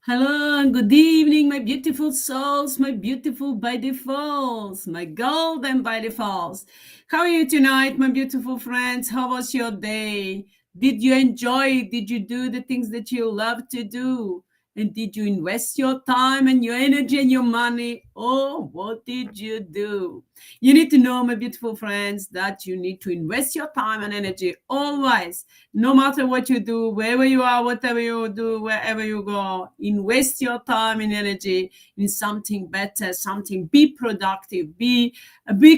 Hello and good evening, my beautiful souls, my beautiful by defaults, my golden by defaults. How are you tonight, my beautiful friends? How was your day? Did you enjoy it? Did you do the things that you love to do? And did you invest your time and your energy and your money? Oh, what did you do? You need to know, my beautiful friends, that you need to invest your time and energy always, no matter what you do, wherever you are, whatever you do, wherever you go. Invest your time and energy in something better, something. Be productive, be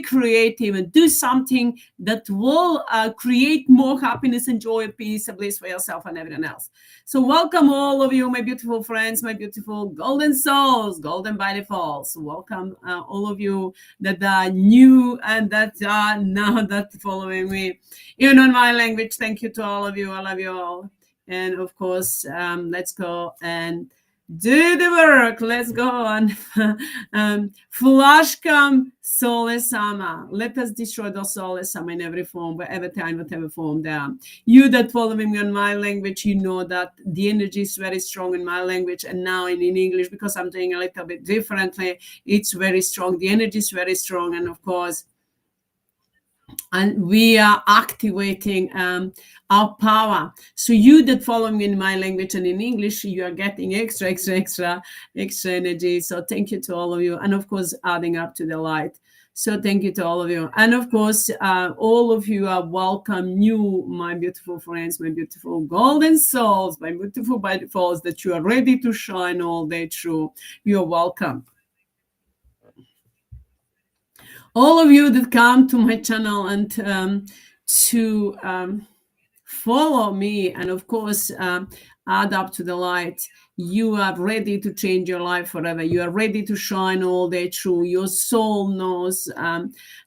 creative, and do something that will create more happiness and joy, peace, and bliss for yourself and everyone else. So welcome all of you, my beautiful friends, my beautiful golden souls, golden by default. So welcome all of you that are new and that are now that following me. Even on my language, thank you to all of you. I love you all. And of course, let's go and do the work. Let's go on. Flashcam SOULESS AMMA. Let us destroy the SOULESS AMMA in every form, whatever time, whatever form they are. You that follow me on my language, you know that the energy is very strong in my language, and now in English, because I'm doing a little bit differently, it's very strong. The energy is very strong, and of course, and we are activating our power. So you that follow me in my language and in English, you are getting extra energy. So thank you to all of you, and of course adding up to the light. So thank you to all of you, and of course all of you are welcome. New, my beautiful friends, my beautiful golden souls, my beautiful by defaults, that you are ready to shine all day through. You are welcome. All of you that come to my channel and to follow me, and of course add up to the light, you are ready to change your life forever. You are ready to shine all day through. Your soul knows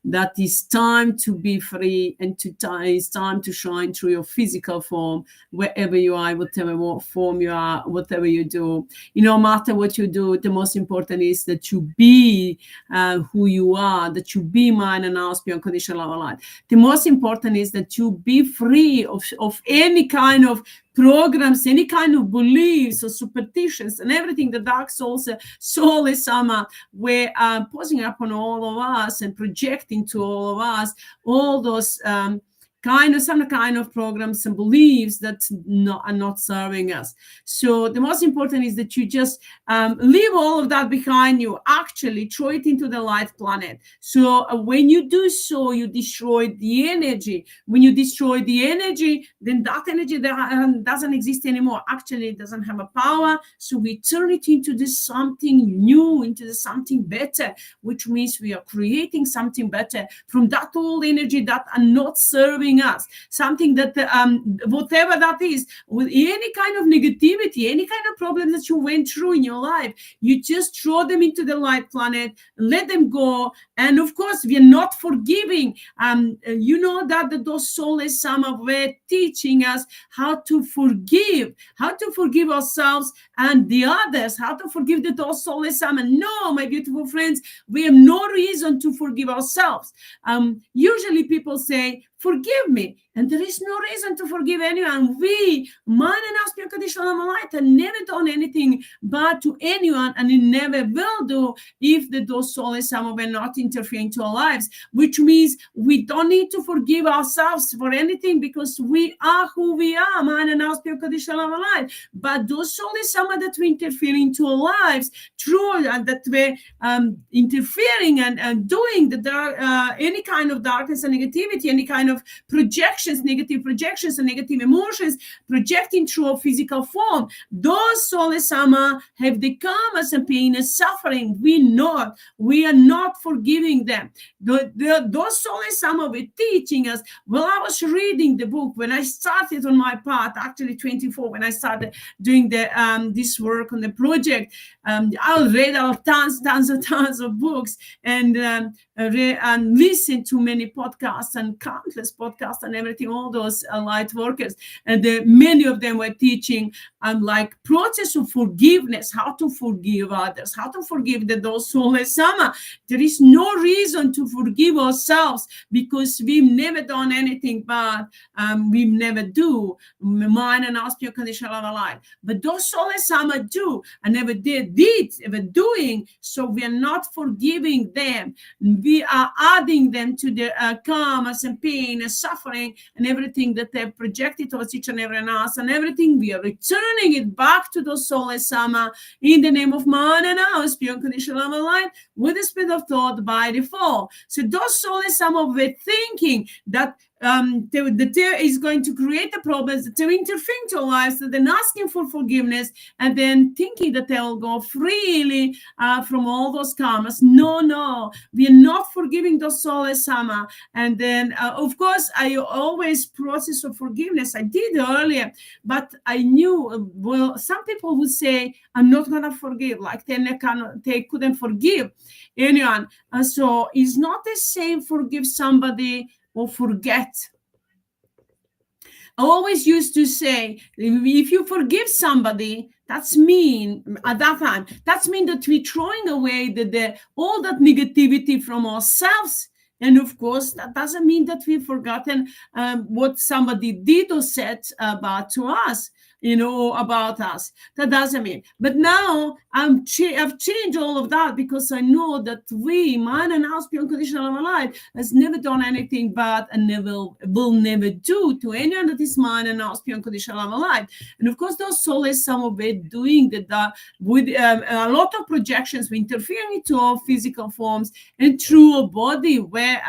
that it's time to be free, and it's time to shine through your physical form, wherever you are, whatever form you are, whatever you do. No matter what you do, the most important is that you be who you are, that you be mine and ours, be unconditional light. The most important is that you be free of any kind of programs, any kind of beliefs or superstitions, and everything the dark souls, SOULESS AMMA, were posing upon all of us and projecting to all of us, all those some kind of programs and beliefs that are not serving us. So the most important is that you just leave all of that behind you. Actually throw it into the light planet. So when you do so, you destroy the energy. When you destroy the energy, then that energy doesn't exist anymore. Actually, it doesn't have a power. So we turn it into this something new, into this something better, which means we are creating something better from that old energy that are not serving us. Something that whatever that is, with any kind of negativity, any kind of problem that you went through in your life, you just throw them into the light planet, let them go. And of course, we are not forgiving. You know that those SOULESS AMMA were teaching us how to forgive ourselves and the others, how to forgive those SOULESS AMMA. No, my beautiful friends, we have no reason to forgive ourselves. Usually people say, forgive me. And there is no reason to forgive anyone. We, mine and us, unconditional light, have never done anything bad to anyone, and it never will do if those SOULESS AMMA were not interfering to our lives, which means we don't need to forgive ourselves for anything, because we are who we are, mine and us, unconditional light. But those SOULESS AMMA that were interfering to our lives, through that were interfering and doing any kind of darkness and negativity, any kind of projections, negative projections and negative emotions projecting through a physical form, those SOULESS AMMA have the karmas and pain and suffering. We are not forgiving them. Those SOULESS AMMA were teaching us. Well, I was reading the book when I started on my path, actually 24, when I started doing this work on the project. I read tons of books and listened to many podcasts and countless podcasts podcast and everything, all those light workers, and many of them were teaching like process of forgiveness, how to forgive others, how to forgive those soulless Amma. There is no reason to forgive ourselves because we've never done anything bad. We never do. Mind and ask your conditional of our life. But those soulless Amma do and never did, ever doing. So we are not forgiving them. We are adding them to the karmas and pain and suffering and everything that they've projected towards each and every one of us, and everything. We are returning it back to those soulless Amma in the name of mind and us, pure unconditional love and light, with the spirit of thought by default. So those soulless Amma were thinking that that is going to create the problems, that they're interfering to our lives, that they're asking for forgiveness, and then thinking that they will go freely from all those karmas. No, we are not forgiving those soulless Amma. And then, of course, I always process of forgiveness. I did earlier, but I knew, well, some people would say, I'm not going to forgive, like they couldn't forgive anyone. So it's not the same forgive somebody or forget. I always used to say, if you forgive somebody, that's mean at that time. That's mean that we're throwing away all that negativity from ourselves. And of course, that doesn't mean that we've forgotten what somebody did or said to us, about us. That doesn't mean. But now I've changed all of that because I know that we, mind and house, pure unconditional love and light, has never done anything bad and will never do to anyone that is mind and house, pure unconditional love and light. And of course, those souls, some of it doing that with a lot of projections, we're interfering into our physical forms and through a body where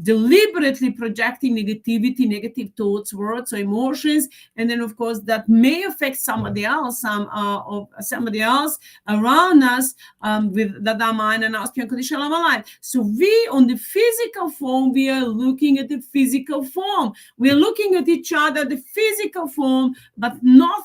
deliberately projecting negativity, negative thoughts, words, or emotions, and then of course that may affect somebody else, somebody else around us with that mind and us pure unconditional love and light. So we, on the physical form, we are looking at the physical form. We are looking at each other, the physical form, but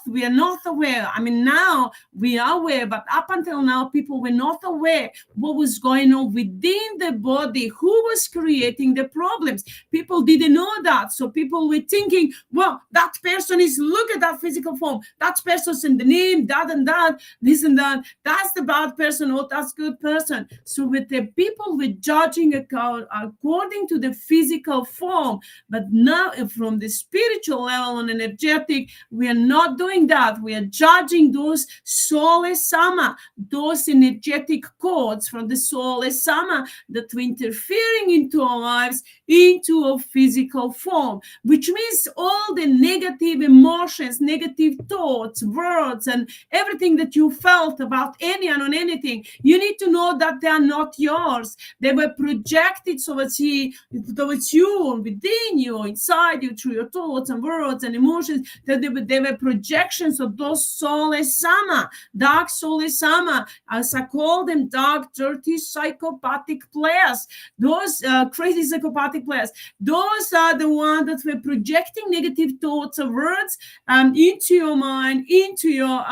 we are not aware. I mean, now we are aware, but up until now, people were not aware what was going on within the body, who was creating the problems. People didn't know that. So people were thinking, well, that person is, look at that physical form. That person's in the name, that and that, this and that. That's the bad person, or that's good person. So with the people were judging according to the physical form. But now from the spiritual level and energetic, we are not doing that. We are judging those soulless Amma, those energetic codes from the soulless Amma that were interfering into our lives, into a physical form, which means all the negative emotions, negative thoughts, words, and everything that you felt about anyone on anything, you need to know that they are not yours. They were projected towards you, within you, inside you, through your thoughts and words and emotions. That they were projections of those soulless Amma, dark soulless Amma, as I call them, dark, dirty, psychopathic players. Those crazy psychopathic players. Those are the ones that were projecting negative thoughts or words into your mind, into your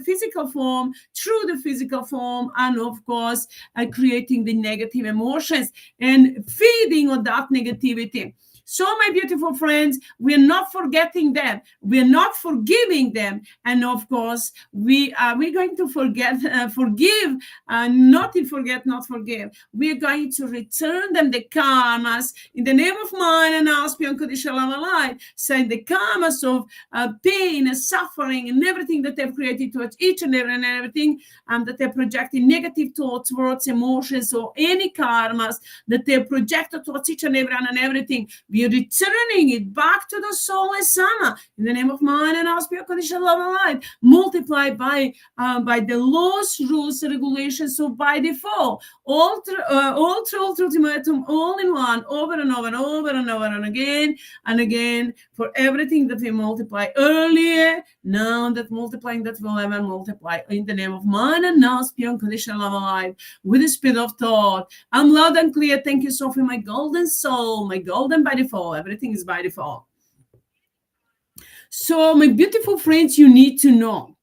physical form, through the physical form, and of course, creating the negative emotions and feeding on that negativity. So, my beautiful friends, we're not forgetting them. We're not forgiving them. And of course, we're going to forgive, not to forget, not forgive. We're going to return them the karmas in the name of mind and us, pure unconditional love and light, saying the karmas of pain and suffering and everything that they've created towards each and everything that they're projecting negative thoughts, words, emotions, or any karmas that they're projected towards each and everyone and everything. We are returning it back to the soulless Amma in the name of mind and our spirit condition love and light, multiplied by the laws, rules, regulations, so by default, all through ultimatum, all in one, over and over and over and over and again, for everything that we multiply earlier, now that multiplying that will ever multiply in the name of mind and now spirit unconditional love and light with the spirit of thought. I'm loud and clear. Thank you, Sophie, my golden soul, my golden by default. Everything is by default. So, my beautiful friends, you need to know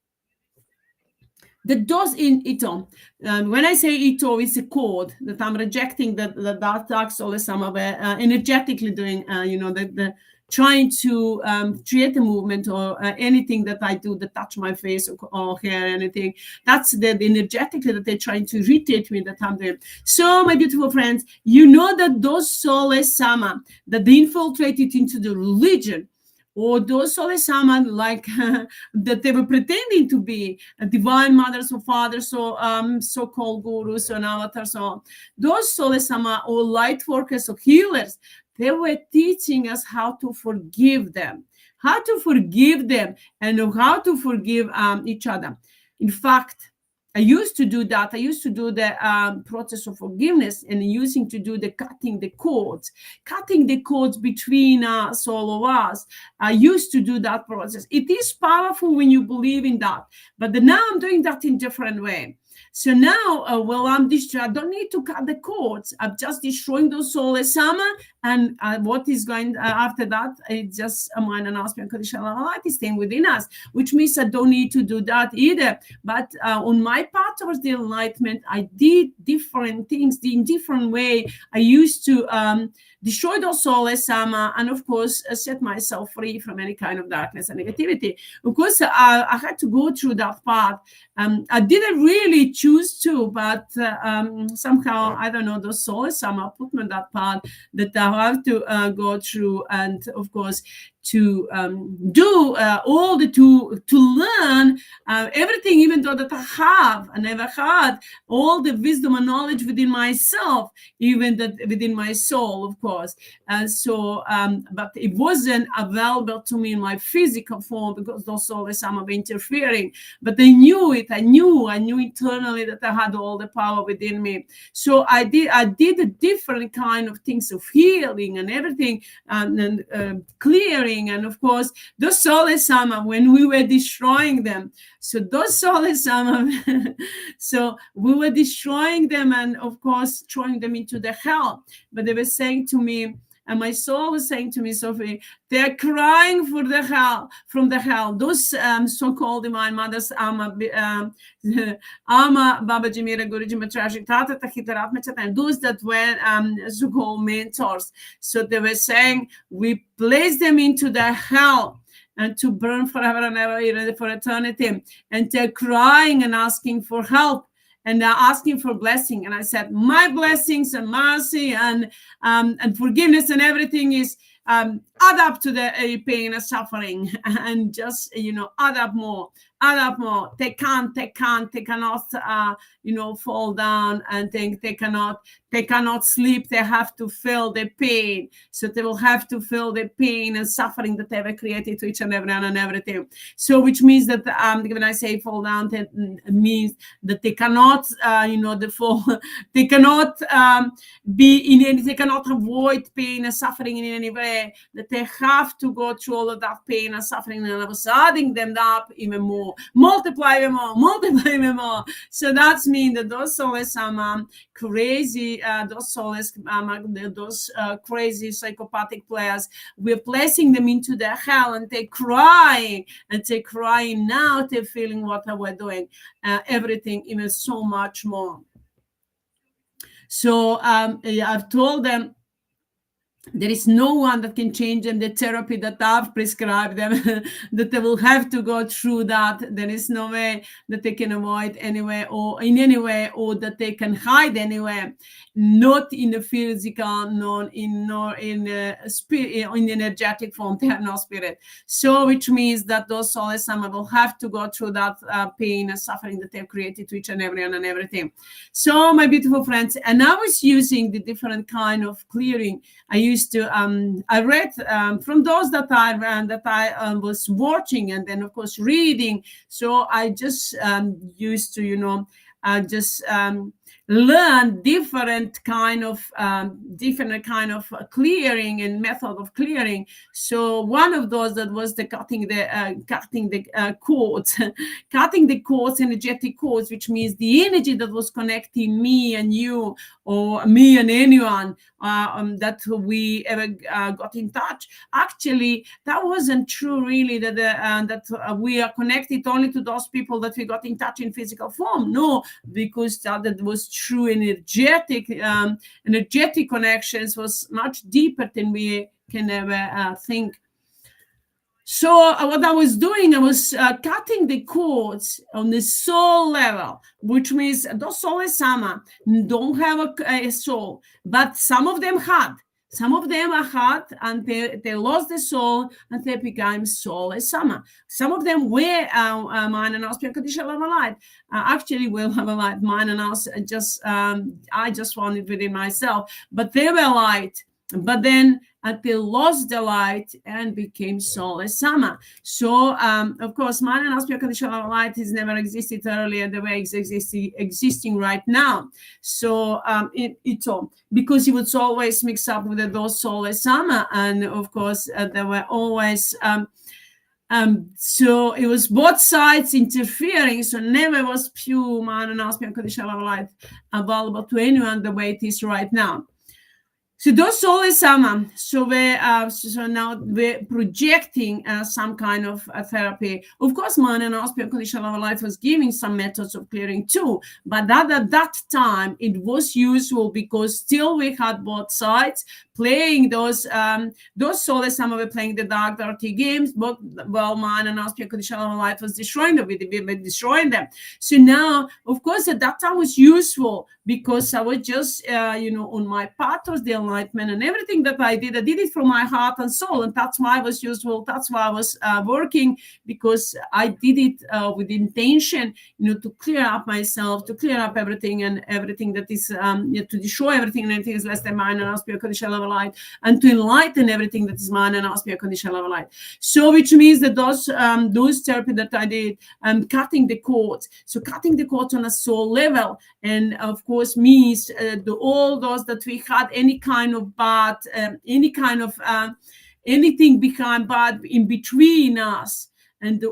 the dose in ito. When I say ito, it's a code that I'm rejecting that dark soul is somehow energetically doing, the trying to create a movement or anything that I do that touch my face or hair, anything. That's the energetically that they're trying to irritate me that I'm doing. So, my beautiful friends, you know that those soulless sama that they infiltrated into the religion, or those soulless sama like that they were pretending to be divine mothers or fathers or so-called gurus and avatars, so those soulless sama or light workers or healers, they were teaching us how to forgive them, and how to forgive each other. In fact, I used to do that. I used to do the process of forgiveness and using to do the cutting the cords between all of us. I used to do that process. It is powerful when you believe in that. But now I'm doing that in different way. So now, I'm destroying, I don't need to cut the cords. I'm just destroying those soulless sama, and what is going after that? It's just a mind and unconditional light is staying within us, which means I don't need to do that either. But on my path towards the enlightenment, I did different things in different way. I used to destroy those soulless sama, and of course set myself free from any kind of darkness and negativity. Of course, I had to go through that path. I didn't really choose to, but somehow, I don't know, the soulless sama put me on that path that I have to go through, and of course to do all the to learn everything, even though that I never had all the wisdom and knowledge within myself, even that within my soul, of course. And so, but it wasn't available to me in my physical form because those souls were interfering. But I knew it. I knew internally that I had all the power within me. So I did a different kind of things of healing and everything, and clearing. And of course, those soulless sama, when we were destroying them, so those soulless sama, so we were destroying them and of course throwing them into the hell. But they were saying to me, and my soul was saying to me, Sophie, they're crying for the hell, from the hell. Those so-called divine mothers, AMMA, Babaji Mira, Guruji Maharaj, Tata Tahitarat Mechatan, those that were so-called mentors. So they were saying, we place them into the hell and to burn forever and ever for eternity. And they're crying and asking for help. And asking for blessing. And I said, my blessings and mercy and forgiveness and everything is add up to the pain and suffering, and just add up more. They cannot fall down and think they cannot sleep. They have to feel the pain. So they will have to feel the pain and suffering that they have created to each and everyone and everything. So which means that when I say fall down, that means that they cannot they cannot they cannot avoid pain and suffering in any way, that they have to go through all of that pain and suffering, and I was adding them up even more, multiply them more. So that's mean that those soulless crazy, those crazy psychopathic players, we're placing them into the hell, and they're crying now. They're feeling what we're doing, everything, even so much more. So I've told them, there is no one that can change them. The therapy that I've prescribed them, that they will have to go through that. There is no way that they can avoid anyway, or in any way, or that they can hide anywhere. Not in the physical, nor in the spirit, in the energetic form. They have no spirit. So, which means that those souls will have to go through that pain and suffering that they've created to each and everyone and everything. So, my beautiful friends, and I was using the different kind of clearing. I used to I read from those that I was watching, and then of course reading. So I just used to learn different kind of clearing and method of clearing. So one of those that was the cutting the cords, cutting the cords, energetic cords, which means the energy that was connecting me and you or me and anyone that we ever got in touch. Actually, that wasn't true, really, that we are connected only to those people that we got in touch in physical form. No, because that was true energetic connections was much deeper than we can ever think. So what I was doing, I was cutting the cords on the soul level, which means those soulless AMMA don't have a soul, but some of them had. Some of them are hard, and they lost the soul and they became soulless AMMA. Some of them were mine and pure unconditional love and light. Actually, will have a light. Mine and us I just found it within myself, but they were light. But then they lost the light and became soulless AMMA. So, of course, mine and pure unconditional light has never existed earlier the way it's existing right now. So, it's all because it was always mixed up with those soulless AMMA, and of course, there were always. So it was both sides interfering, so never was pure mine and pure unconditional light available to anyone the way it is right now. So those soulless AMMA, so now we're projecting some kind of therapy. Of course, mine and pure unconditional love life was giving some methods of clearing too, but at that time it was useful because still we had both sides playing those soulless AMMA were playing the dark, dirty games, but well, mine and pure unconditional love life was destroying them. We were destroying them. So now, of course, at that time was useful because I was just on my path towards the enlightenment, and everything that I did it from my heart and soul, and that's why it was useful. That's why I was working, because I did it with intention, to clear up myself, to clear up everything and everything that is to destroy everything and anything is less than mine and pure unconditional love light, and to enlighten everything that is mine and pure unconditional love light. So, which means that those therapy that I did, cutting the cords. So cutting the cords on a soul level, and of course means all those that we had any kind of bad, anything behind bad in between us and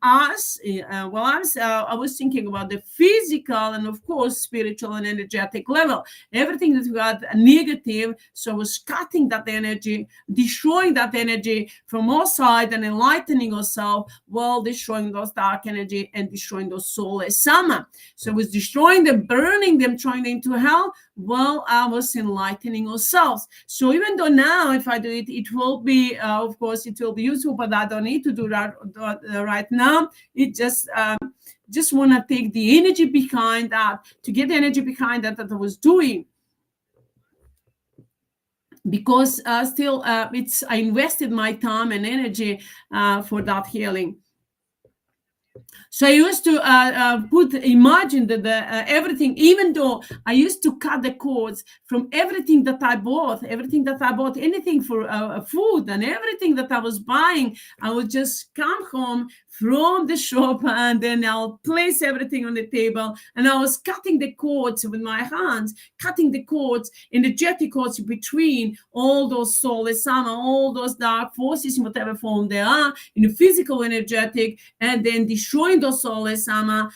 us. I was thinking about the physical and of course spiritual and energetic level, everything that we had negative. So I was cutting that energy, destroying that energy from all sides, and enlightening ourselves while destroying those dark energy and destroying those soulless AMMA. So I was destroying them, burning them, throwing them into hell, while I was enlightening ourselves. So even though now if I do it, it will be of course it will be useful, but I don't need to do that right now. It just want to take the energy behind that, to get the energy behind that I was doing, because still I invested my time and energy for that healing. So I used to imagine that everything, even though I used to cut the cords from everything that I bought, anything for food and everything that I was buying, I would just come home from the shop and then I'll place everything on the table, and I was cutting the cords with my hands, cutting the cords, energetic cords between all those soulless AMMA, all those dark forces in whatever form they are, in the physical, energetic, and then destroying those soulless AMMA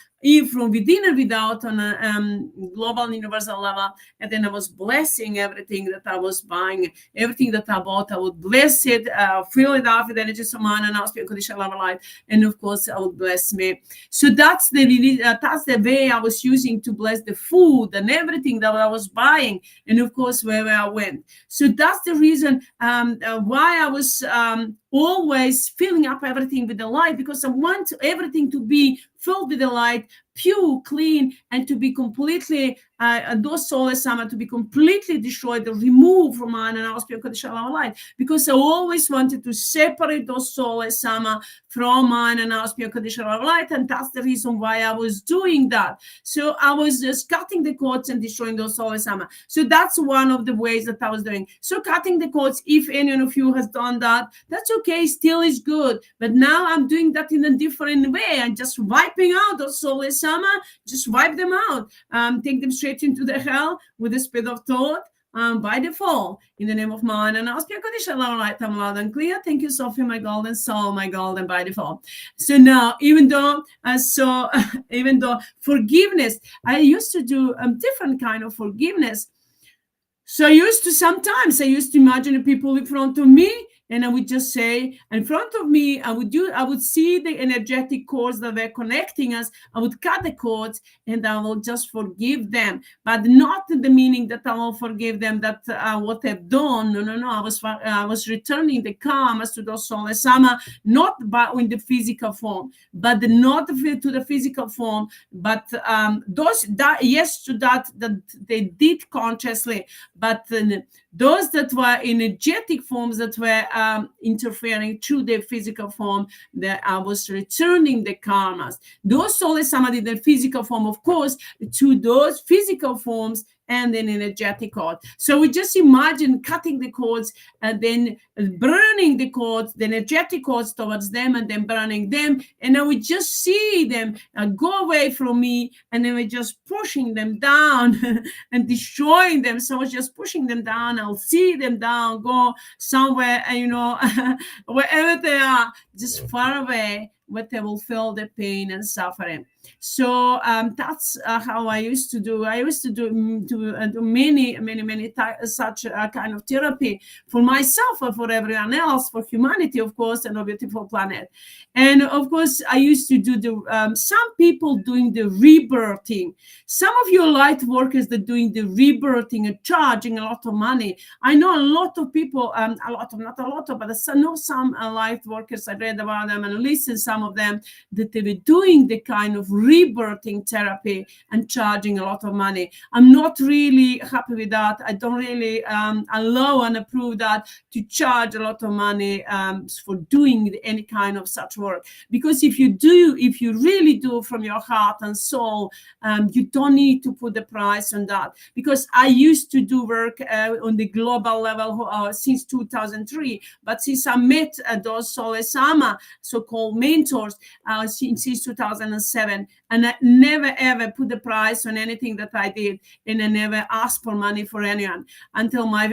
from within and without on a global universal level. And then I was blessing everything that I was buying, everything that I bought. I would bless it, fill it up with energy of mine and pure unconditional love and light, and of course I would bless me. So that's the way I was using to bless the food and everything that I was buying, and of course wherever I went. So that's the reason why I was always filling up everything with the light, because I want everything to be filled with the light, pure, clean, and to be completely, those soulless AMMA to be completely destroyed, removed from mine and pure unconditional love and light. Because I always wanted to separate those soulless AMMA from mine and pure unconditional love and light, and that's the reason why I was doing that. So I was just cutting the cords and destroying those soulless AMMA. So that's one of the ways that I was doing. So cutting the cords, if any of you has done that, that's okay, still is good. But now I'm doing that in a different way. I'm just wiping out those soulless AMMA, just wipe them out, take them straight into the hell with the speed of thought. By default, in the name of mine and pure unconditional love and light, I'm loud and clear. Thank you, Sophie, my golden soul, my golden by default. So now, even though forgiveness, I used to do different kind of forgiveness. So sometimes I used to imagine the people in front of me, and I would just say, in front of me, I would see the energetic cords that were connecting us. I would cut the cords and I will just forgive them, but not in the meaning that I will forgive them that what they've done. No. I was returning the karmas to those soulless AMMA, not in the physical form, but not to the physical form, but yes, to that they did consciously, but those that were energetic forms that were interfering through the physical form, that I was returning the karmas. Those soulless AMMA in the physical form, of course, to those physical forms and an energetic cord. So we just imagine cutting the cords and then burning the cords, the energetic cords towards them, and then burning them. And then we just see them go away from me, and then we're just pushing them down and destroying them. So I was just pushing them down. I'll see them down, go somewhere, wherever they are, just far away, where they will feel the pain and suffering. So that's how I used to do. I used to do many such kind of therapy for myself and for everyone else, for humanity, of course, and a beautiful planet. And of course, I used to do some people doing the rebirthing. Some of you light workers that doing the rebirthing and charging a lot of money. I know a lot of people, not a lot of, but I know some light workers. I read about them and listened some of them that they were doing the kind of rebirthing therapy and charging a lot of money. I'm not really happy with that. I don't really allow and approve that, to charge a lot of money for doing any kind of such work. Because if you really do from your heart and soul, you don't need to put the price on that. Because I used to do work on the global level since 2003, but since I met those soulless AMMA, so-called mentors, since 2007, and I never ever put the price on anything that I did, and I never asked for money for anyone until my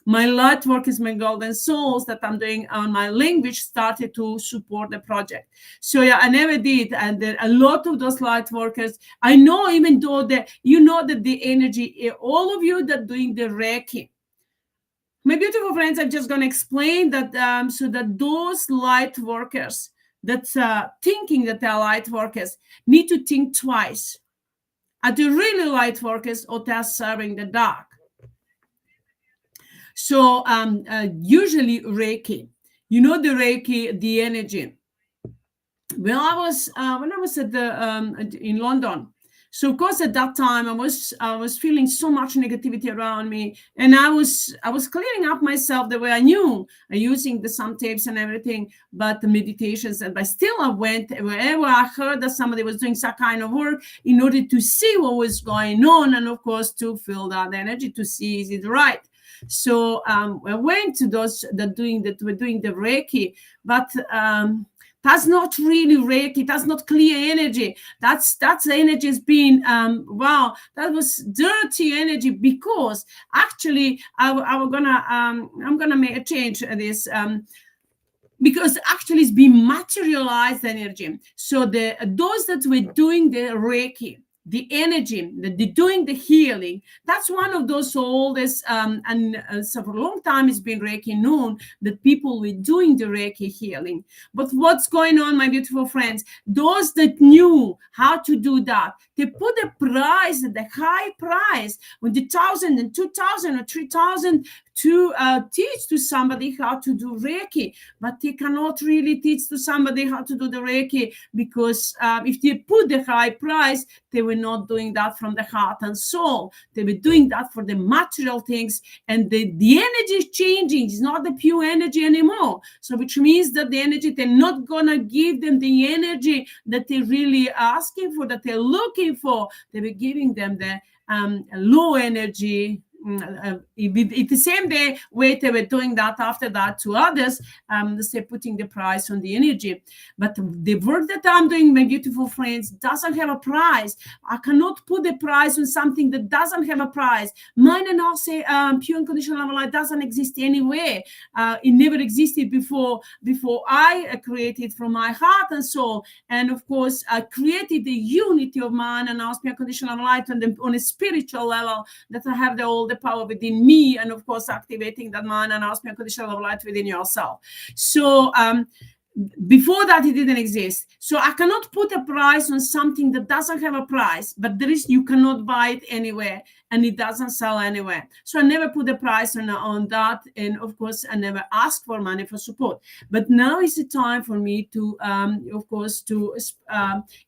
light work is my golden souls that I'm doing on my language started to support the project. So yeah, I never did. And a lot of those light workers, I know, even though that the energy, all of you that doing the Reiki, my beautiful friends, I'm just going to explain that so that those light workers that's thinking that they're light workers need to think twice. Are they really light workers, or they're serving the dark? So usually Reiki, the Reiki, the energy. When I was at in London, so of course at that time I was feeling so much negativity around me, and I was clearing up myself the way I knew, using some tapes and everything, but the meditations, but still I went wherever I heard that somebody was doing some kind of work in order to see what was going on, and of course to feel that energy, to see is it right. So I went to those that were doing the Reiki, but that's not really Reiki. That's not clear energy. That's energy has been wow. That was dirty energy, because actually I'm gonna make a change this. Because actually it's been materialized energy. So those that were doing the Reiki, the energy, doing the healing, that's one of those oldest, and so for a long time it's been Reiki known that people were doing the Reiki healing. But what's going on, my beautiful friends? Those that knew how to do that, they put the price, the high price, with the 1,000 and 2,000 or 3,000 to teach to somebody how to do Reiki, but they cannot really teach to somebody how to do the Reiki, because if they put the high price, they were not doing that from the heart and soul. They were doing that for the material things, and the energy is changing. It's not the pure energy anymore. So which means that the energy, they're not gonna give them the energy that they're really asking for, that they're looking for. They were giving them the low energy, the same way they were doing that after that to others, say putting the price on the energy. But the work that I'm doing, my beautiful friends, doesn't have a price. I cannot put the price on something that doesn't have a price. Mine and I'll say pure unconditional love light doesn't exist anywhere. It never existed before I created from my heart and soul. And of course, I created the unity of mine and I'll unconditional light on a spiritual level, that I have all the power within me, and of course activating that mind and ask me unconditional light within yourself. So before that it didn't exist. So I cannot put a price on something that doesn't have a price, but you cannot buy it anywhere and it doesn't sell anywhere. So I never put a price on that, and of course I never ask for money for support. But now is the time for me to of course to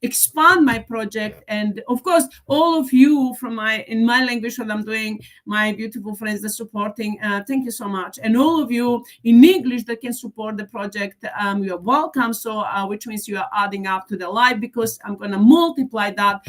expand my project. And of course all of you in my language what I'm doing, my beautiful friends that supporting, thank you so much. And all of you in English that can support the project, you are welcome. So which means you are adding up to the life, because I'm going to multiply that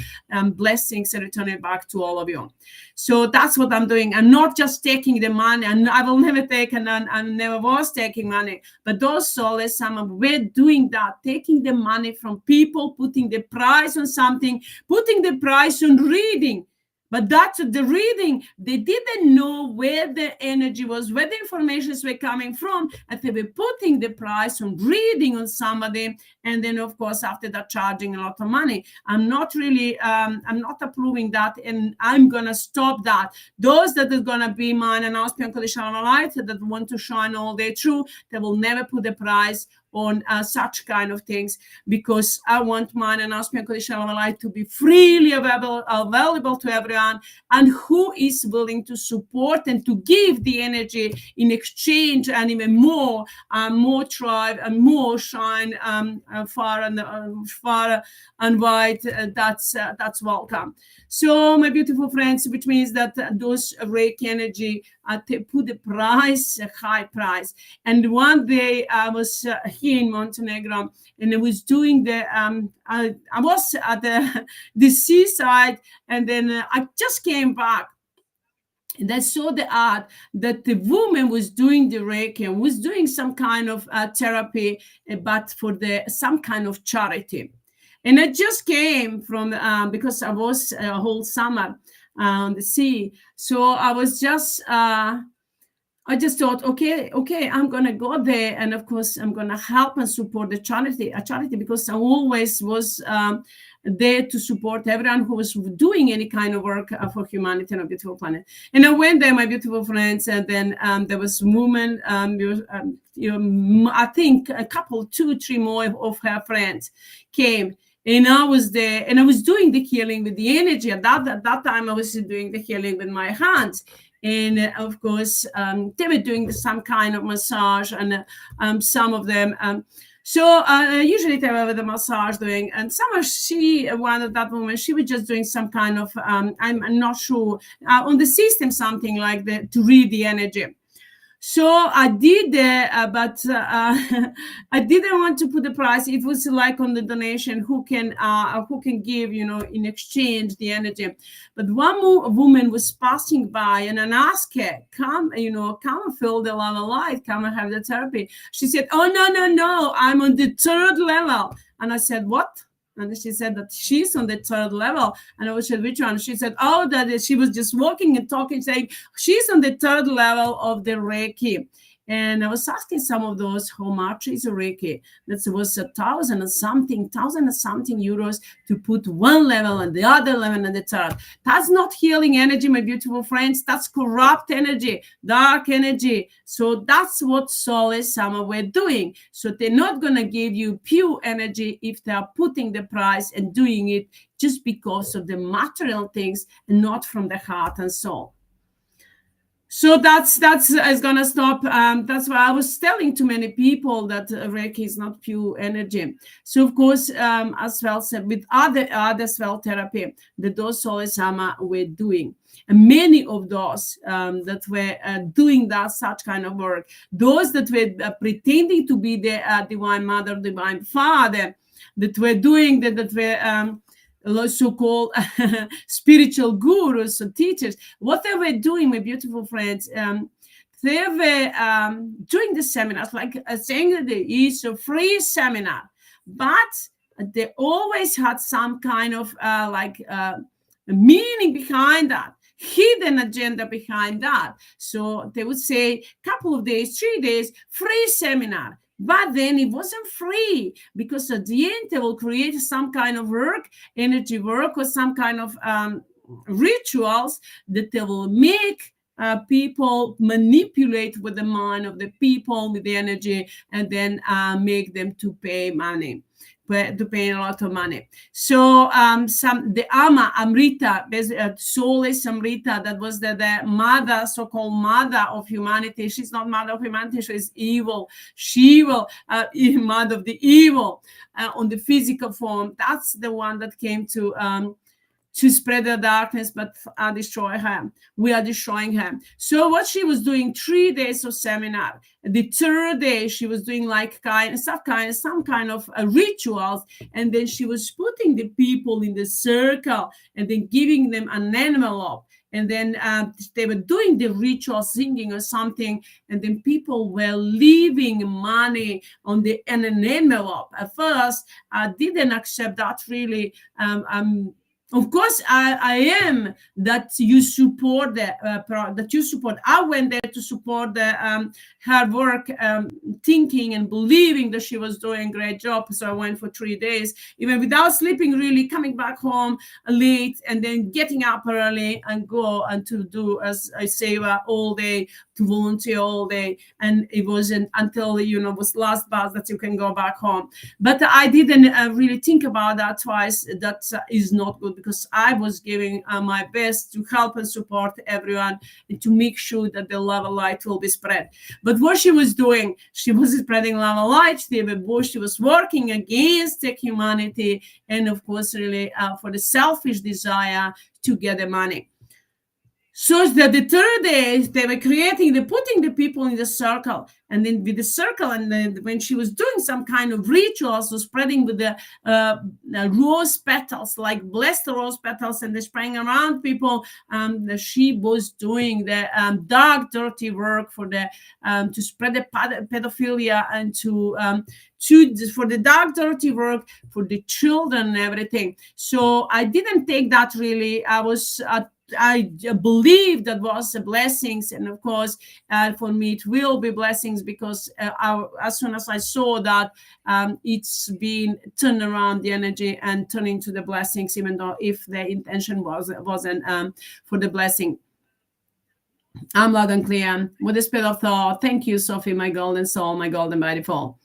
blessings and return it back to all of you. So that's what I'm doing. I'm not just taking the money, and I will never take, and I never was taking money, but those souls, we're doing that, taking the money from people, putting the price on something, putting the price on reading. But that's the reading. They didn't know where the energy was, where the informations were coming from, and they were putting the price on reading on somebody, and then of course after that charging a lot of money. I'm not approving that, and I'm gonna stop that. Those that are gonna be mine and ask me unconditional light, that want to shine all day through, they will never put the price on such kind of things, because I want mine and ask me unconditional light to be freely available to everyone, and who is willing to support and to give the energy in exchange, and even more thrive and more shine far and wide. That's welcome. So my beautiful friends, which means that those Reiki energy put the price, a high price. And one day I was here in Montenegro, and I was doing I was at the seaside, and then I just came back. And I saw the ad that the woman was doing the Reiki and was doing some kind of therapy, but for some kind of charity. And I just came from, because I was a whole summer on the sea. So I was just, I just thought, okay, I'm going to go there. And of course, I'm going to help and support a charity, because I always was there to support everyone who was doing any kind of work for humanity on a beautiful planet. And I went there, my beautiful friends, and then there was a woman, I think a couple, 2-3 more of her friends came. And I was there, and I was doing the healing with the energy. At that time, I was doing the healing with my hands. And of course, they were doing some kind of massage, and some of them. So usually they were with the massage doing, and one of that woman, she was just doing some kind of, I'm not sure, on the system, something like that, to read the energy. So I did that, but I didn't want to put the price. It was like on the donation, who can give, in exchange the energy. But one woman was passing by, and I asked her, come and feel the love of light, come and have the therapy. She said, oh, no, I'm on the 3rd level. And I said, what? And she said that she's on the 3rd level. And I said, which one? She said, oh, that she was just walking and talking, saying she's on the 3rd level of the Reiki. And I was asking some of those, how much is a Reiki? That was 1,000 and something euros to put one level and the other level and the 3rd. That's not healing energy, my beautiful friends. That's corrupt energy, dark energy. So that's what SOULESS were doing. So they're not going to give you pure energy if they are putting the price and doing it just because of the material things and not from the heart and soul. So that's gonna stop. That's why I was telling to many people that Reiki is not pure energy. So of course, as well said with other spell therapy that those SOULESS were doing, and many of those that were doing that such kind of work, those that were pretending to be the divine mother, divine father, that were doing that were so-called spiritual gurus or teachers, what they were doing, my beautiful friends, they were doing the seminars, like saying that there is a free seminar, but they always had some kind of meaning behind that, hidden agenda behind that. So they would say a couple of days, 3 days, free seminar. But then it wasn't free, because at the end they will create some kind of work, energy work, or some kind of rituals that they will make people manipulate with the mind of the people, with the energy, and then make them to pay money, to pay a lot of money. So the AMMA, Amrita, soulless Amrita, that was the mother, so-called mother of humanity. She's not mother of humanity, she's evil. She will mother of the evil on the physical form. That's the one that came to spread the darkness, but destroy her. We are destroying her. So what she was doing, 3 days of seminar. The third day, she was doing some kind of rituals, and then she was putting the people in the circle and then giving them an envelope. And then they were doing the ritual, singing or something, and then people were leaving money on an envelope. At first, I didn't accept that really. Of course, I am that you support that you support. I went there to support her work, thinking and believing that she was doing a great job. So I went for 3 days, even without sleeping, really coming back home late, and then getting up early and go and to do, as I say, all day, to volunteer all day. And it wasn't until was last bus that you can go back home. But I didn't really think about that twice. That is not good, because I was giving my best to help and support everyone and to make sure that the love of light will be spread. But what she was doing, she was spreading love of light. She was working against the humanity, and of course, really for the selfish desire to get the money. So that the third day, they were putting the people in the circle, and then with the circle, and then when she was doing some kind of rituals, so spreading with the rose petals, like blessed rose petals, and they spraying around people, she was doing the dark, dirty work for the to spread the pedophilia, and for the dark, dirty work for the children and everything. So I didn't take that really. I believe that was blessings, and of course for me it will be blessings, because as soon as I saw that it's been turned around, the energy, and turning to the blessings, even though if the intention wasn't for the blessing. I'm loud and clear with the spirit of thought. Thank you, Sophie, my golden soul, my golden by default.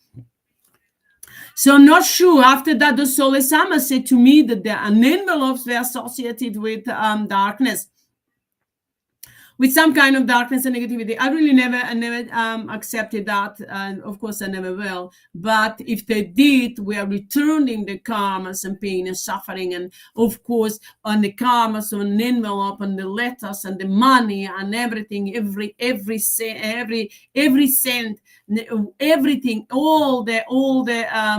So I'm not sure. After that, the Soulless Amma said to me that the envelopes were associated with darkness, with some kind of darkness and negativity. I really never accepted that, and of course I never will. But if they did, we are returning the karmas and pain and suffering, and of course on the karmas, on an envelope, and the letters and the money and everything, every cent, everything, all the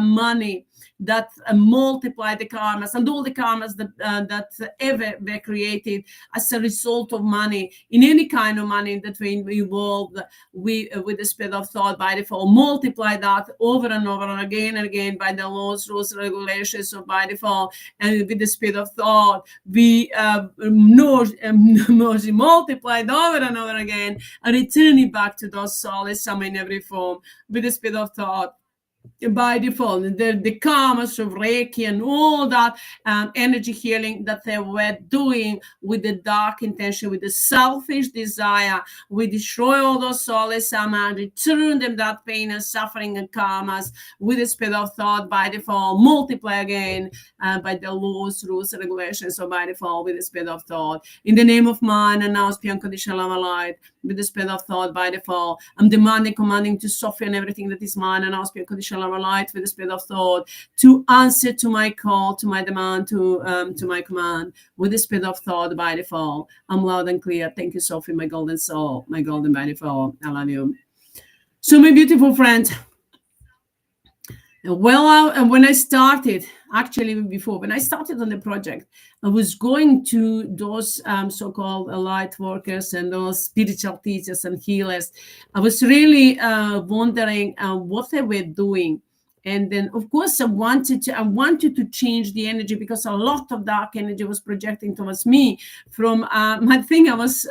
money that multiply the karmas, and all the karmas that ever were created as a result of money, in any kind of money that we involved with the spirit of thought by default, multiply that over and over and again by the laws, rules, regulations of by default, and with the spirit of thought we multiplied over and over again, and return it back to those souls, some in every form, with the spirit of thought. By default, the karmas of Reiki and all that energy healing that they were doing with the dark intention, with the selfish desire, we destroy all those soulless Amma, return them that pain and suffering and karmas with the spirit of thought by default, multiply again by the laws, rules, and regulations, so by default with the spirit of thought. In the name of mine, and now speak unconditional love and light with the spirit of thought by default. I'm commanding to soften everything that is mine, and now speak unconditional love and light with the spirit of thought to answer to my call, to my demand, to my command with the spirit of thought by default. I'm loud and clear. Thank you, Sophie, my golden soul, my golden by default. I love you. So, my beautiful friends, Well, when I started, actually before, when I started on the project, I was going to those so-called light workers and those spiritual teachers and healers. I was really wondering what they were doing. And then, of course, I wanted to change the energy, because a lot of dark energy was projecting towards me. From I think I was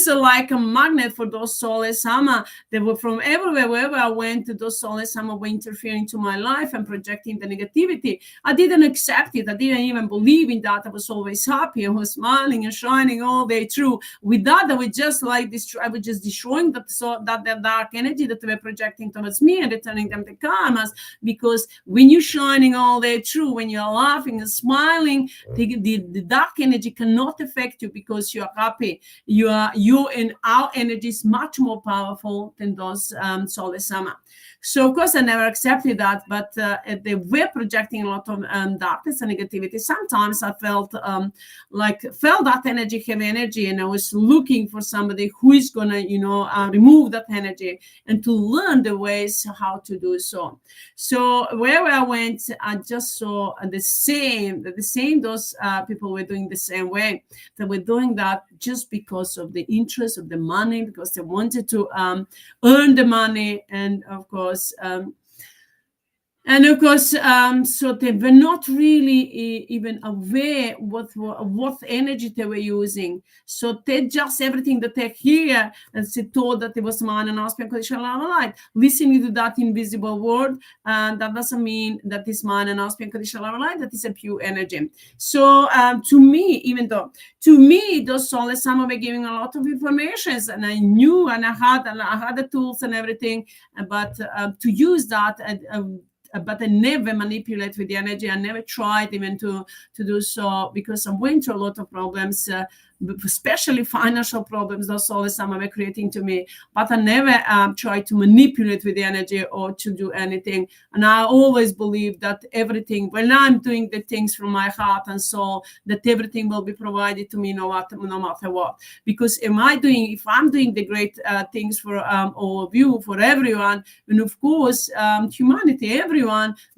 like a magnet for those soulless AMMA. They were from everywhere. Wherever I went, those soulless AMMA were interfering to my life and projecting the negativity. I didn't accept it. I didn't even believe in that. I was always happy. I was smiling and shining all day through. With that, I was just like I was just destroying that dark energy that they were projecting towards me and returning them to karmas. Because when you're shining all day through, when you're laughing and smiling, the dark energy cannot affect you, because you're happy. You and our energy is much more powerful than those soulless AMMA. So of course I never accepted that, but they were projecting a lot of darkness and negativity. Sometimes I felt that energy, heavy energy, and I was looking for somebody who is gonna remove that energy and to learn the ways how to do so. So wherever I went, I just saw the same those people were doing the same way. They were doing that just because of the interest of the money, because they wanted to earn the money, and of course, so they were not really even aware what energy they were using. So they just, everything that they hear and they thought that it was mind and aspect conditional light. Listening to that invisible word, that doesn't mean that it's mind and aspect conditional light. That is a pure energy. So to me, those soulless AMMA were giving a lot of information, and I knew, and I had the tools and everything, but to use that. But I never manipulate with the energy. I never tried even to do so, because I went through a lot of problems, especially financial problems. Those always some were creating to me. But I never tried to manipulate with the energy or to do anything. And I always believe that everything, when I'm doing the things from my heart and soul, that everything will be provided to me no matter what. Because if I'm doing the great things for all of you, for everyone, and of course humanity, everyone,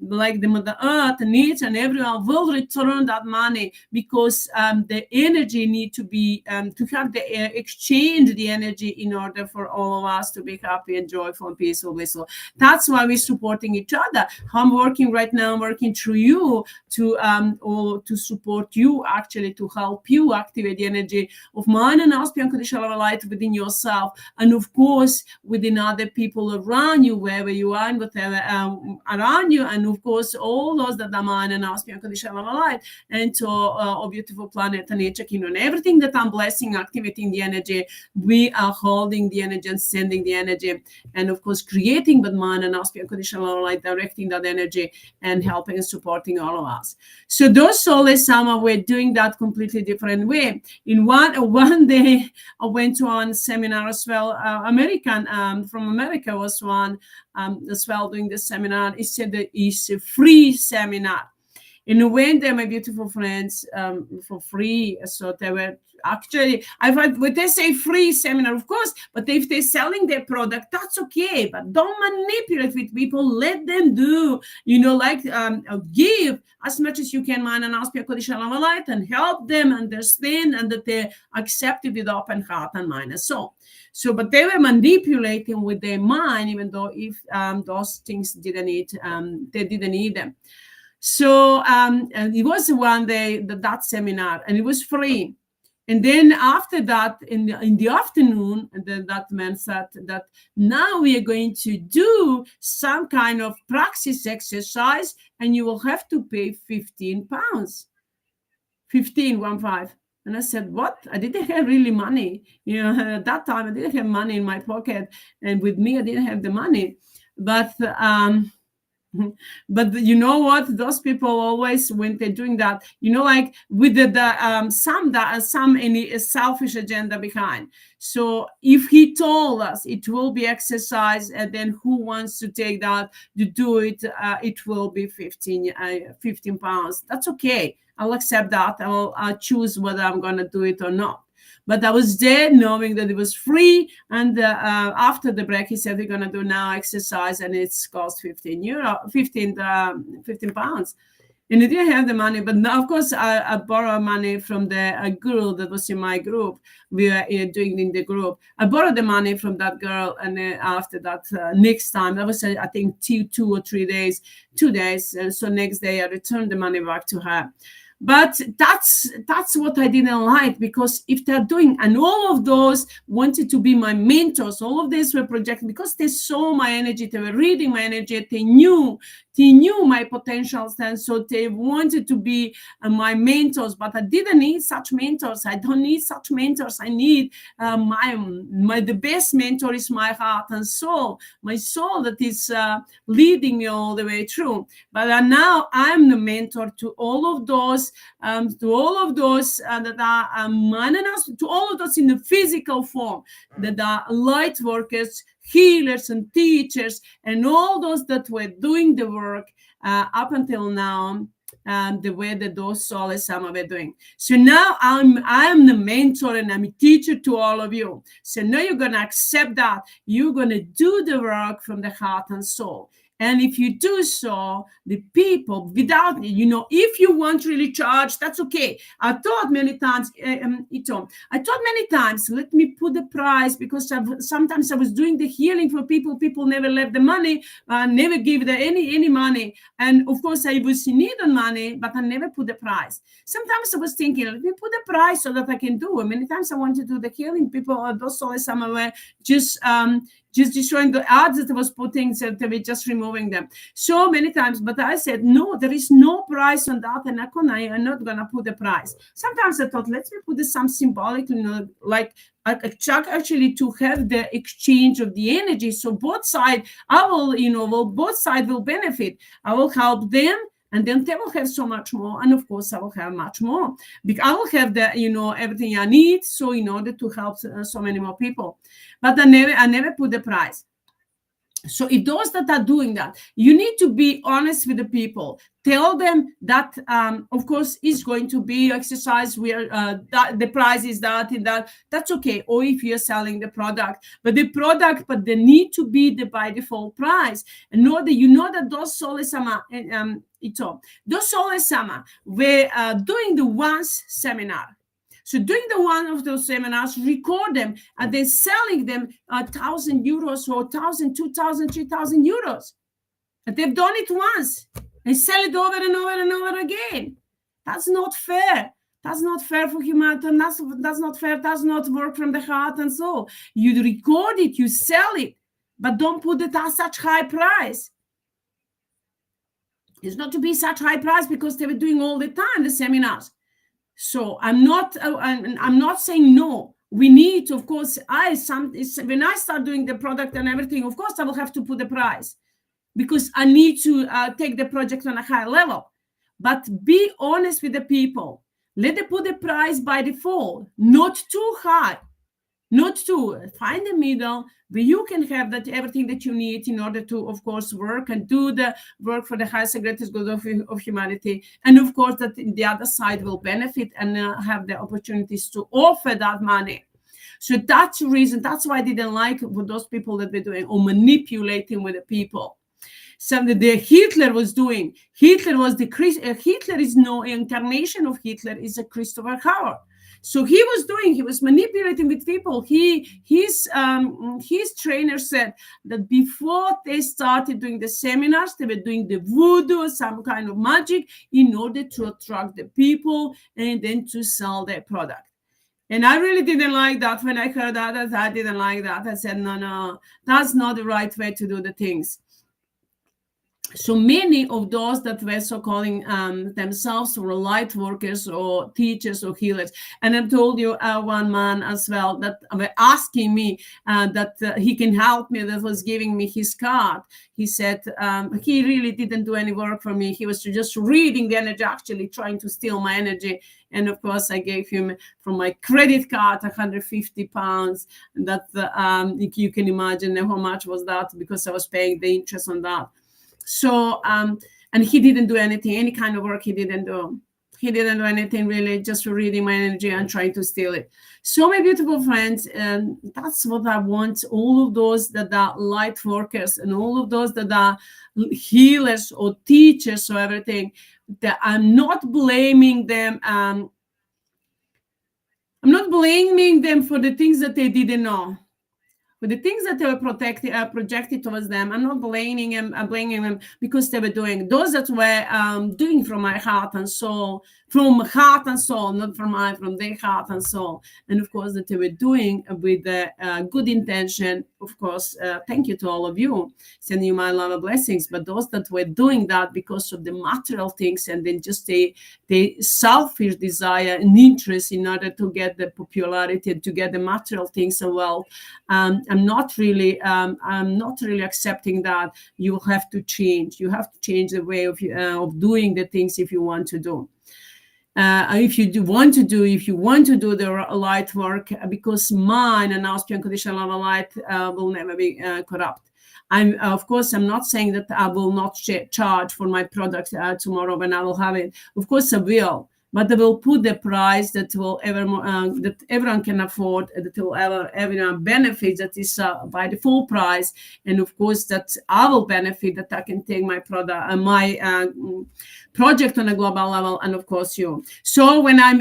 like the Mother Earth, nature, and everyone will return that money, because the energy need to be to have the exchange the energy in order for all of us to be happy and joyful and peaceful. So that's why we're supporting each other. I'm working right now, I'm working through you to support you, actually, to help you activate the energy of mind and ask unconditional light within yourself, and of course within other people around you, wherever you are and whatever around you, and of course all those that are mind and ask unconditional light, and to our beautiful planet and nature kingdom. And everything that I'm blessing, activating the energy, we are holding the energy and sending the energy, and of course creating with mind and ask unconditional light, directing that energy and helping and supporting all of us. So those soulless AMMA were doing that completely different way. In one day I went to one seminar as well, American from America was one as well doing the seminar. He said that it's a free seminar. In a way, they're my beautiful friends for free. So they were actually, when they say free seminar, of course, but if they're selling their product, that's okay. But don't manipulate with people. Let them do, give as much as you can, mind and ask your conditional light, and help them understand and that they accept it with open heart and mind and soul. So, but they were manipulating with their mind, even though if those things they didn't need them. So it was one day that seminar, and it was free. And then after that, in the afternoon, that man said that now we are going to do some kind of praxis exercise, and you will have to pay 15 pounds. 15. And I said, what? I didn't have really money. At that time, I didn't have money in my pocket. And with me, I didn't have the money. But you know what? Those people always, when they're doing that, like with some any selfish agenda behind. So if he told us it will be exercise, and then who wants to take that to do it, it will be 15 pounds. That's okay. I'll accept that. I'll choose whether I'm going to do it or not. But I was there knowing that it was free. And after the break, he said, we're going to do now exercise, and it's cost 15 pounds. And I didn't have the money, but now, of course, I borrowed money from the girl that was in my group. We were doing in the group. I borrowed the money from that girl, and after that, next time, that was, I think, 2 or 3 days, 2 days. And so next day, I returned the money back to her. But that's what I didn't like, because if they're doing, and all of those wanted to be my mentors, all of these were projected because they saw my energy, they were reading my energy, they knew my potentials, and so they wanted to be my mentors. But I didn't need such mentors. I don't need such mentors. I need the best mentor is my heart and soul, my soul that is leading me all the way through. But now I'm the mentor to all of those, that are mananas, to all of those in the physical form, that are light workers, healers and teachers, and all those that were doing the work up until now, the way that those SOULESS AMMA were doing. So now I'm the mentor and I'm a teacher to all of you. So now you're going to accept that. You're going to do the work from the heart and soul. And if you do so, the people, without, if you want really charge, that's okay. I thought many times, let me put the price, because sometimes I was doing the healing for people. People never left the money, never give them any money. And of course, I was in need of money, but I never put the price. Sometimes I was thinking, let me put the price so that I can do it. Many times I want to do the healing. People, those SOULESS AMMA were just destroying the ads that I was putting, so they were just removing them so many times. But I said, no, there is no price on that, and I'm not going to put a price. Sometimes I thought, let's put some symbolic, like actually to have the exchange of the energy. So both sides, both sides will benefit. I will help them, and then they will have so much more. And of course, I will have much more, because I will have the, everything I need. So in order to help so many more people, but I never put the price. So if those that are doing that, you need to be honest with the people. Tell them that, of course, is going to be exercise where the price is that and that. That's okay. Or if you're selling the product, but they need to be the by default price. And know that those SOULESS AMMA, those SOULESS AMMA were doing the once seminar. So doing the one of those seminars, record them, and then selling them 1,000 euros or 1,000, 2,000, 3,000 euros. And they've done it once and sell it over and over and over again. That's not fair. That's not fair for humanity. That's not fair. That's not work from the heart and soul. You record it, you sell it, but don't put it at such high price. It's not to be such high price because they were doing all the time the seminars. So I'm not saying no. We need, of course, when I start doing the product and everything, of course, I will have to put the price, because I need to take the project on a higher level. But be honest with the people. Let them put the price by default, not too high, not too. Find the middle where you can have that everything that you need in order to, of course, work and do the work for the highest and greatest good of humanity. And of course, that the other side will benefit and have the opportunities to offer that money. So that's the reason. That's why I didn't like what those people that were doing or manipulating with the people. Something that Hitler was doing. Hitler was Hitler is no incarnation of Hitler, is a Christopher Howard. So he was manipulating with people. His trainer said that before they started doing the seminars, they were doing the voodoo, some kind of magic, in order to attract the people and then to sell their product. And I really didn't like that. When I heard that, I didn't like that. I said, no, that's not the right way to do the things. So many of those that were so calling themselves were light workers or teachers or healers. And I told you one man as well that were asking me that he can help me, that was giving me his card. He said he really didn't do any work for me. He was just reading the energy, actually trying to steal my energy. And of course, I gave him from my credit card 150 pounds. That you can imagine how much was that, because I was paying the interest on that. So, and he didn't do anything, any kind of work he didn't do. He didn't do anything really, just reading my energy and trying to steal it. So my beautiful friends, and that's what I want all of those that are light workers and all of those that are healers or teachers or everything, that I'm not blaming them. I'm not blaming them for the things that they didn't know. But the things that they were projected towards them, I'm not blaming them because they were doing those that were doing from my heart and soul, not from their heart and soul. And of course, that they were doing with good intention. Of course, thank you to all of you, sending you my love and blessings. But those that were doing that because of the material things and then just the selfish desire and interest in order to get the popularity, to get the material things and wealth. I'm not really accepting that. You have to change. You have to change the way of doing the things if you want to do. If you want to do the light work, because mine and our unconditional love and light will never be corrupt. Of course, I'm not saying that I will not charge for my product tomorrow when I will have it. Of course, I will. But they will put the price that will that everyone can afford, that will everyone benefit, that is by the full price, and of course that I will benefit, that I can take my product, my project on a global level, and of course you. So when I'm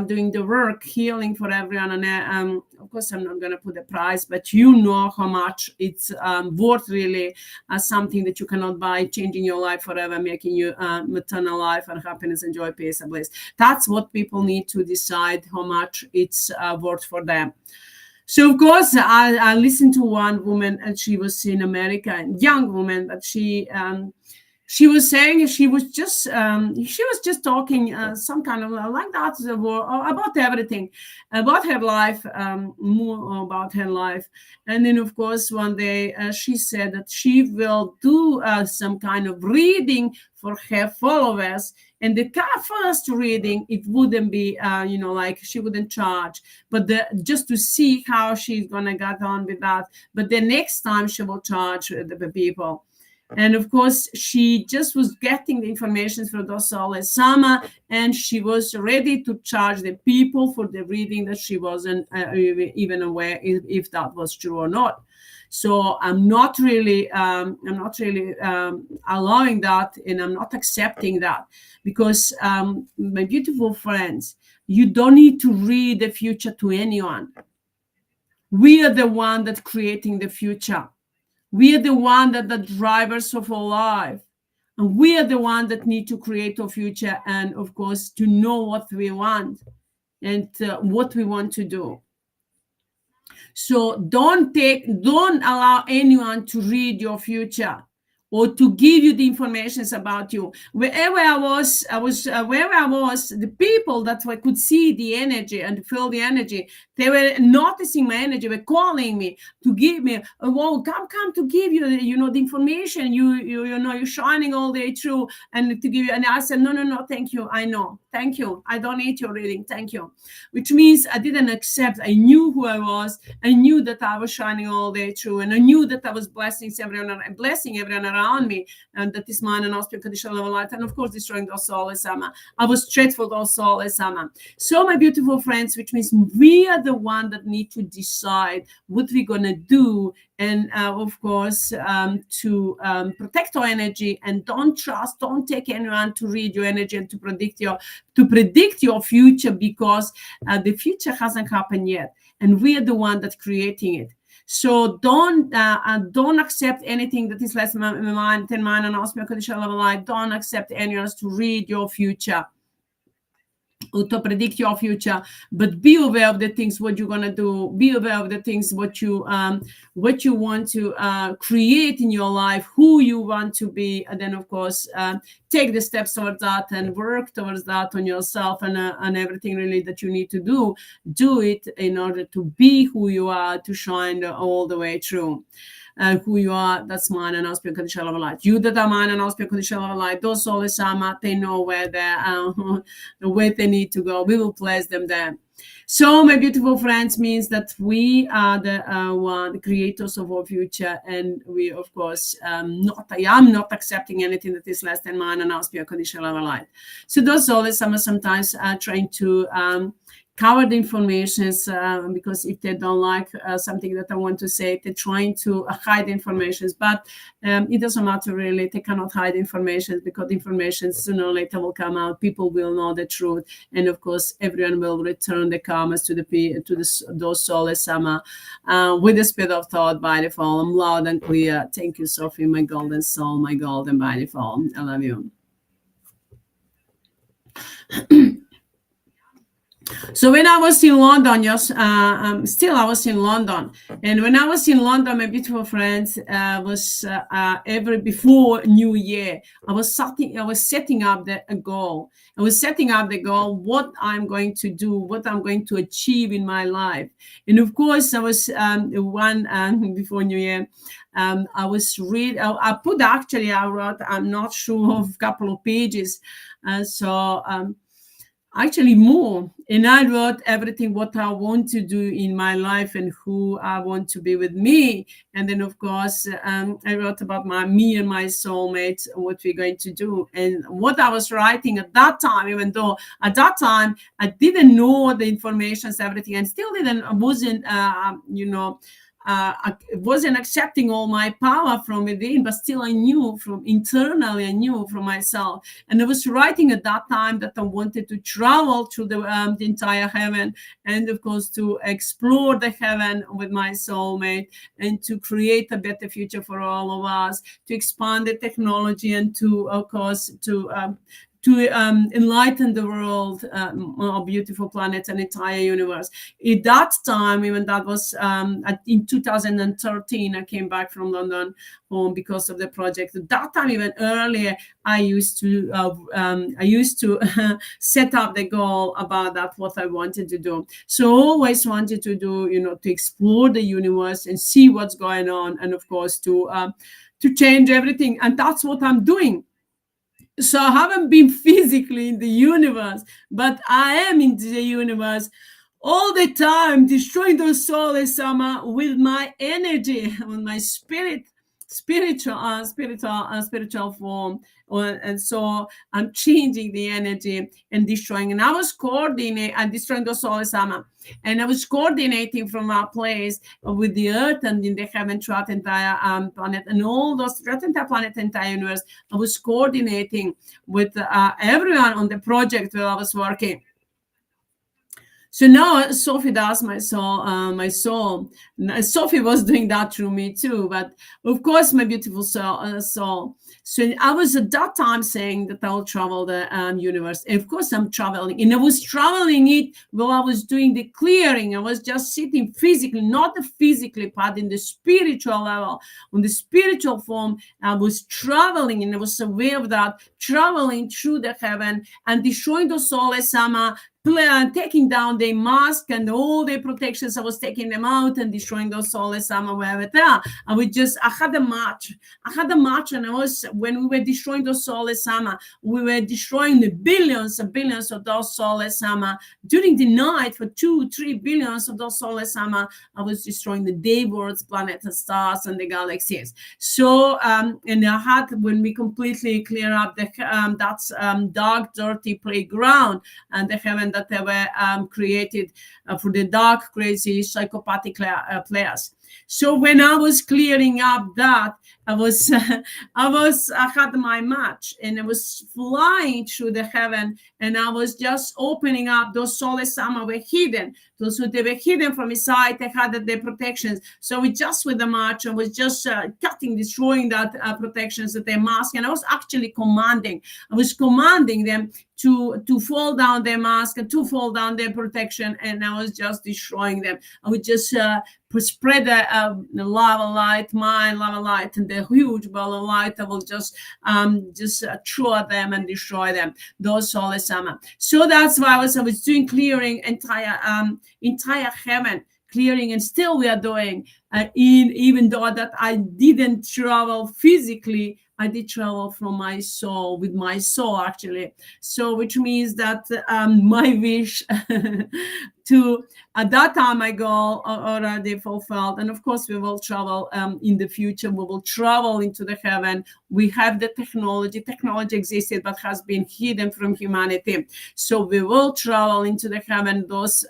doing the work, healing for everyone, and of course I'm not going to put the price, but you know how much it's worth really, something that you cannot buy, changing your life forever, making you eternal life and happiness and joy, peace and bliss. That's what people need to decide how much it's worth for them. So of course I listened to one woman, and she was in America, a young woman, but she was saying she was just talking some kind of like that about everything, about her life, more about her life. And then of course one day she said that she will do some kind of reading for her followers. And the first reading, it wouldn't be, like she wouldn't charge, but just to see how she's gonna get on with that. But the next time she will charge the people. And of course, she just was getting the information from those SOULESS, and she was ready to charge the people for the reading that she wasn't even aware if that was true or not. So I'm not really allowing that, and I'm not accepting that, because my beautiful friends, you don't need to read the future to anyone. We are the one that's creating the future. We are the one that the drivers of our life, and we are the one that need to create our future, and of course to know what we want and what we want to do. So don't allow anyone to read your future or to give you the information about you. Wherever I was, the people that could see the energy and feel the energy, they were noticing my energy, were calling me to give me, come to give you, the information. You're shining all day through, and to give you. And I said, no, thank you. I know, thank you. I don't need your reading, thank you. Which means I didn't accept. I knew who I was. I knew that I was shining all day through, and I knew that I was blessing everyone around me, and that is mine and unconditional love and light, and of course destroying those SOULESS. I was dreadful those SOULESS. So my beautiful friends, which means we are the one that need to decide what we're gonna do, and of course to protect our energy, and don't take anyone to read your energy and to predict your future, because the future hasn't happened yet, and we are the one that's creating it. So don't accept anything that is less than mine and unconditional love and light. Don't accept anyone to read your future or to predict your future, but be aware of the things what you're gonna do. Be aware of the things what you want to create in your life, who you want to be, and then of course take the steps towards that and work towards that on yourself, and everything really that you need to do it in order to be who you are, to shine all the way through. Who you are, that's mine and unconditional love light. You that are mine and unconditional love light, those SOULESS, they know where they need to go. We will place them there. So, my beautiful friends, means that we are the creators of our future, and we, of course, I am not accepting anything that is less than mine, and I'll be unconditional love light. So, those souls sometimes trying to cover the informations, because if they don't like something that I want to say, they're trying to hide information. But it doesn't matter really. They cannot hide information, because information sooner or later will come out. People will know the truth, and of course, everyone will return the karmas to those soulless AMMA with the speed of thought by default. I'm loud and clear. Thank you, Sophie, my golden soul, my golden by default. I love you. So when I was in London, still I was in London, and when I was in London, my beautiful friends, was before New Year, I was setting up the goal. I was setting up the goal, what I'm going to do, what I'm going to achieve in my life, and of course, I was before New Year. I was read. I wrote. I'm not sure of a couple of pages, actually more, and I wrote everything what I want to do in my life and who I want to be with me. And then of course I wrote about me and my soulmate, what we're going to do. And what I was writing at that time, even though at that time I didn't know the information, everything, and still wasn't I wasn't accepting all my power from within, but still I knew from internally, I knew from myself. And I was writing at that time that I wanted to travel through the entire heaven, and of course to explore the heaven with my soulmate, and to create a better future for all of us, to expand the technology, and to, of course, to enlighten the world, our beautiful planet and entire universe. At that time, even that was in 2013, I came back from London home because of the project. At that time, even earlier, I used to set up the goal about that, what I wanted to do. So always wanted to do, to explore the universe and see what's going on, and of course to change everything. And that's what I'm doing. So I haven't been physically in the universe, but I am in the universe all the time, destroying those soulless AMMA with my energy, with my spiritual form. And so I'm changing the energy and destroying. And I was coordinating and destroying those soulless AMMA. And I was coordinating from our place with the earth and in the heaven throughout the entire planet, and all those throughout the entire planet, entire universe. I was coordinating with everyone on the project where I was working. So now Sophie does my soul. Sophie was doing that through me too, but of course my beautiful soul. So I was at that time saying that I'll travel the universe. And of course I'm traveling, and I was traveling it while I was doing the clearing. I was just sitting physically, not the physically part, in the spiritual level, on the spiritual form. I was traveling, and I was aware of that, traveling through the heaven and destroying the soulless AMMA, taking down the mask and all the protections. I was taking them out and destroying those soulless AMMA wherever they are. I had a march, and when we were destroying those soulless AMMA, we were destroying the billions and billions of those soulless AMMA during the night. For 2-3 billions of those soulless AMMA, I was destroying the day worlds, planets, and stars, and the galaxies. So and I had, when we completely clear up the dark, dirty playground and the heaven that they were created for the dark, crazy, psychopathic players. So when I was clearing up that, I had my match, and I was flying through the heaven, and I was just opening up. Those soulless AMMA were hidden. They were hidden from inside. They had the protections. So with the match, I was just destroying that protections, that they mask, and I was actually commanding. I was commanding them to fall down their mask and to fall down their protection, and I was just destroying them. I would just spread the lava light, my lava light, and the huge ball of light. I will just throw at them and destroy them. Those soulless AMMA. So that's why I was doing clearing entire heaven. Clearing, and still we are doing even though that I didn't travel physically, I did travel from my soul, with my soul actually. So which means that my wish to at that time my goal already fulfilled. And of course we will travel in the future. We will travel into the heaven. We have the technology existed but has been hidden from humanity. So we will travel into the heaven, those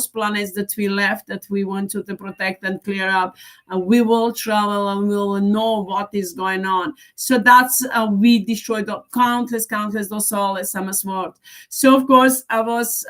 planets that we left, that we want to protect and clear up. We will travel and we will know what is going on. So that's we destroyed countless those soulless Amma's world. So of course I was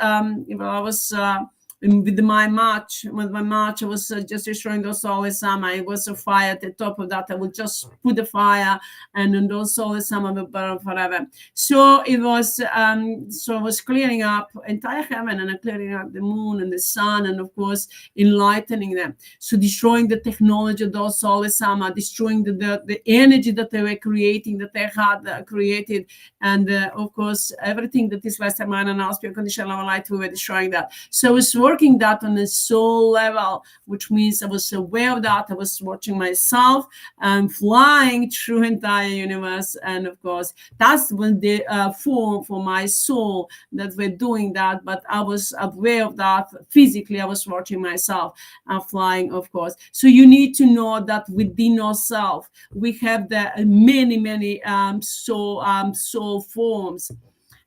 with my march, I was just destroying those soulless Amma. It was a fire at the top of that. I would just put the fire, and then those soulless Amma will burn forever. So it was, so I was clearing up entire heaven, and clearing up the moon and the sun, and of course enlightening them. So destroying the technology of those soulless Amma, destroying the energy that they were creating, that they had created, and of course everything that is less than man and our spirit conditional light, we were destroying that. So I was working that on a soul level, which means I was aware of that. I was watching myself and flying through entire universe. And of course, that's when the form for my soul that we're doing that. But I was aware of that physically. I was watching myself flying, of course. So you need to know that within yourself, we have the many soul forms.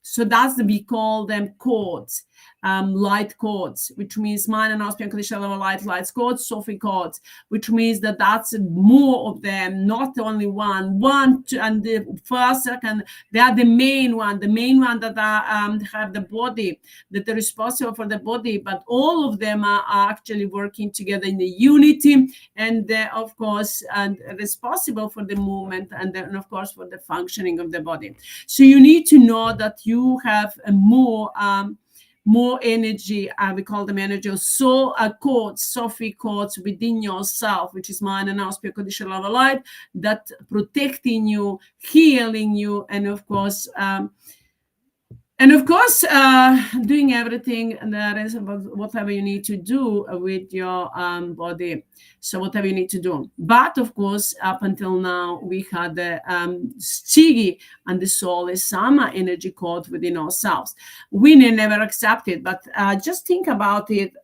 So that's we call them codes. Light codes, which means mind and spirit conditional light codes, SOPHIE codes, which means that that's more of them, not only one, two, and the first, second, they are the main one that are, have the body, that are responsible for the body, but all of them are actually working together in the unity, and of course, and responsible for the movement, and then of course for the functioning of the body. So you need to know that you have a more energy, we call them energy, so codes, SOPHIE codes within yourself, which is mind and our spirit conditional light, that protecting you, healing you, and of course doing everything that is about whatever you need to do with your body. So whatever you need to do. But of course, up until now, we had the Stigi and the soulless Amma energy code within ourselves. We never accept it, but just think about it.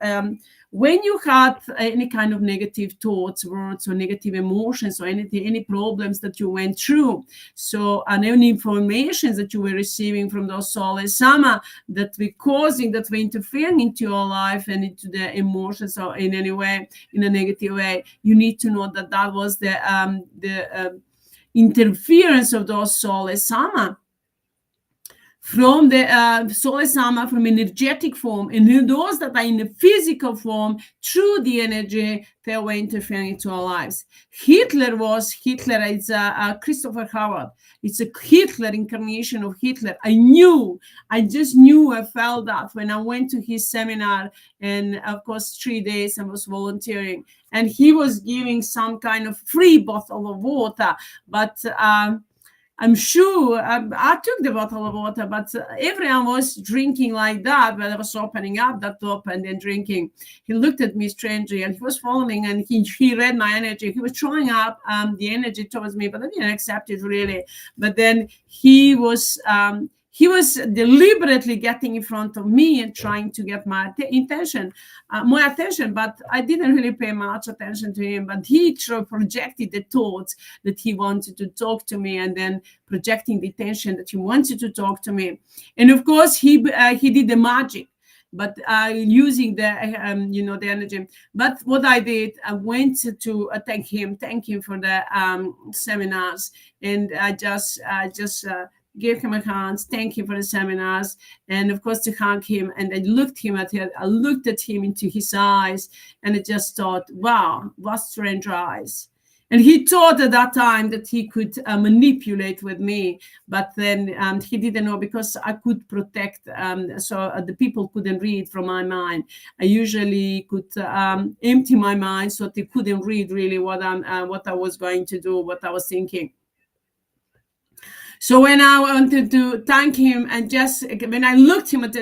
When you had any kind of negative thoughts, words, or negative emotions, or anything, any problems that you went through, so and any information that you were receiving from those soulless Amma that were causing, that were interfering into your life and into the emotions, or in any way, in a negative way, you need to know that that was the interference of those soulless Amma from the soulless Amma, from energetic form, and those that are in the physical form, through the energy, they were interfering into our lives. Hitler, it's Christopher Howard. It's a Hitler incarnation of Hitler. I just knew, I felt that when I went to his seminar, and of course 3 days I was volunteering, and he was giving some kind of free bottle of water, but I'm sure I took the bottle of water, but everyone was drinking like that. When I was opening up that top and then drinking, he looked at me strangely, and he was following, and he read my energy. He was throwing up the energy towards me, but I didn't accept it really. But then he was deliberately getting in front of me and trying to get my attention, but I didn't really pay much attention to him. But he projected the thoughts that he wanted to talk to me, and then projecting the attention that he wanted to talk to me. And of course, he did the magic, but using the the energy. But what I did, I went to thank him for the seminars, and I just gave him a hand, thank him for the seminars, and of course to hug him. And I looked at him into his eyes, and I just thought, wow, what strange eyes. And he thought at that time that he could manipulate with me, but then he didn't know, because I could protect, so the people couldn't read from my mind. I usually could empty my mind, so they couldn't read really what I was going to do, what I was thinking. So when I wanted to thank him, and just when I looked him at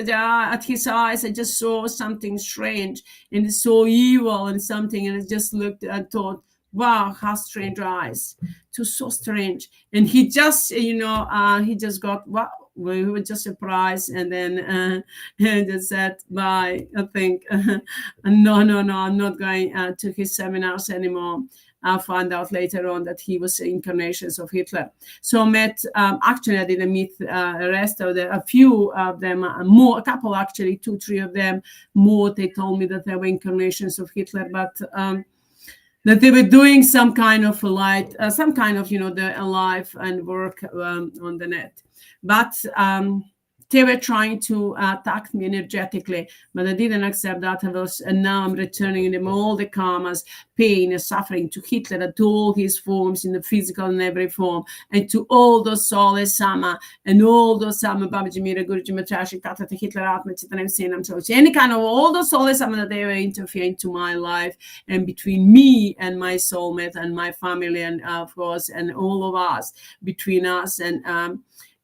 his eyes, I just saw something strange and so evil and something, and I just looked and thought, wow, how strange eyes. Too so strange. And he just, he just got, wow, we were just surprised, and then and just said bye. I think no, I'm not going to his seminars anymore. I found out later on that he was incarnations of Hitler. So I met, actually I didn't meet the rest of a few of them, more, a couple actually, 2-3 of them more. They told me that they were incarnations of Hitler, but that they were doing some kind of light, some kind of, the life and work on the net. But they were trying to attack me energetically, but I didn't accept that. And now I'm returning them all the karmas, pain and suffering to Hitler at all his forms, in the physical and every form, and to all those soulless Amma, and all those Amma, Babaji Mira, Guruji Matrashi, Tata, Hitler, Atma, Chitanam, Sinam, Sochi, any kind of all those soulless Amma that they were interfering to my life, and between me and my soulmate and my family, and of course, and all of us, between us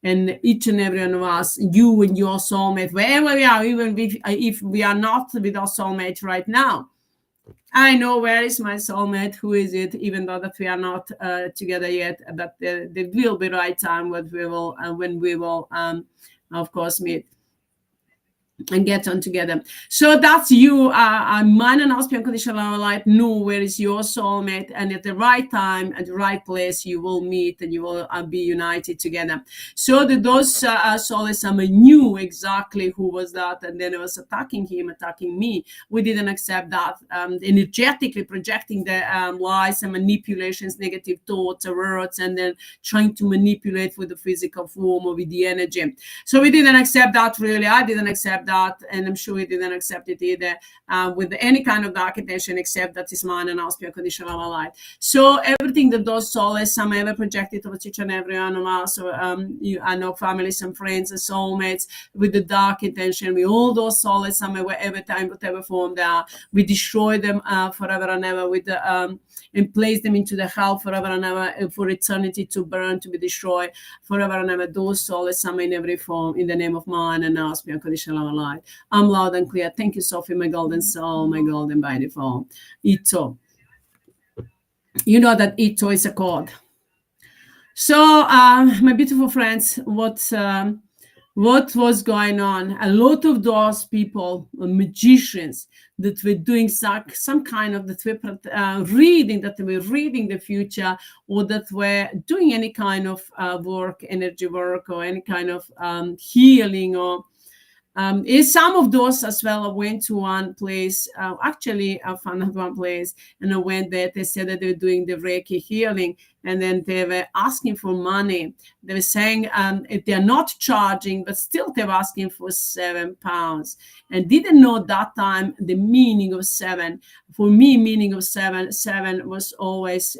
and each and every one of us, you and your soulmate, wherever we are, even if we are not with our soulmate right now. I know where is my soulmate, who is it, even though that we are not together yet, but there will be right time when we will, of course, meet and get on together. So that's you. Mine and Auspian Conditional Light know where is your soulmate, and at the right time, at the right place, you will meet and you will be united together. So those souls knew exactly who was that, and then it was attacking him, attacking me. We didn't accept that, energetically projecting the lies and manipulations, negative thoughts or words, and then trying to manipulate with the physical form or with the energy. So we didn't accept that, really. I didn't accept that, and I'm sure we didn't accept it either with any kind of dark intention, except that is mine and Auspian Conditional Light. So everything that those souls some ever projected towards each and every one of us, so I know families and friends and soulmates with the dark intention, we all those souls some whatever time, whatever form they are, we destroy them forever and ever with the and place them into the hell forever and ever, for eternity, to burn, to be destroyed forever and ever. Those souls some in every form, in the name of mine and Auspian Conditional Light. I'm loud and clear. Thank you, Sophie, my golden soul, my golden by default. Ito. You know that Ito is a code. So, my beautiful friends, what was going on? A lot of those people, magicians, that were doing some kind of, that were reading, that they were reading the future, or that were doing any kind of work, energy work, or any kind of healing, or some of those as well. I went to one place, actually I found out one place, and I went there. They said that they were doing the Reiki healing, and then they were asking for money. They were saying if they're not charging, but still they were asking for £7, and didn't know that time the meaning of 7. For me, meaning of 7 was always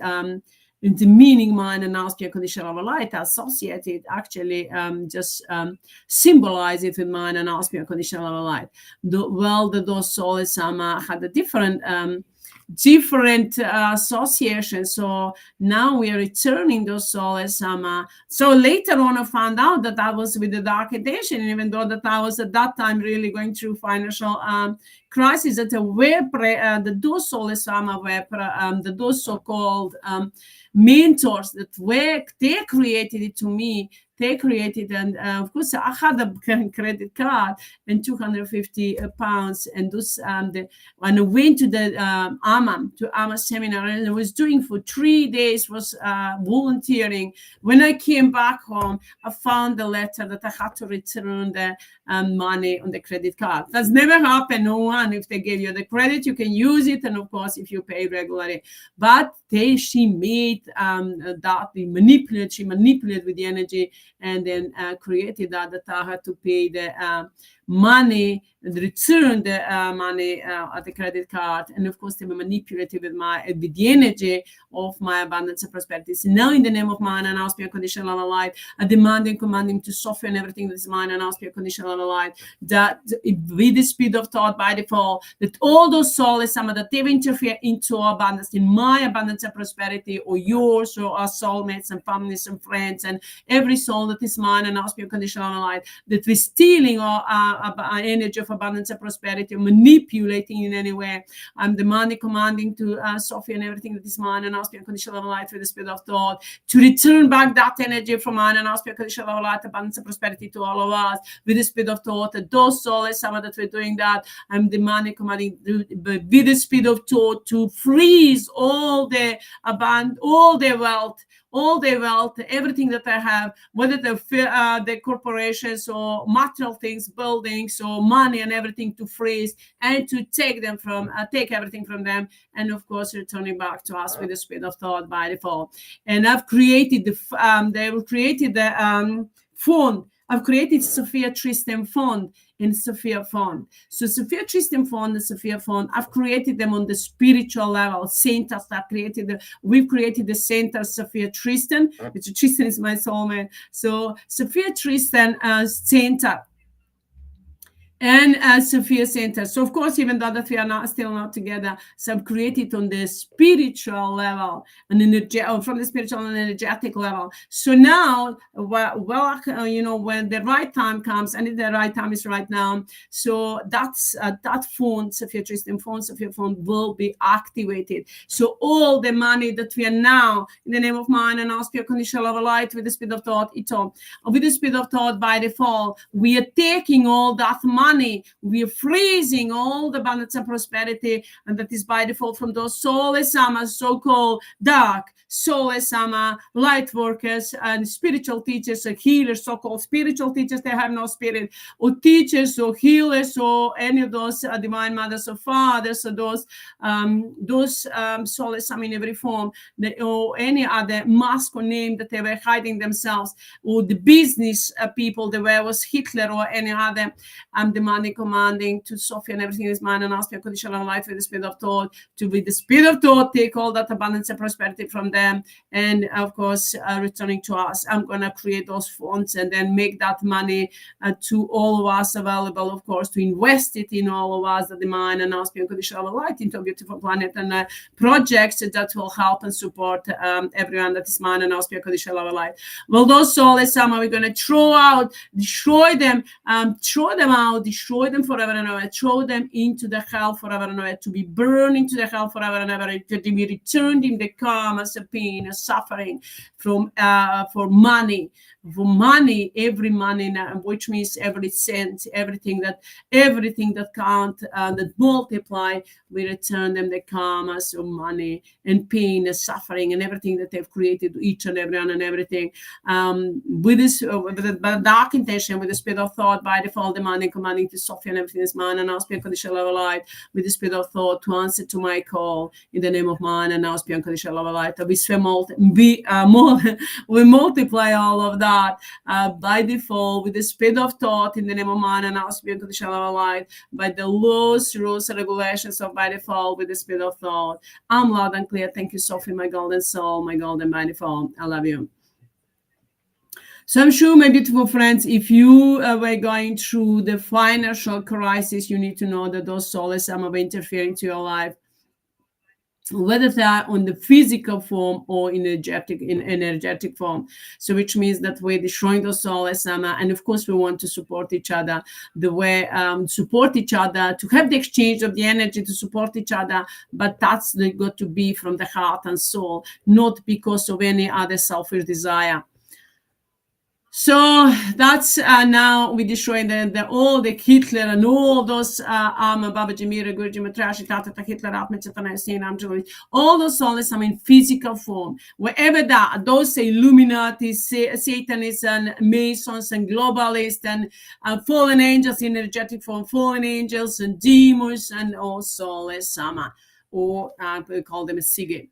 in the meaning, mind, and Auspian Conditional Light associated, actually just symbolize it with mind and Auspian Conditional Light. Those souls had a different association. So now we are returning those souls. So later on, I found out that I was with the dark intention, even though that I was at that time really going through financial crisis. That those souls were those so-called mentors that they created it to me. They created, and of course I had a credit card and £250, and those when I went to the AMMA seminar, and I was doing for 3 days, was volunteering. When I came back home, I found the letter that I had to return the money on the credit card. That's never happened. No one, if they gave you the credit, you can use it, and of course if you pay regularly. But she made that she manipulated with the energy, and then created that I had to pay the money, and return the money at the credit card, and of course they were manipulated with the energy of my abundance and prosperity. So now, in the name of mine and Auspian Conditional Light, I demand and commanding to soften everything that is mine and Auspian Conditional Light, that with the speed of thought by default, that all those souls that they interfere into abundance, in my abundance and prosperity, or yours, or our soulmates and families and friends, and every soul that is mine and Auspian Conditional Light, that we're stealing or energy of abundance and prosperity, manipulating in any way. I'm demanding, commanding to Sophie and everything that is mine and asking unconditional love and light with the spirit of thought to return back that energy from mine and asking unconditional love and light, abundance and prosperity to all of us with the spirit of thought. Those souls, some that we're doing that, I'm demanding, commanding with the spirit of thought to freeze all the wealth, everything that I have, whether the corporations or material things, buildings or money and everything, to freeze and to take everything from them, and of course returning back to us with the spirit of thought by default. And I've created the fund. I've created Sophia Tristan Fund and Sophia Fund. So Sophia Tristan Fund and Sophia Fund, I've created them on the spiritual level. Centers, we've created the center Sophia Tristan, which Tristan is my soulmate. So Sophia Tristan Center and Sophia Center. So of course, even though that we are still not together, so I've created on the spiritual level and from the spiritual and energetic level. So now, when the right time comes, and the right time is right now, so that's that phone, Sophia Tristan phone, Sophia phone will be activated. So all the money that we are now, in the name of mine and ask your conditional love light with the spirit of thought, with the spirit of thought by default, we are taking all that money, we are freezing all the abundance and prosperity, and that is by default from those soulless AMMA, so-called dark soulless AMMA light workers and spiritual teachers or healers, so-called spiritual teachers. They have no spirit, or teachers or healers or any of those divine mothers or fathers, or those soulless AMMA in every form, or any other mask or name that they were hiding themselves, or the business people, the way was Hitler or any other. I'm demanding, commanding to Sophie and everything is mine and ask your conditional life with the spirit of thought, to with the spirit of thought take all that abundance and prosperity from them, and of course returning to us. I'm going to create those funds and then make that money to all of us available, of course, to invest it in all of us, the divine and ask your conditional light into a beautiful planet and projects that will help and support everyone that is mine and ask your conditional light. Well, those souls, we're going to throw out, destroy them forever and ever, throw them into the hell forever and ever, to be burned into the hell forever and ever, to be returned in the karma, pain, suffering from for money, every money now, which means every cent, everything that count, that multiply, we return them the karmas of money and pain and suffering and everything that they've created, each and everyone and everything, with this with the dark intention, with the spirit of thought by default, demanding, commanding to Sophie and everything is mine, and now speak conditional love light with the spirit of thought to answer to my call in the name of mine, and now speak conditional love light. We multiply all of that by default with the spirit of thought in the name of mine, and now speak conditional love light by the laws, rules, and regulations of by default with the spirit of thought. I'm loud and clear. Thank you, Sophie, my golden soul, my golden by default. I love you. So I'm sure, my beautiful friends, if you were going through the financial crisis, you need to know that those souls are interfering to your life, whether they are on the physical form or in energetic form. So which means that we're destroying those souls, and of course we want to support each other, the way support each other, to have the exchange of the energy to support each other, but that's got to be from the heart and soul, not because of any other selfish desire. So that's now we destroy all the Hitler and all those AMMA, Baba Jamira, Guruji Matrashi, Tata Hitler, Atma Chetana, Saint Amjali, all those souls in physical form, wherever that those Illuminati, Satanism, Masons and globalists and fallen angels in energetic form, fallen angels and demons and all souls, or we call them Sigi.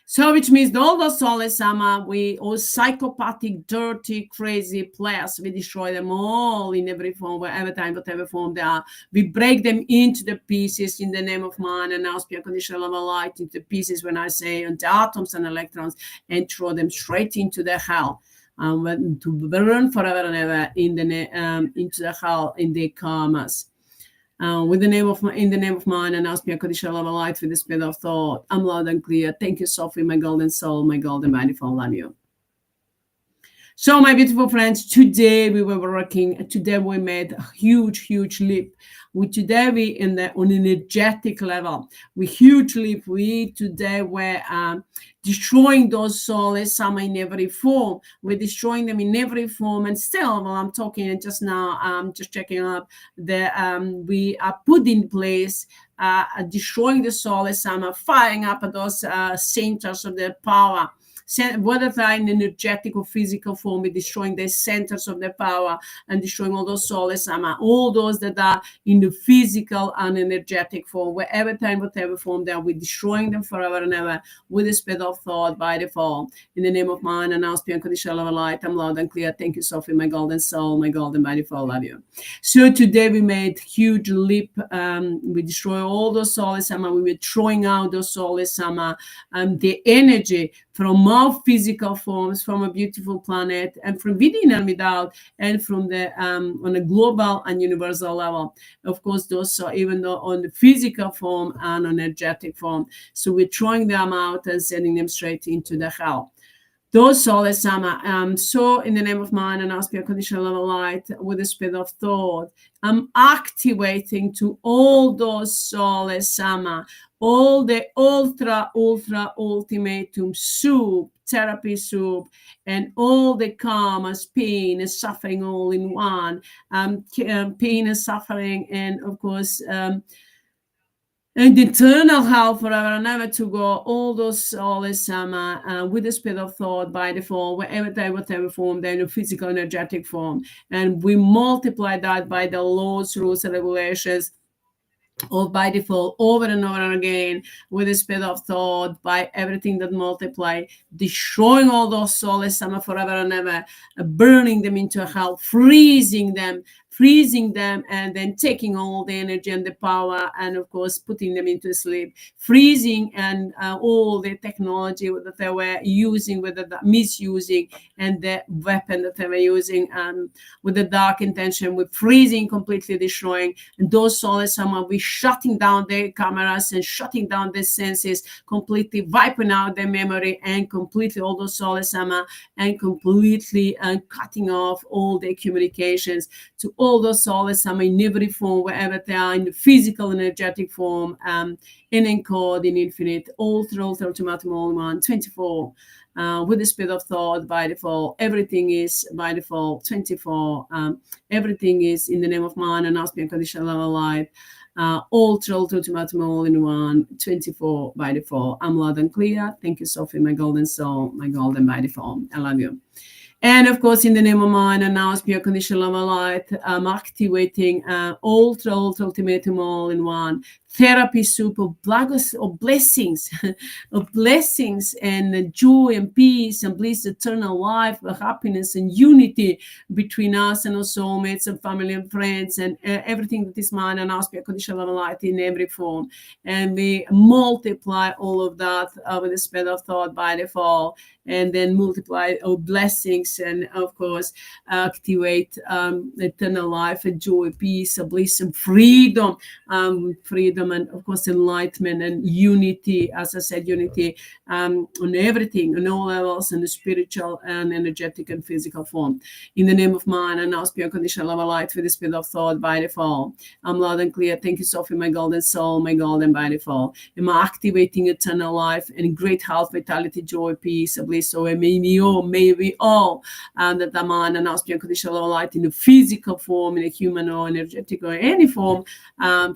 So which means all those souls, we all psychopathic, dirty, crazy players, we destroy them all in every form, whatever time, whatever form they are. We break them into the pieces in the name of man, and now speak conditional love light into pieces when I say into atoms and electrons, and throw them straight into the hell. To burn forever and ever in the into the hell in the karmas. In the name of mine, and ask me a conditional love light with the spirit of thought. I'm loud and clear. Thank you, Sophie, my golden soul, my golden manifold. Love you. So, my beautiful friends, today we made a huge leap. Today we on an energetic level. We huge leap. We today were destroying those souls, some in every form. We're destroying them in every form. And still, while I'm talking just now, I'm just checking up we are put in place destroying the souls, some firing up at those centers of their power. Whether they're in energetic or physical form, we're destroying the centers of the power and destroying all those souls, all those that are in the physical and energetic form, wherever time, whatever form they are, we're destroying them forever and ever with the speed of thought by default. In the name of mine and now speak unconditional love and light, I'm loud and clear. Thank you, Sophie, my golden soul, my golden by default. Love you. So today we made huge leap. We destroy all those souls, we were throwing out those souls, the energy from our physical forms, from a beautiful planet, and from within and without, and from the on a global and universal level. Of course, those are even though on the physical form and energetic form. So we're throwing them out and sending them straight into the hell. Those souls, so in the name of mine and ask unconditional love and light with the speed of thought, I'm activating to all those souls, all the ultra ultimatum soup, therapy soup, and all the karmas, pain and suffering all in one, pain and suffering, and of course and eternal hell forever and ever to go, all those souls with the speed of thought by default, wherever they, whatever form, they're in a physical, energetic form. And we multiply that by the laws, rules, and regulations of by default over and over and again with the speed of thought by everything that multiply, destroying all those souls forever and ever, burning them into hell, freezing them, and then taking all the energy and the power and of course putting them into sleep, freezing and all the technology that they were using, whether misusing, and the weapon that they were using with the dark intention, with freezing, completely destroying. And those souls we shutting down their cameras and shutting down their senses, completely wiping out their memory, and completely all those souls and completely cutting off all their communications to all those souls in every form, wherever they are, in the physical, energetic form, in encode, in infinite, ultra ultimatum, all in one, 24. With the speed of thought by default, everything is by default 24. Everything is in the name of mine and ask me unconditional love and light. Ultra ultimatum, all in one, 24 by default. I'm loud and clear. Thank you, Sophie, my golden soul, my golden by default. I love you. And of course, in the name of mine and now speak unconditional love and light, I'm activating ultra ultimatum, all in one, therapy soup of blessings, of blessings and joy and peace and bliss, eternal life, happiness and unity between us and our soulmates and family and friends and everything that is mine and ask me unconditional love and light in every form. And we multiply all of that with the speed of thought by default, and then multiply our blessings and of course activate eternal life and joy, peace, bliss and freedom, and of course enlightenment and unity, as I said, unity on everything, on all levels, in the spiritual and energetic and physical form. In the name of mine and now speak unconditional love and light with the speed of thought by default. I'm loud and clear. Thank you, Sophie, my golden soul, my golden by default. Am I activating eternal life and great health, vitality, joy, peace, bliss? So may we all that I'm on and now speak unconditional love and light in the physical form, in a human or energetic or any form,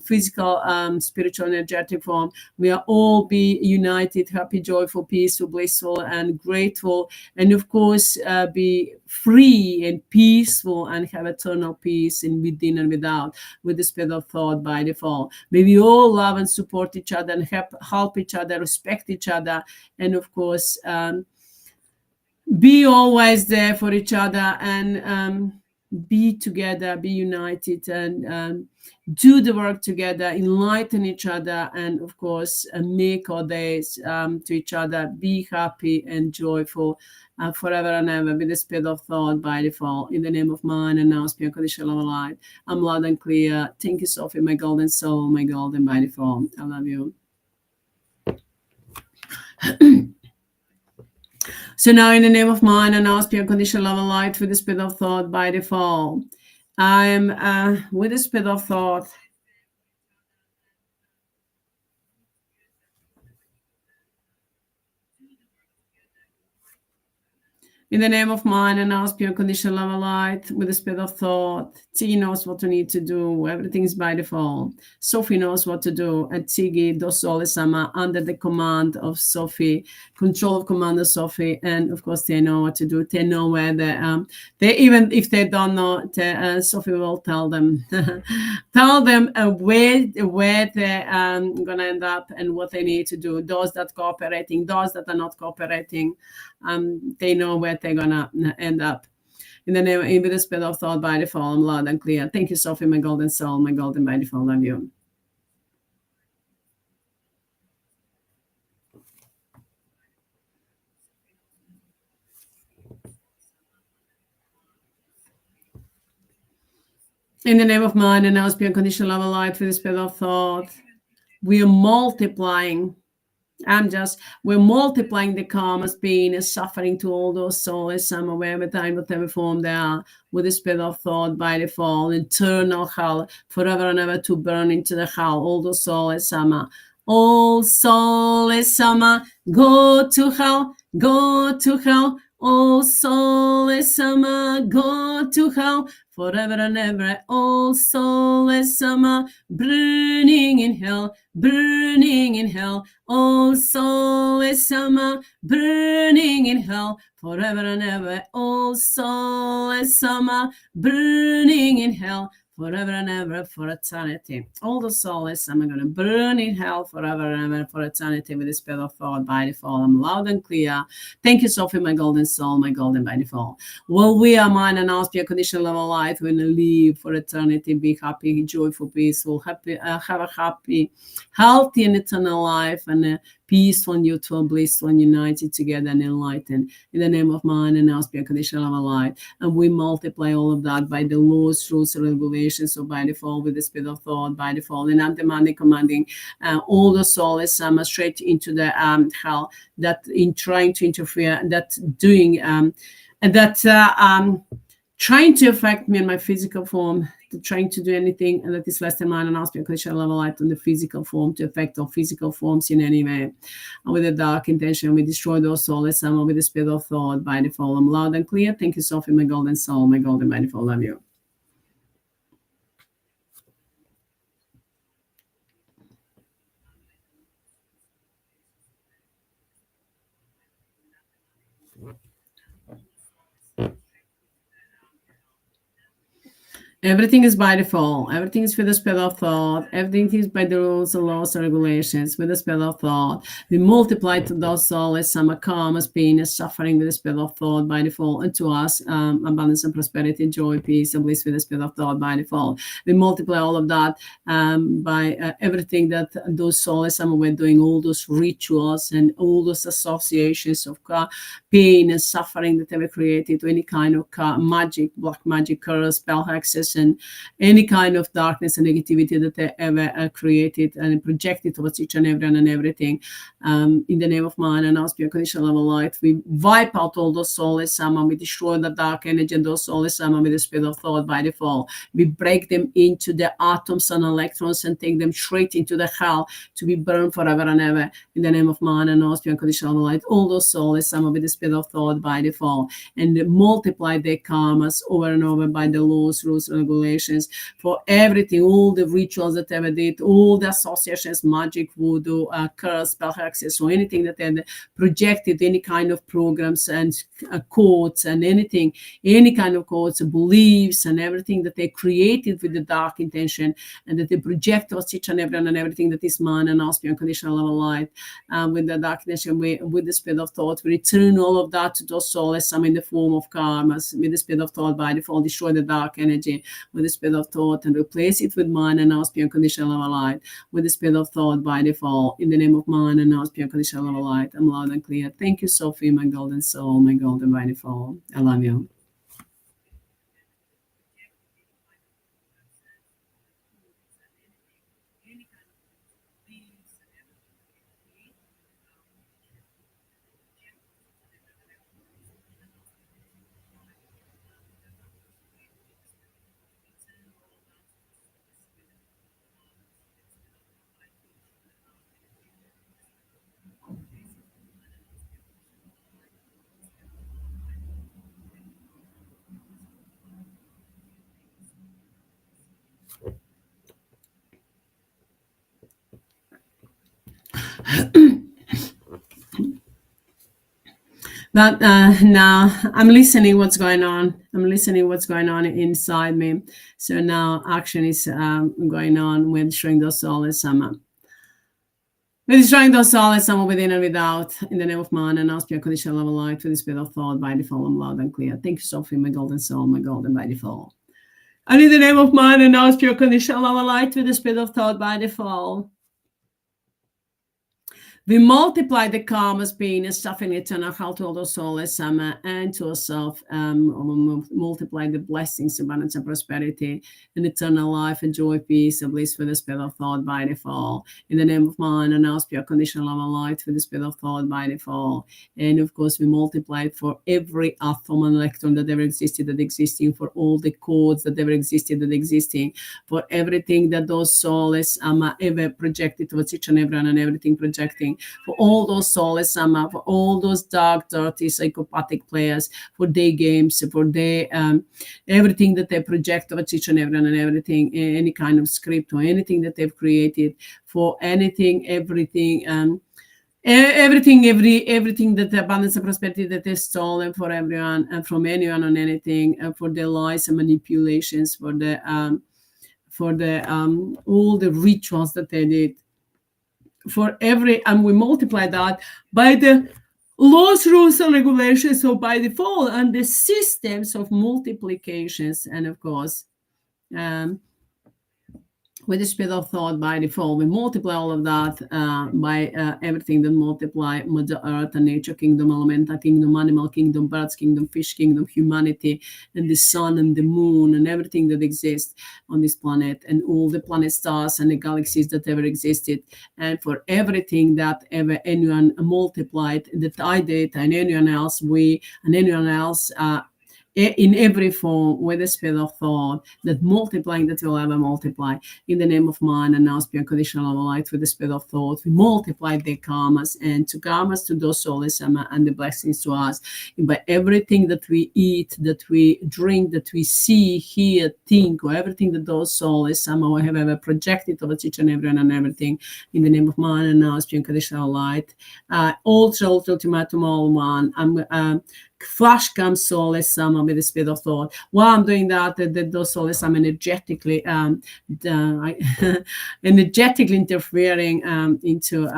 physical, spiritual, energetic form. We are all be united, happy, joyful, peaceful, blissful, and grateful, and of course be free and peaceful and have eternal peace in within and without with the speed of thought by default. May we all love and support each other and help each other, respect each other, and of course be always there for each other and be together, be united, and do the work together, enlighten each other, and of course make our days to each other, be happy and joyful forever and ever with the speed of thought by default. In the name of mine and now speak unconditional love and light. I'm loud and clear. Thank you, Sophie, my golden soul, my golden by default. I love you. So now in the name of mind and ask your conditional love and light with the speed of thought by default. I'm with the speed of thought. In the name of mind and ask your conditional love and light with the speed of thought. T knows what to need to do. Everything is by default. Sophie knows what to do. And Tiggy dos soles ama under the command of Sophie, control of commander Sophie, and of course they know what to do. They know where they even if they don't know, Sophie will tell them, tell them where they're gonna end up and what they need to do. Those that cooperating, those that are not cooperating. They know where they're gonna end up. In the name, in the spirit of thought by default, I'm loud and clear. Thank you, Sophie, my golden soul, my golden by default. Love you. In the name of mind and now speak unconditional love and light for the spirit of thought. We are multiplying. We're multiplying the karmas, pain, and suffering to all those souls, some wherever time, whatever form they are, with the spirit of thought by default, eternal hell, forever and ever to burn into the hell, all those souls, sama. All souls, sama, go to hell, go to hell. All souls, sama, go to hell, forever and ever. All souls, sama, burning in hell, burning in hell. All souls, sama, burning in hell, forever and ever. All souls, sama, burning in hell, forever and ever, for eternity. All the souls, I'm going to burn in hell forever and ever, for eternity, with the spirit of thought by default. I'm loud and clear. Thank you, Sophie, my golden soul, my golden by default. Well, we are mine and ask your conditional level life when you live for eternity. Be happy, joyful, peaceful, happy, have a happy, healthy, and eternal life, and peaceful, neutral, blissful, and united together and enlightened. In the name of mine and ask your conditional level life. And we multiply all of that by the laws, rules, and regulations. So by default, with the speed of thought, by default, and I'm demanding, commanding all the souls straight into the hell that in trying to interfere, that doing and that trying to affect me in my physical form, trying to do anything that is less than mine and ask me a conditional level light on the physical form to affect all physical forms in any way. And with a dark intention, we destroy those souls and with the spirit of thought by default. I'm loud and clear. Thank you, Sophie, my golden soul, my golden by default. Love you. Everything is by default. Everything is with the spell of thought. Everything is by the rules and laws and regulations with the spell of thought. We multiply to those souls some karmas, pain, and suffering with the spell of thought by default, and to us abundance and prosperity, joy, peace, and bliss with the spell of thought by default. We multiply all of that by everything that those souls were doing, all those rituals and all those associations of pain and suffering that they were created, to any kind of magic, black magic, curse, spell hexes, and any kind of darkness and negativity that they ever created and projected towards each and everyone and everything. In the name of man and ask your conditional level light, we wipe out all those souls, we destroy the dark energy and those souls with the spirit of thought by default. We break them into the atoms and electrons and take them straight into the hell to be burned forever and ever. In the name of man and ask your conditional light, all those souls with the spirit of thought by default, and multiply their karmas over and over by the laws, rules, regulations for everything, all the rituals that they ever did, all the associations, magic, voodoo, curse, spell hexes, or anything that they projected, any kind of programs and quotes and anything, any kind of quotes, beliefs, and everything that they created with the dark intention and that they project towards each and everyone and everything that is man and ask unconditional level light with the dark intention, with the spirit of thought. We return all of that to those souls, some in the form of karmas, with the spirit of thought by default, destroy the dark energy with the spirit of thought and replace it with mind and ask unconditional level light with the spirit of thought by default. In the name of mind and ask unconditional level light, I'm loud and clear. Thank you, Sophie, my golden soul, my golden by default. I love you. But now I'm listening what's going on. I'm listening what's going on inside me. So now action is going on with showing the soul as Amma. We're destroying those souls, some within and without, in the name of man, and ask your conditional level light with the spirit of thought by default. I'm loud and clear. Thank you, Sophie, my golden soul, my golden by default. And in the name of man, and ask your conditional level light with the spirit of thought by default. We multiply the karmas, pain, and suffering, eternal health to all those souls, and to ourselves. Multiply the blessings, abundance, and prosperity, and eternal life, and joy, peace, and bliss with the spirit of thought by default. In the name of man, and ask your conditional love and light with the spirit of thought by default. And of course, we multiply it for every atom and electron that ever existed, that existing, for all the codes that ever existed, that existing, for everything that those souls ever projected towards each and everyone, and everything projecting. For all those souls, for all those dark, dirty, psychopathic players, for their games, for their everything that they project towards each and everyone, and everything, any kind of script or anything that they've created, for anything, everything, everything that the abundance and prosperity that they've stolen for everyone and from anyone on anything, for their lies and manipulations, for the all the rituals that they did. For every, and we multiply that by the laws, rules, and regulations, so by default, and the systems of multiplications, and of course, with the spirit of thought by default, we multiply all of that by everything that multiply Mother Earth and Nature Kingdom, Elemental Kingdom, Animal Kingdom, Birds Kingdom, Fish Kingdom, humanity, and the sun and the moon, and everything that exists on this planet, and all the planet stars and the galaxies that ever existed, and for everything that ever anyone multiplied, that I did, and anyone else, we, and anyone else, in every form, with the spirit of thought, that multiplying, that will ever multiply. In the name of man, and now speak unconditional light with the spirit of thought, we multiply the karmas, and to karmas, to those souls, and the blessings to us. And by everything that we eat, that we drink, that we see, hear, think, or everything that those souls somehow have ever projected towards each and everyone and everything, in the name of man, and now speak unconditional light. Also, ultimatum, all one. Flash comes soulless with the spirit of thought. While I'm doing that, those soulless energetically energetically interfering into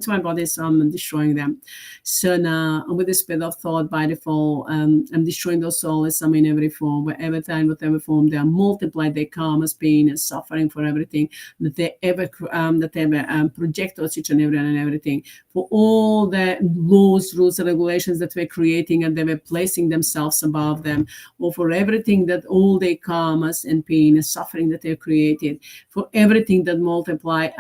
my body, so I'm destroying them. So now with the spirit of thought by default, I'm destroying those soulless in every form, wherever time, whatever form, they are multiplied their karmas, pain, and suffering for everything that they ever project towards each and everyone and everything, for all the laws, rules, and regulations that we're creating, and they were placing themselves above them, or for everything that all their karmas and pain and suffering that they created, for everything that multiply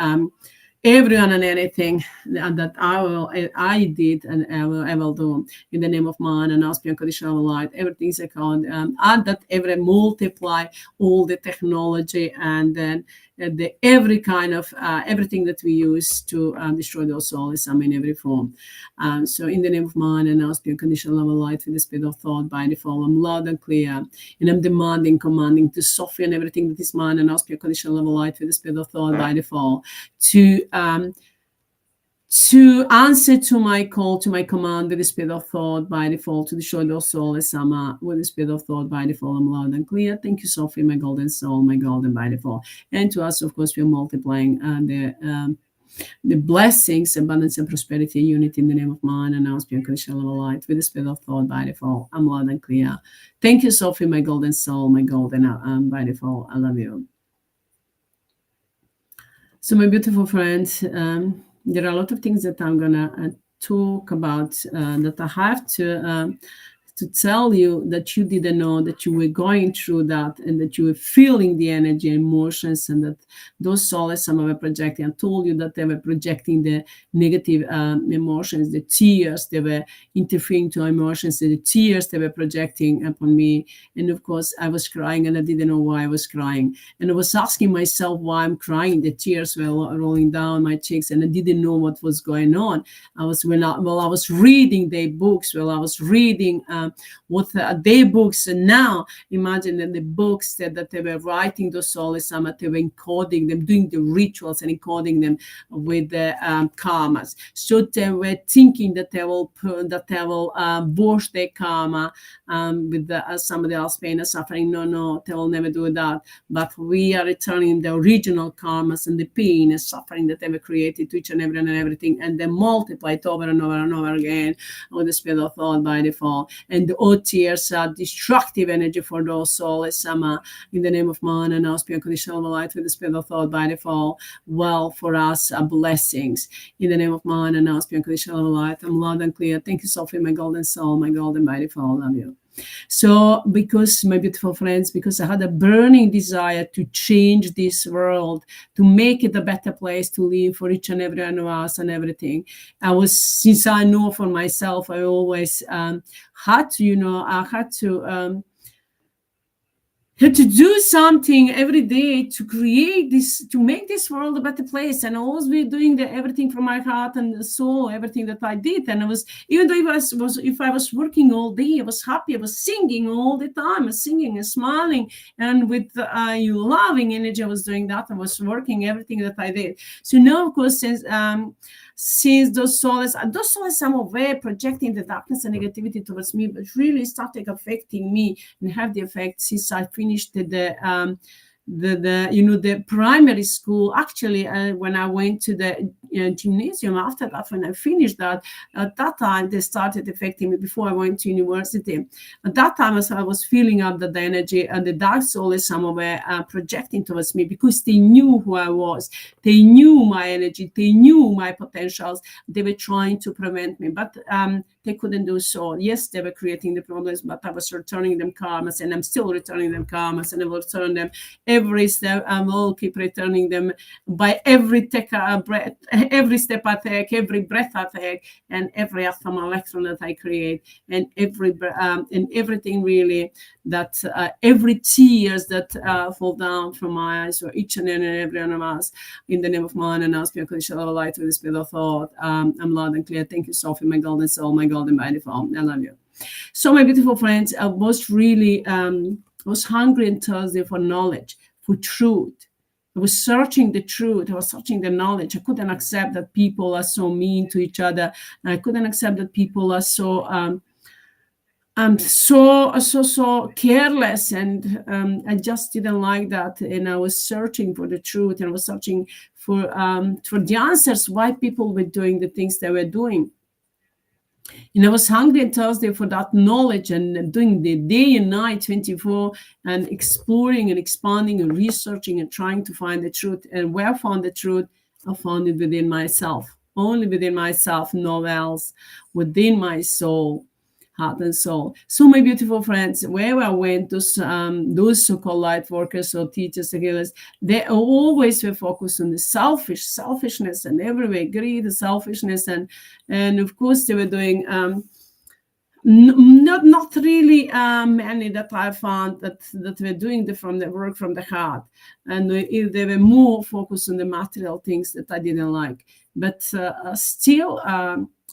everyone and anything that I did and I will do, in the name of man, and ask unconditional light, everything's account, and that every multiply all the technology, and then the every kind of everything that we use to destroy those souls in every form. So in the name of man, and ask unconditional level light with the spirit of thought by default, I'm loud and clear, and I'm demanding, commanding to Sophie and everything that is mine, and ask unconditional level light with the spirit of thought by default, to answer to my call, to my command with the spirit of thought by default, to destroy those souls with the spirit of thought by default. I'm loud and clear. Thank you, Sophie, my golden soul, my golden by default. And to us, of course, we're multiplying the blessings, abundance, and prosperity, unity in the name of man, and now speak unconditional light with the spirit of thought by default. I'm loud and clear. Thank you, Sophie, my golden soul, my golden by default. I love you. So my beautiful friends, there are a lot of things that I'm gonna talk about that I have to tell you that you didn't know, that you were going through that, and that you were feeling the energy and emotions, and that those souls some were projecting. I told you that they were projecting the negative emotions, the tears, they were interfering to emotions, the tears they were projecting upon me. And of course I was crying, and I didn't know why I was crying, and I was asking myself why I'm crying. The tears were rolling down my cheeks, and I didn't know what was going on. I was reading their books, I was reading what their books. And now imagine that the books that they were writing, those soulless Amma, they were encoding them, doing the rituals and encoding them with the karmas. So they were thinking that they will wash their karma with somebody else pain and suffering. No, they will never do that. But we are returning the original karmas and the pain and suffering that they were created to each and every and everything, and they multiply it over and over and over again with the spirit of thought by default. And the tears are destructive energy for those souls. In the name of man and us, unconditional light with the spirit of thought by default. Well, for us are blessings. In the name of man and us, unconditional light. I'm loud and clear. Thank you, Sophie, my golden soul, my golden by default. Love you. So, because my beautiful friends, because I had a burning desire to change this world, to make it a better place to live for each and every one of us and everything. Since I know for myself, I always had to do something every day to create this, to make this world a better place. And I always be doing everything from my heart and soul, everything that I did. And I was, even though if I was working all day, I was happy. I was singing all the time. I was singing and smiling, and with loving energy, I was doing that. I was working everything that I did. So now, of course, since those souls, some of were projecting the darkness and negativity towards me, but really started affecting me and have the effect since I finished the primary school. Actually, when I went to the gymnasium after that, when I finished that, at that time they started affecting me before I went to university. At that time, as I was feeling up the energy, and the dark souls, some were projecting towards me because they knew who I was. They knew my energy. They knew my potentials. They were trying to prevent me, but they couldn't do so. Yes, they were creating the problems, but I was returning them karmas, and I'm still returning them karmas, and I will return them every step. I will keep returning them by every breath, every step I take, every breath I take, and every atom electron that I create, and everything really that every tears that fall down from my eyes for each and every one of us. In the name of man and us, unconditional light with the spirit of thought. I'm loud and clear. Thank you, Sophie, my golden soul, my golden body form. I love you. So, my beautiful friends, I was really was hungry and thirsty for knowledge, for truth. I was searching the truth. I was searching the knowledge. I couldn't accept that people are so mean to each other. I couldn't accept that people are so so careless, and I just didn't like that. And I was searching for the truth, and I was searching for the answers why people were doing the things they were doing. And I was hungry and thirsty for that knowledge, and doing the day and night 24, and exploring and expanding and researching and trying to find the truth. And where I found the truth, I found it within myself, only within myself, no else, within my soul, heart and soul. So, my beautiful friends, where I went, those so-called light workers or teachers or healers, they always were focused on the selfishness, and everywhere greed, the selfishness, and of course they were doing not really many that I found that were doing the work from the heart, and they were more focused on the material things that I didn't like. But still,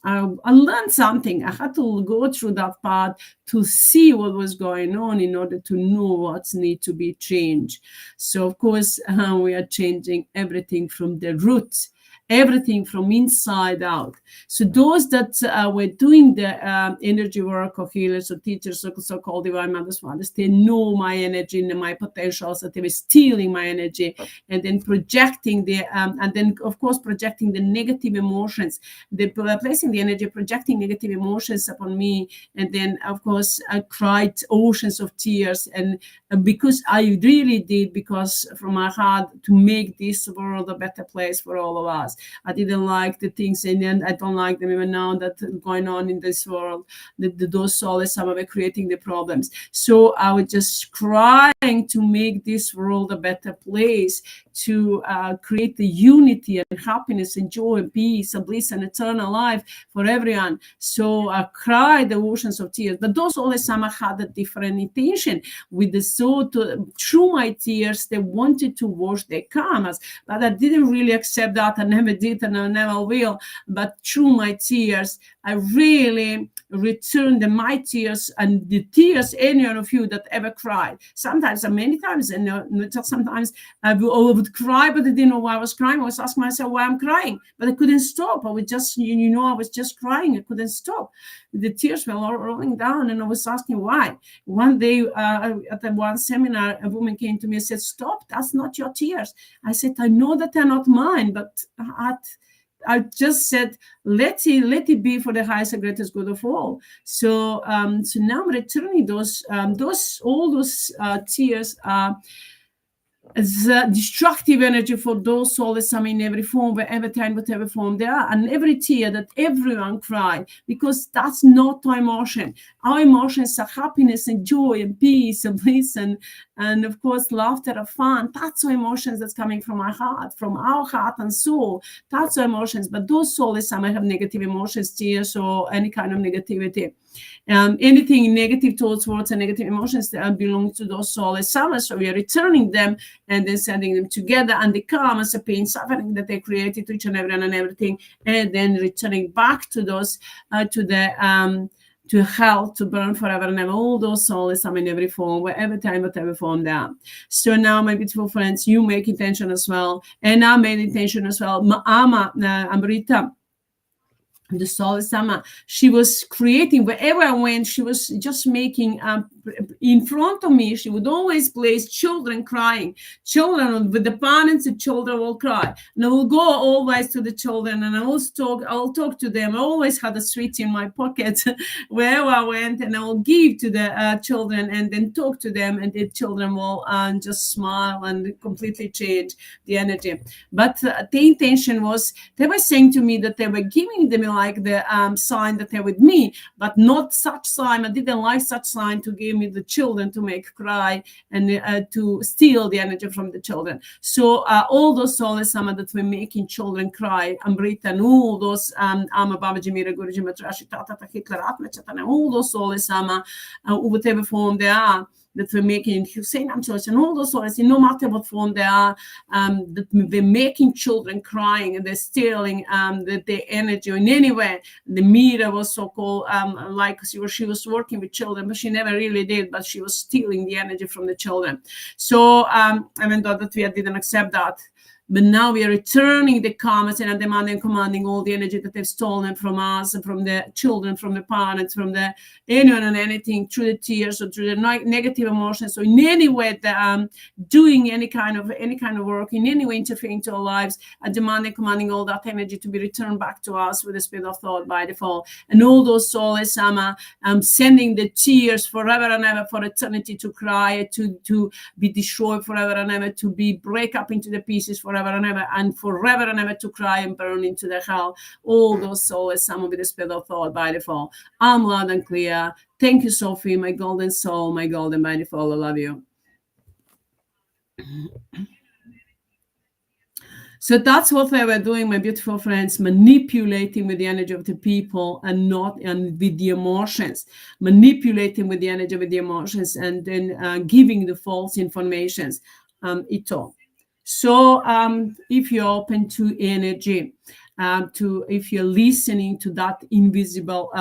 I learned something. I had to go through that part to see what was going on in order to know what needs to be changed. So, of course, we are changing everything from the roots, everything from inside out. So those that were doing the energy work, or healers or teachers or so-called divine mothers, fathers, they know my energy and my potentials, that they were stealing my energy and then projecting and then of course projecting the negative emotions. They were placing the energy, projecting negative emotions upon me, and then of course I cried oceans of tears, and because I really did, because from my heart, to make this world a better place for all of us. I didn't like the things, and I don't like them even now that going on in this world. Those souls, some were creating the problems. So I was just crying to make this world a better place, to create the unity and happiness and joy and peace and bliss and eternal life for everyone. So I cried the oceans of tears. But those souls, some had a different intention. With the soul, through my tears, they wanted to wash their karmas. But I didn't really accept that. I never never did and I never will. But through my tears, I really returned my tears and the tears any one of you that ever cried. Sometimes, and many times, and not just sometimes, I would cry, but I didn't know why I was crying. I was asking myself why I'm crying, but I couldn't stop. I would just, I was just crying. I couldn't stop. The tears were all rolling down, and I was asking why. One day at one seminar, a woman came to me and said, "Stop, that's not your tears." I said, "I know that they're not mine, but I just said, let it be for the highest and greatest good of all." So now I'm returning those tears as destructive energy for those souls, in every form, wherever time, whatever form they are, and every tear that everyone cry, because that's not our emotion. Our emotions are happiness and joy and peace and bliss and of course laughter and fun. That's our emotions that's coming from our heart and soul. That's our emotions. But those souls might have negative emotions, tears, or any kind of negativity. Anything negative thoughts, words, and negative emotions that belong to those souls. So we are returning them and then sending them together, and the karma, the pain, suffering that they created to each and everyone and everything, and then returning back to those to hell, to burn forever and ever. All those souls, in every form, wherever time, whatever form they are. So now, my beautiful friends, you make intention as well, and I made intention as well. Amma, Amrita, the SOULESS AMMA, she was creating wherever I went. She was just making in front of me. She would always place children crying, children with the parents. The children will cry, and I will go always to the children, and I'll talk to them. I always had a sweet in my pocket wherever I went, and I will give to the children, and then talk to them, and the children will just smile and completely change the energy. But the intention was, they were saying to me that they were giving them like the sign that they're with me, but not such sign. I didn't like such sign to give me the children to make cry and to steal the energy from the children. So all those souls that were making children cry, Amrita, and all those Amma, Babaji, Mira, Guruji, Matrashi, Tata, HEATRT, all those souls, whatever form they are, that we're making Hussein Church and all those souls, no matter what form they are, that they're making children crying, and they're stealing the energy in any way. The Mira was so-called like she was working with children, but she never really did, but she was stealing the energy from the children. So even though that we didn't accept that, but now we are returning the karmas and demanding and commanding all the energy that they've stolen from us and from the children, from the parents, from the anyone and anything, through the tears or through the negative emotions. So in any way, doing any kind of work, in any way interfering to our lives, and demanding, commanding all that energy to be returned back to us with the speed of thought by default. And all those souls, sending the tears forever and ever for eternity to cry, to be destroyed forever and ever, to be break up into the pieces forever and ever to cry and burn into the hell. All those souls, with the speed of thought by default. I'm loud and clear. Thank you, Sophie, my golden soul, my golden by default. I love you. So that's what they were doing, my beautiful friends, manipulating with the energy of the people and with the emotions, manipulating with the energy with the emotions, and then giving the false informations. So if you're open to energy, if you're listening to that invisible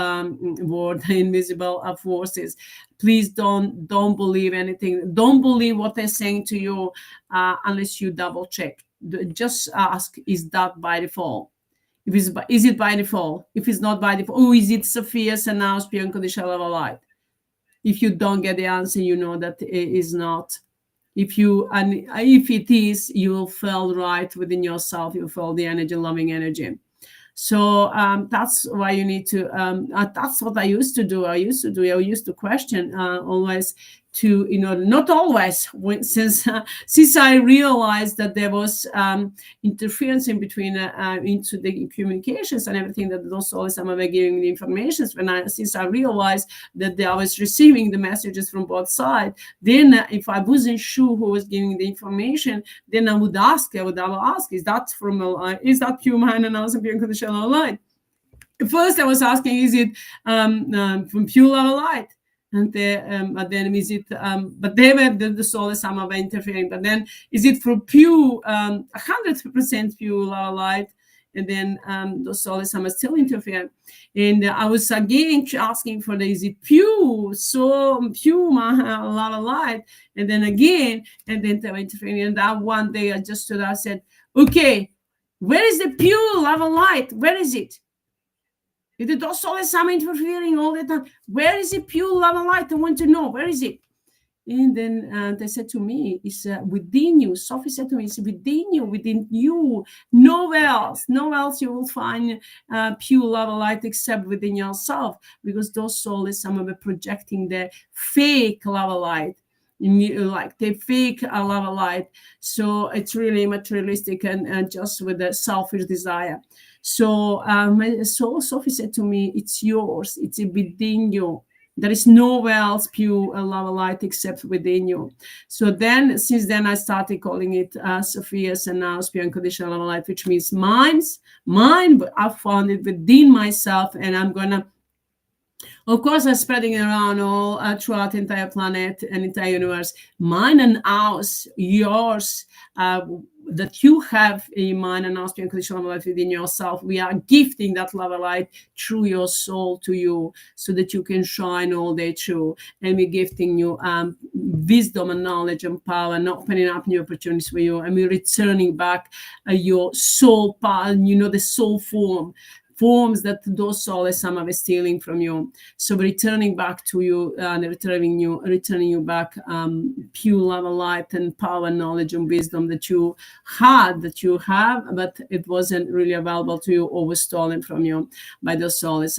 word, invisible forces, please don't believe anything. Don't believe what they're saying to you unless you double check. Just ask, is that by default? Is it by default? If it's not by default, is it Sophia's announced pure unconditional love light? If you don't get the answer, you know that it is not. If it is, you will feel right within yourself. You feel the energy, loving energy. So that's why you need to. That's what I used to do. I used to question always. Not always. Since I realized that there was interference in between into the communications and everything, that those souls were giving the information. Since I realized that I was receiving the messages from both sides, then if I wasn't sure who was giving the information, then I would ask, is that from is that pure mind and also pure unconditional light? First, I was asking, is it from pure love light? And but then is it? But they were the souls were interfering. But then is it for pure 100% pure love light? and then those soulless Amma still interfere. And I was again asking for the, is it pure, so pure lava light? And then again, and then they were interfering. And that one day I just stood up and said, okay, where is the pure lava light? Where is it? If it does soulless Amma interfering all the time, where is the pure lava light? I want to know, where is it? And then they said to me, it's within you. Sophie said to me, it's within you, nowhere else you will find pure love and light except within yourself, because those souls, some of them projecting the fake love and light, like the fake love and light. So it's really materialistic and just with the selfish desire. So Sophie said to me, it's yours, it's within you. There is nowhere else pure love light except within you. So then, since then, I started calling it Sophia's and now pure unconditional love light, which means mine, but I found it within myself, and I'm gonna, of course, I'm spreading it around all throughout the entire planet and entire universe. Mine and ours, yours, that you have in mind and ask unconditional love within yourself. We are gifting that love light through your soul to you, so that you can shine all day through. And we're gifting you wisdom and knowledge and power, and opening up new opportunities for you. And we're returning back your soul power, the soul forms that those souls some are stealing from you. So returning back to you and returning you back pure love and light and power, knowledge and wisdom that you have, but it wasn't really available to you or was stolen from you by those souls.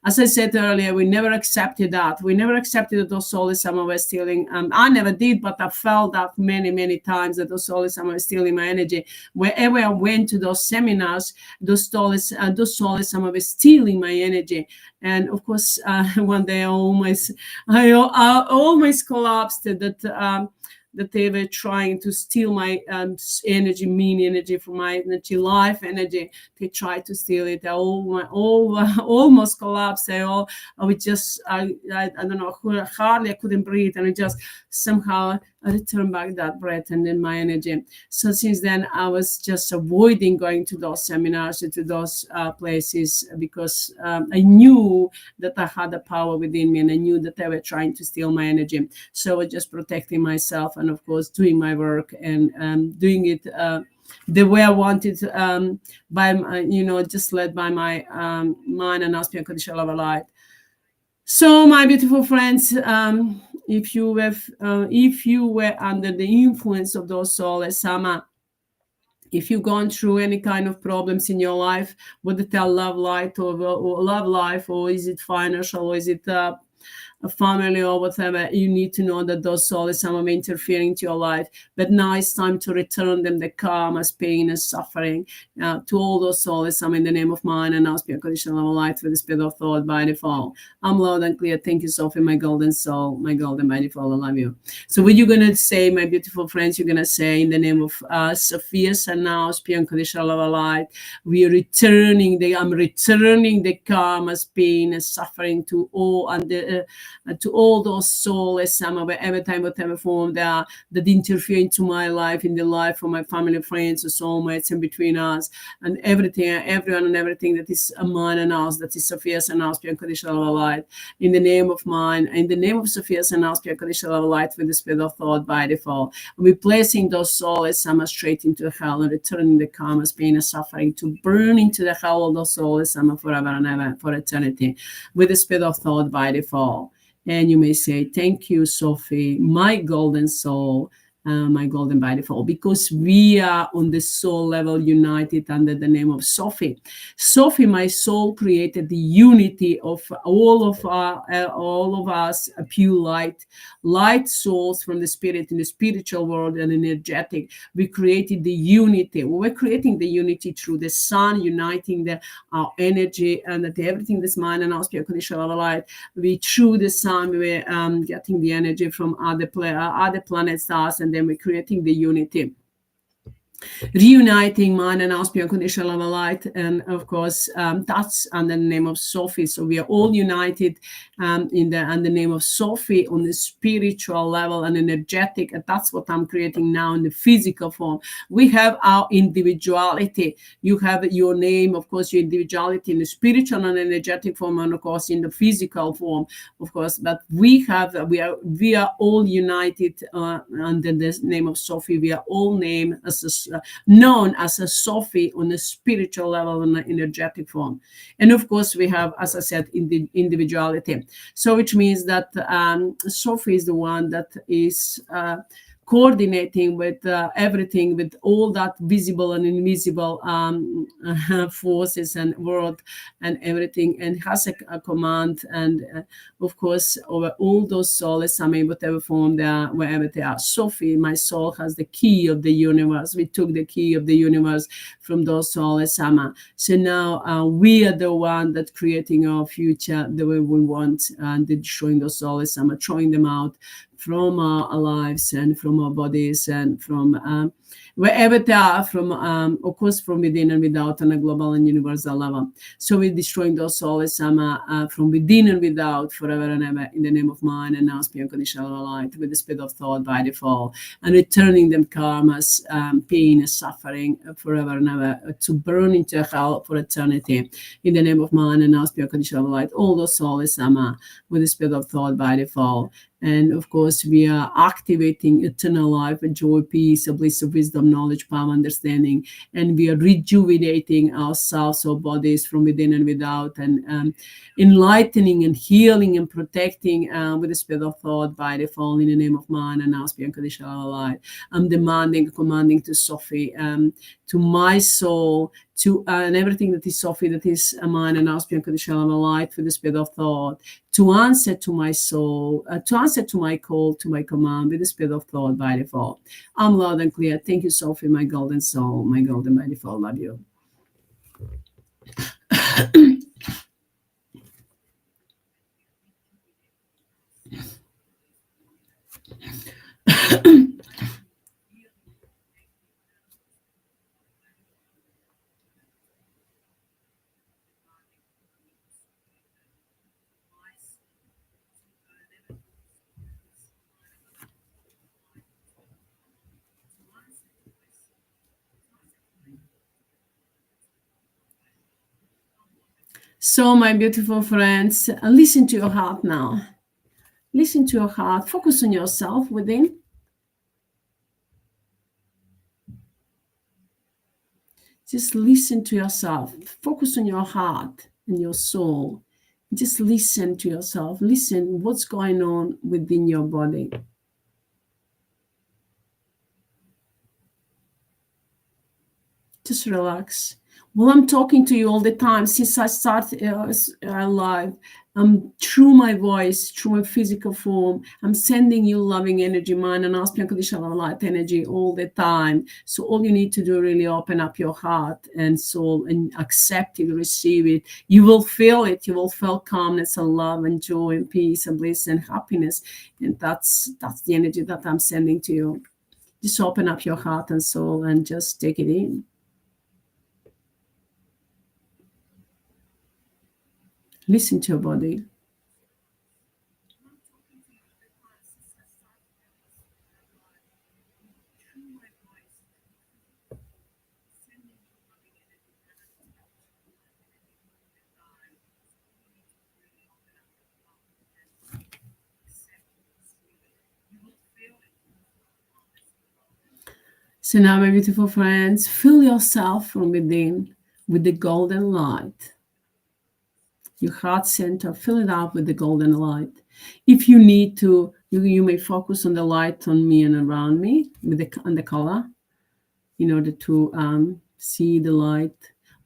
As I said earlier, we never accepted that. We never accepted that those souls were stealing. I never did, but I felt that many times that those souls were stealing my energy. Wherever I went to those seminars, those souls some of it stealing my energy. And of course, one day I almost collapsed that they were trying to steal my energy, mean energy from my energy, life energy. They tried to steal it. I almost collapsed. I don't know, hardly I couldn't breathe, and I just somehow returned back that breath and then my energy. So since then, I was just avoiding going to those seminars, to those places, because I knew that I had the power within me, and I knew that they were trying to steal my energy. So I was just protecting myself, and of course doing my work and doing it the way I wanted, by just led by my mind and aspect unconditional love light. So my beautiful friends, if you were under the influence of those souls, if you've gone through any kind of problems in your life, whether it's love light or love life, or is it financial, or is it a family or whatever, you need to know that those souls are interfering to your life. But now it's time to return them the karmas, pain and suffering to all those souls in the name of mine and now spirit unconditional light with the spirit of thought by default. I'm loud and clear. Thank you, Sophie, my golden soul, my golden by default. I love you. So what you're going to say, my beautiful friends, you're going to say in the name of Sophia and now spirit unconditional light, I'm returning the karmas, pain and suffering to all to all those souls, wherever time, whatever form that interfere into my life, in the life of my family, friends, or soulmates, and between us, and everything, everyone, and everything that is mine and ours, that is Sophia's and ours, unconditional light. In the name of mine, in the name of Sophia's and ours, unconditional light, with the spirit of thought by default, we're placing those souls straight into hell and returning the karmas, pain, and suffering to burn into the hell of those souls forever and ever, for eternity, with the spirit of thought by default. And you may say, thank you, Sophie, my golden soul, my golden by default, because we are on the soul level united under the name of Sophie. Sophie, my soul, created the unity of all of us, a pure light souls from the spirit in the spiritual world and energetic. We created the unity. We're creating the unity through the sun, uniting our energy, and that everything that's mine and our spirit conditional light. We through the sun, we're getting the energy from other planets, stars, and then we're creating the unity. reuniting mind and us beyond conditional level light. And of course, that's under the name of Sophie. So we are all united in the under the name of Sophie on the spiritual level and energetic. And that's what I'm creating now in the physical form. We have our individuality. You have your name, of course, your individuality in the spiritual and energetic form, and of course in the physical form, of course. But we are all united under the name of Sophie. We are all named as known as a Sophie on a spiritual level and an energetic form. And of course, we have, as I said, in the individuality. So which means that Sophie is the one that is coordinating with everything, with all that visible and invisible forces and world and everything, and has a command. And of course, over all those souls, I mean, whatever form they are, wherever they are. Sophie, my soul, has the key of the universe. We took the key of the universe from those souls, AMMA. So now we are the one that creating our future the way we want, and destroying those souls, AMMA, throwing them out from our lives and from our bodies and from wherever they are, from of course from within and without on a global and universal level. So we're destroying those souls from within and without forever and ever in the name of mind and now beyond conditional light with the speed of thought by default, and returning them karmas, pain and suffering forever and ever to burn into hell for eternity in the name of mind and now beyond conditional light. All those souls with the speed of thought by default. And of course, we are activating eternal life, joy, peace, bliss of wisdom, knowledge, power, understanding. And we are rejuvenating ourselves, our bodies from within and without, and enlightening and healing and protecting with the spirit of thought by default in the name of man and now beyond conditional light. I'm commanding to Sophie, to my soul, to and everything that is Sophie, that is mine and now beyond conditional light with the spirit of thought, to answer to my soul, to answer to my call, to my command with the spirit of thought by default. I'm loud and clear. Thank you, Sophie, my golden soul, my golden by default. Love you. So, my beautiful friends, listen to your heart now. Listen to your heart. Focus on yourself within. Just listen to yourself. Focus on your heart and your soul. Just listen to yourself. Listen what's going on within your body. Just relax. Well, I'm talking to you all the time since I started live. Through my voice, through my physical form, I'm sending you loving energy, mind and unconditional light energy all the time. So all you need to do, really open up your heart and soul and accept it, receive it. You will feel it. You will feel calmness and love and joy and peace and bliss and happiness. And that's the energy that I'm sending to you. Just open up your heart and soul and just take it in. Listen to your body. So now, my beautiful friends, fill yourself from within with the golden light. Your heart center, fill it up with the golden light. If you need to, you may focus on the light on me and around me with the color in order to see the light.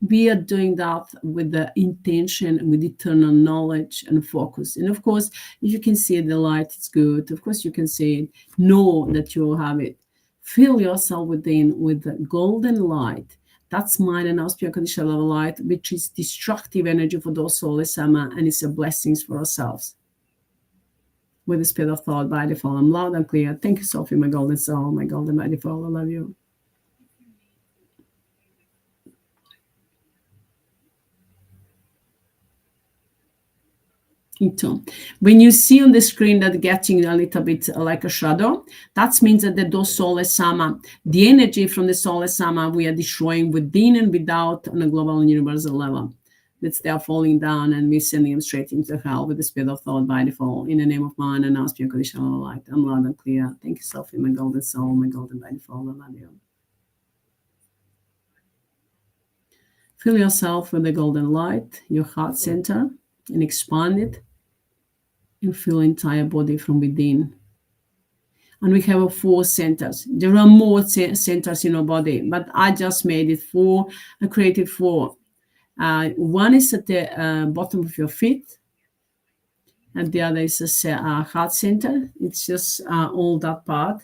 We are doing that with the intention, with eternal knowledge and focus. And of course, if you can see the light, it's good. Of course, you can see it. Know that you will have it. Fill yourself within with the golden light. That's mind and unconditional light, which is destructive energy for those souls, AMMA, and it's a blessings for ourselves. With the spirit of thought by default, I'm loud and clear. Thank you, Sophie, my golden soul, my golden by default. I love you. into. When you see on the screen that getting a little bit like a shadow, that means that the soulless AMMA, the energy from the soulless AMMA, we are destroying within and without on a global and universal level. That they are falling down and we're sending them straight into hell with the speed of thought by default. In the name of mine and ask unconditional light. I'm loud and clear. Thank you, Sophie, my golden soul, my golden by default. I love you. Fill yourself with the golden light, your heart center, and expand it. And fill entire body from within. And we have 4 centers. There are more centers in our body, but I just made it 4. I created 4. One is at the bottom of your feet, and the other is a heart center. It's just all that part.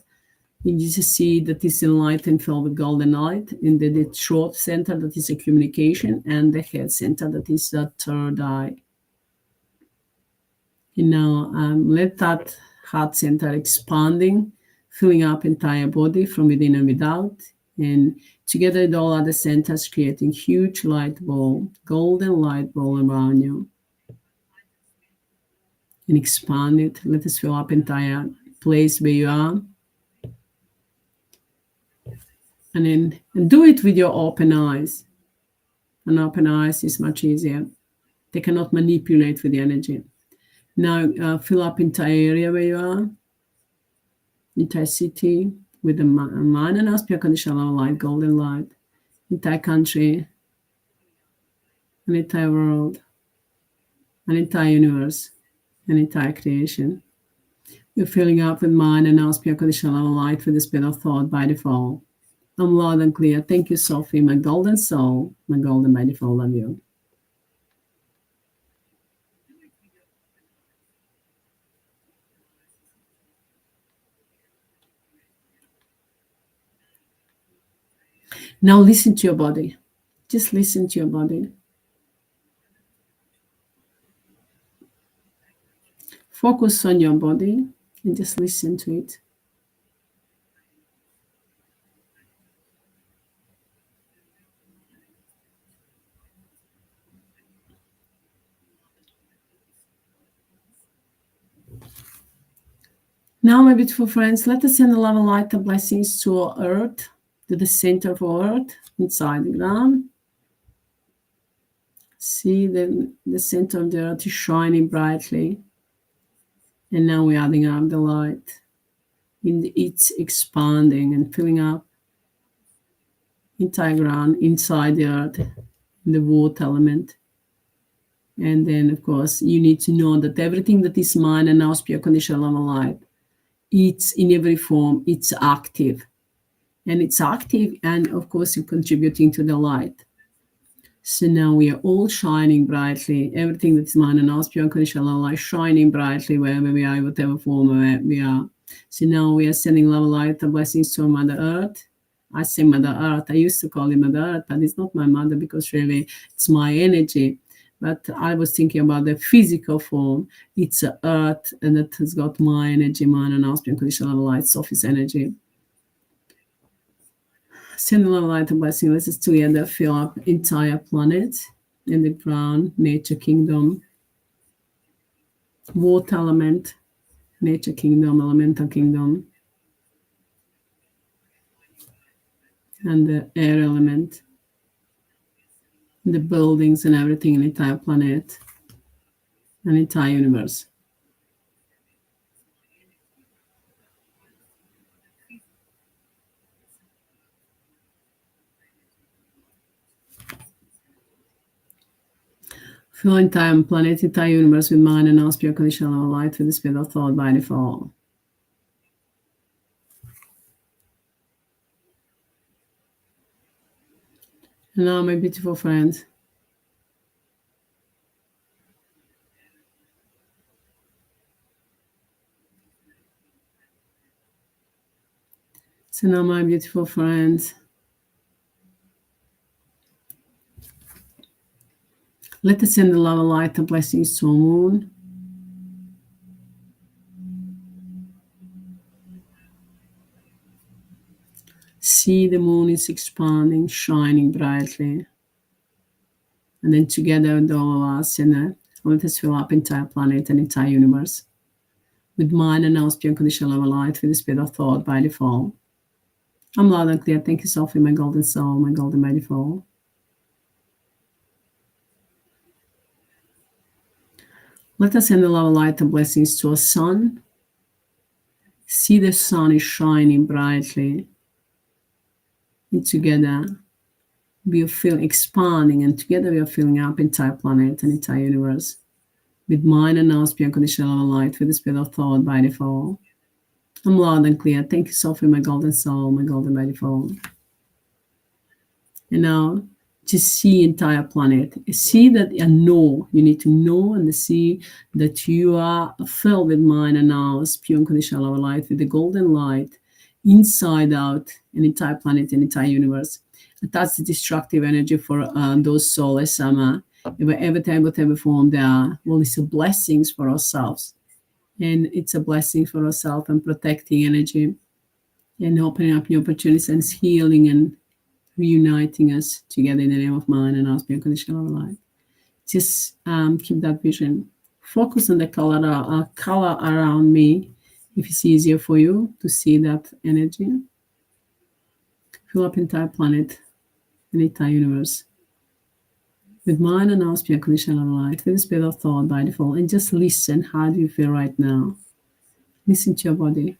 You just see that is enlightened, filled with golden light. In the throat center, that is a communication, and the head center, that is the third eye. Let that heart center expanding, filling up entire body from within and without, and together with all other centers, creating huge light ball, golden light ball around you, and expand it. Let us fill up entire place where you are, and do it with your open eyes. And open eyes is much easier. They cannot manipulate with the energy. Now fill up entire area where you are, entire city with the mind and aspect unconditional light, golden light, entire country, an entire world, an entire universe, an entire creation. You're filling up with mind and aspect unconditional light with the speed of thought by default. I'm loud and clear. Thank you, Sophie, my golden soul, my golden by default. Love you. Now listen to your body. Just listen to your body. Focus on your body and just listen to it. Now, my beautiful friends, let us send the love and light and blessings to our earth, to the center of our earth, inside the ground. See the center of the earth is shining brightly. And now we're adding up the light. It's expanding and filling up entire ground inside the earth, the water element. And then, of course, you need to know that everything that is mine and now pure conditional love and light, it's in every form, it's active. And it's active and, of course, it's contributing to the light. So now we are all shining brightly. Everything that is mine and ours, pure unconditional light, shining brightly wherever we are, whatever form we are. So now we are sending love, light, and blessings to Mother Earth. I say Mother Earth. I used to call it Mother Earth, but it's not my mother because really it's my energy. But I was thinking about the physical form. It's Earth, and it has got my energy, mine and ours, pure unconditional light, Sophie's energy. Send love, light, and blessing. Let's just together fill up entire planet in the ground, nature kingdom, water element, nature kingdom, elemental kingdom, and the air element, the buildings and everything in the entire planet, and entire universe. Fill entire planet, entire universe with mind and pure conditional light with the speed of thought by default. And now, my beautiful friends, so now, my beautiful friends, let us send the love and light and blessings to our moon. See the moon is expanding, shining brightly. And then together with all of us, and Let us fill up entire planet and entire universe with mind and now speak unconditional love light with the spirit of thought by default. I'm loud and clear. Thank you, Sophie, my golden soul, my golden by default. Let us send the love light and blessings to our sun. See the sun is shining brightly. And together we are feeling expanding, and together we are filling up entire planet and entire universe with mind and now speak unconditional love light with the spirit of thought by default. I'm loud and clear. Thank you, Sophie, my golden soul, my golden by default. And now just see entire planet. See that and know. You need to know and see that you are filled with mind and now pure unconditional love light with the golden light inside out an entire planet and entire universe. And that's the destructive energy for those soulless AMMA. Every time, whatever form they are, well, it's a blessings for ourselves. And it's a blessing for ourselves and protecting energy and opening up new opportunities and healing and reuniting us together in the name of mind and us being unconditional light. Just keep that vision. Focus on the color around me if it's easier for you to see that energy. Fill up entire planet and entire universe with mind and us being unconditional light with the spirit of thought by default, and just listen. How do you feel right now? Listen to your body.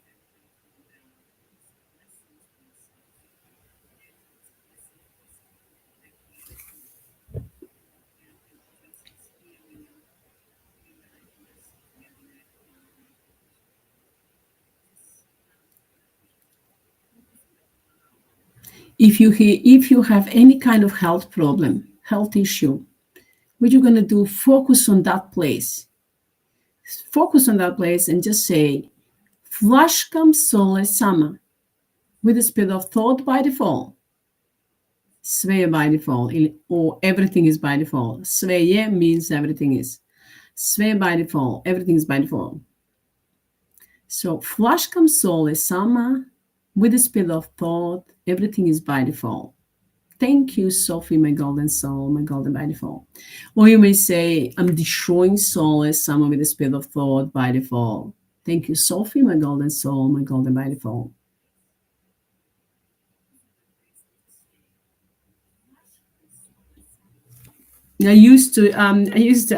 If you have any kind of health problem, health issue, what you're going to do, focus on that place. Focus on that place and just say, Flashcam Soulless AMMA, with the spirit of thought by default. Sve by default, or everything is by default. Sve means everything is. Sve by default, everything is by default. So, Flashcam Soulless AMMA, with the spirit of thought, everything is by default. Thank you, Sophie, my golden soul, my golden by default. Or you may say, I'm destroying soulless AMMA with the spirit of thought by default. Thank you, Sophie, my golden soul, my golden by default. I used to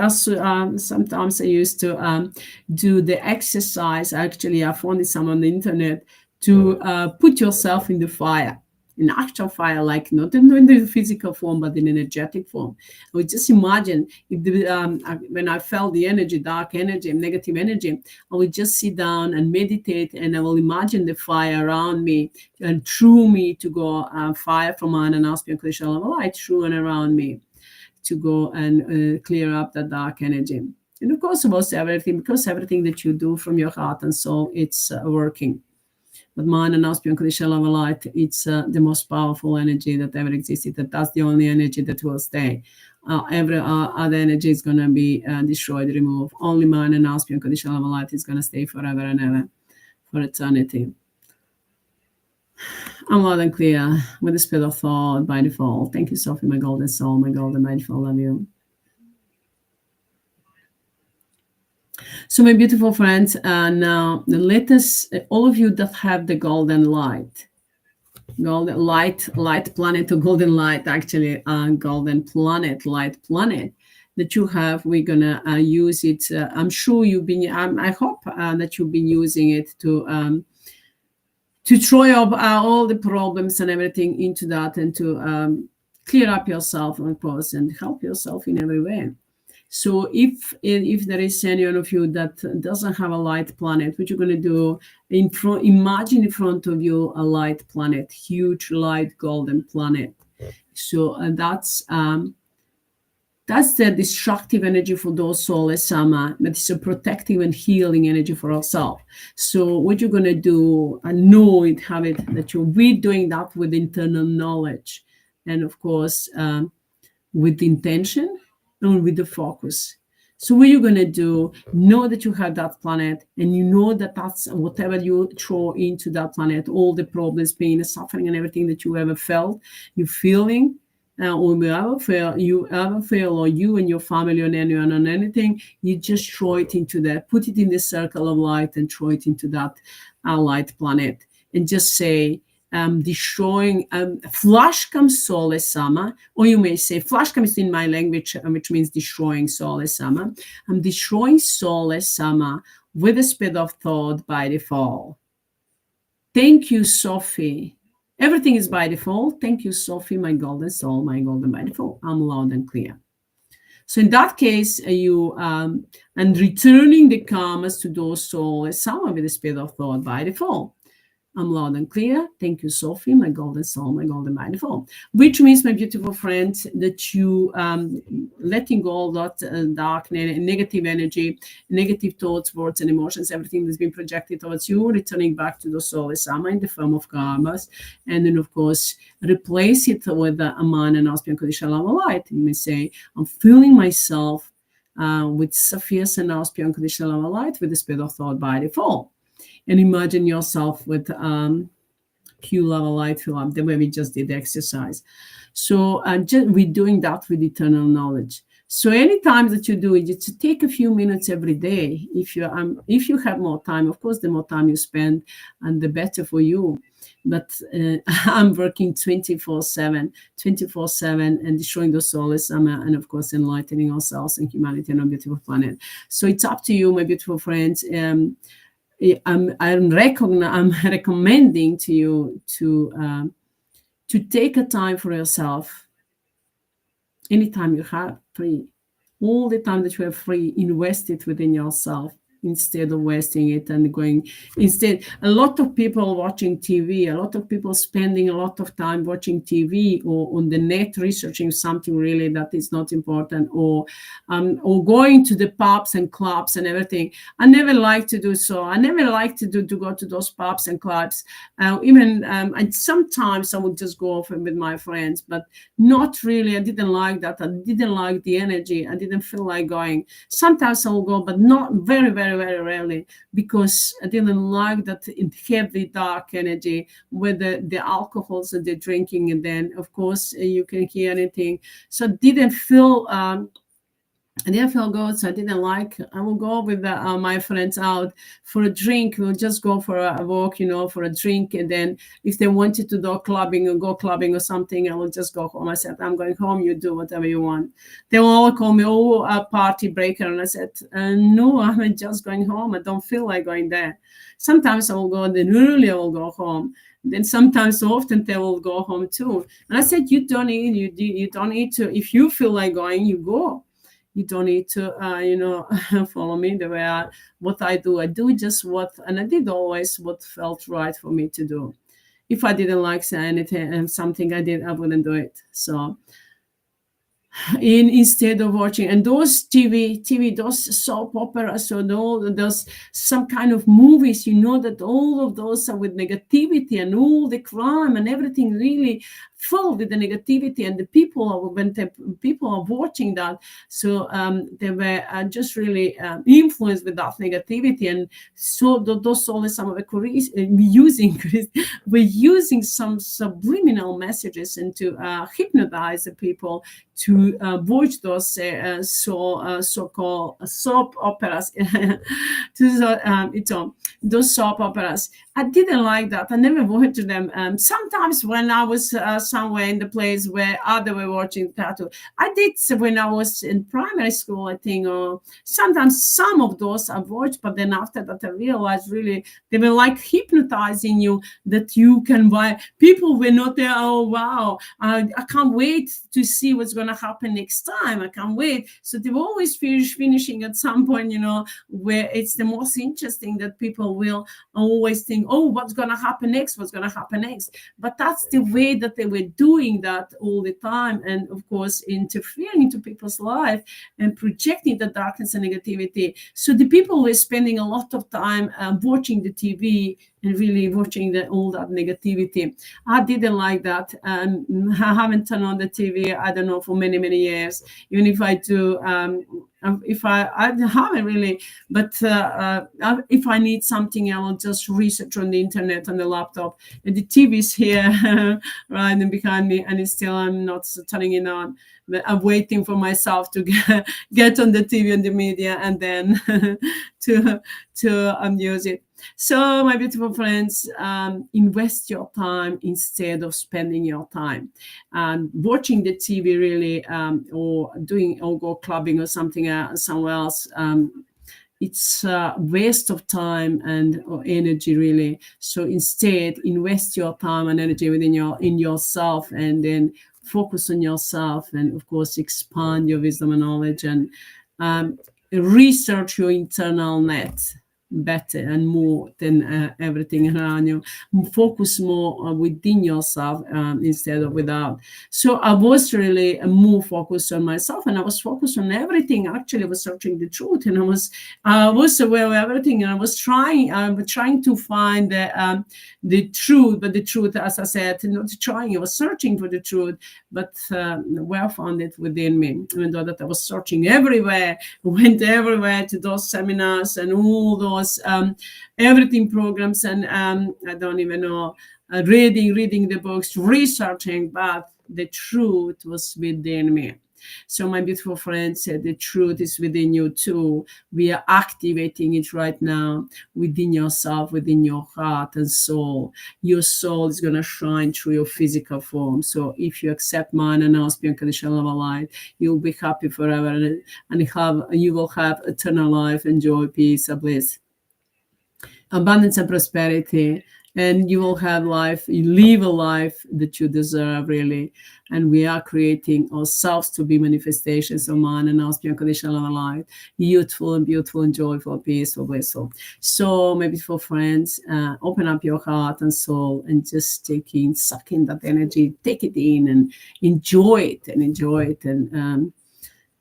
also sometimes I used to do the exercise. Actually, I found some on the internet to put yourself in the fire, in actual fire, like not in the physical form, but in an energetic form. I would just imagine if when I felt the energy, dark energy, negative energy, I would just sit down and meditate, and I will imagine the fire around me and through me to go fire from mind and ask unconditional light through and around me to go and clear up that dark energy. And of course, about everything, because everything that you do from your heart and soul, it's working. But mind and us, unconditional love light, it's the most powerful energy that ever existed. That's the only energy that will stay. Every other energy is going to be destroyed, removed. Only mind and us, unconditional love light, is going to stay forever and ever, for eternity. I'm loud and clear with the spirit of thought by default. Thank you, Sophie, my golden soul, my golden by default. Love you. So, my beautiful friends, now let us, all of you that have the golden light, light planet, or golden light, actually, golden planet, light planet that you have, we're gonna use it. I'm sure you've been. I hope that you've been using it to throw up all the problems and everything into that, and to clear up yourself, of course, and help yourself in every way. So if there is any one of you that doesn't have a light planet, what you're going to do, imagine in front of you a light planet, huge light golden planet. So that's the destructive energy for those soulless AMMA, but it's a protective and healing energy for ourselves. So what you're going to do, know it, have it, that we're doing that with internal knowledge, and of course with the intention and with the focus. So what you're going to do, know that you have that planet, and you know that that's whatever you throw into that planet, all the problems, pain, suffering, and everything that you ever felt, you're feeling, or you ever fail, or you and your family on anyone on anything, you just throw it into that, put it in the circle of light and throw it into that light planet, and just say, destroying flash comes soulless Amma, or you may say flash comes in my language, which means destroying soulless Amma. I'm destroying soulless Amma with the speed of thought by default. Thank you, Sophie. Everything is by default. Thank you, Sophie, my golden soul, my golden by default. I'm loud and clear. So in that case, you and returning the karmas to those souls, Amma with the speed of thought by default. I'm loud and clear. Thank you, Sophie, my golden soul, my golden by default. Which means, my beautiful friends, that you letting go of that dark, negative energy, negative thoughts, words, and emotions, everything that's been projected towards you, returning back to the soul Amma in the form of karmas, and then, of course, replace it with the Amman and Auspian Unconditional Love light. You may say, I'm filling myself with Sapphire's and Auspian Unconditional Love light with the speed of thought by default. And imagine yourself with pure love light fill up, the way we just did the exercise. So we're doing that with eternal knowledge. So anytime that you do it, just take a few minutes every day. If you have more time, of course, the more time you spend, and the better for you. But I'm working 24/7, and destroying the soulless Amma, and of course enlightening ourselves and humanity on a beautiful planet. So it's up to you, my beautiful friends. I'm recommending to you to take a time for yourself. Anytime you have free, all the time that you have free, invest it within yourself instead of wasting it and going. Instead, a lot of people watching TV, a lot of people spending a lot of time watching TV or on the net researching something really that is not important, or going to the pubs and clubs and everything. I never like to do so. I never like to go to those pubs and clubs. And sometimes I would just go off with my friends, but not really. I didn't like that. I didn't like the energy. I didn't feel like going. Sometimes I will go, but not very, very, very rarely, because I didn't like that heavy dark energy with the alcohols that they're drinking, and then of course you can hear anything. So I didn't feel good, so I didn't like. I will go with my friends out for a drink. We'll just go for a walk, for a drink, and then if they wanted to go clubbing or something, I will just go home. I said, I'm going home. You do whatever you want. They will all call me, a party breaker, and I said, no, I'm just going home. I don't feel like going there. Sometimes I will go, and then early I will go home. Then sometimes, often, they will go home too. And I said, you don't need to. If you feel like going, you go. You don't need to, follow me the way what I do. I do just and I did always what felt right for me to do. If I didn't like anything and something I did, I wouldn't do it. So instead of watching, and those TV, those soap operas, or those some kind of movies, that all of those are with negativity and all the crime and everything really full with the negativity, and the people are watching that, so they were just really influenced with that negativity, and so those only some of the we're using some subliminal messages and to hypnotize the people to watch those so-called soap operas. Those soap operas. I didn't like that. I never watched them. Sometimes when I was somewhere in the place where others were watching tattoo, I did when I was in primary school, I think, or sometimes some of those I watched, but then after that I realized really they were like hypnotizing you, that you can buy. People were not there, oh wow, I can't wait to see what's going to happen next time. I can't wait. So they were always finishing at some point, where it's the most interesting, that people will always think, oh, what's going to happen next? But that's the way that they were doing that all the time. And of course, interfering into people's life and projecting the darkness and negativity. So the people were spending a lot of time watching the TV and really watching all that negativity. I didn't like that. I haven't turned on the TV, I don't know, for many, many years. Even if I do, If I haven't really, but if I need something, I will just research on the internet on the laptop. And the TV is here, right, and behind me, and it's still I'm not turning it on. But I'm waiting for myself to get on the TV and the media, and then to use it. So, my beautiful friends, invest your time instead of spending your time. Watching the TV really, or go clubbing or something somewhere else. It's a waste of time and or energy, really. So instead, invest your time and energy in yourself, and then focus on yourself, and of course, expand your wisdom and knowledge, and research your internal net better and more than everything around you. Focus more within yourself instead of without. So I was really more focused on myself, and I was focused on everything. Actually, I was searching the truth, and I was aware of everything, and I was trying to find the truth. But the truth, as I said, not trying, I was searching for the truth, but I found it within me. Even though that I was searching everywhere, went everywhere to those seminars and all those everything programs, and I don't even know, reading the books, researching, but the truth was within me. So my beautiful friends, the truth is within you too. We are activating it right now within yourself, within your heart and soul. Your soul is going to shine through your physical form. So if you accept mine and ask me unconditional love and light, you'll be happy forever, and you will have eternal life and joy, peace, and bliss, abundance and prosperity, and you will have life. You live a life that you deserve, really. And we are creating ourselves to be manifestations of mine and us, unconditional love and light, youthful and beautiful and joyful, peaceful, blissful. So my beautiful friends, open up your heart and soul, and just suck in that energy, take it in, and enjoy it, and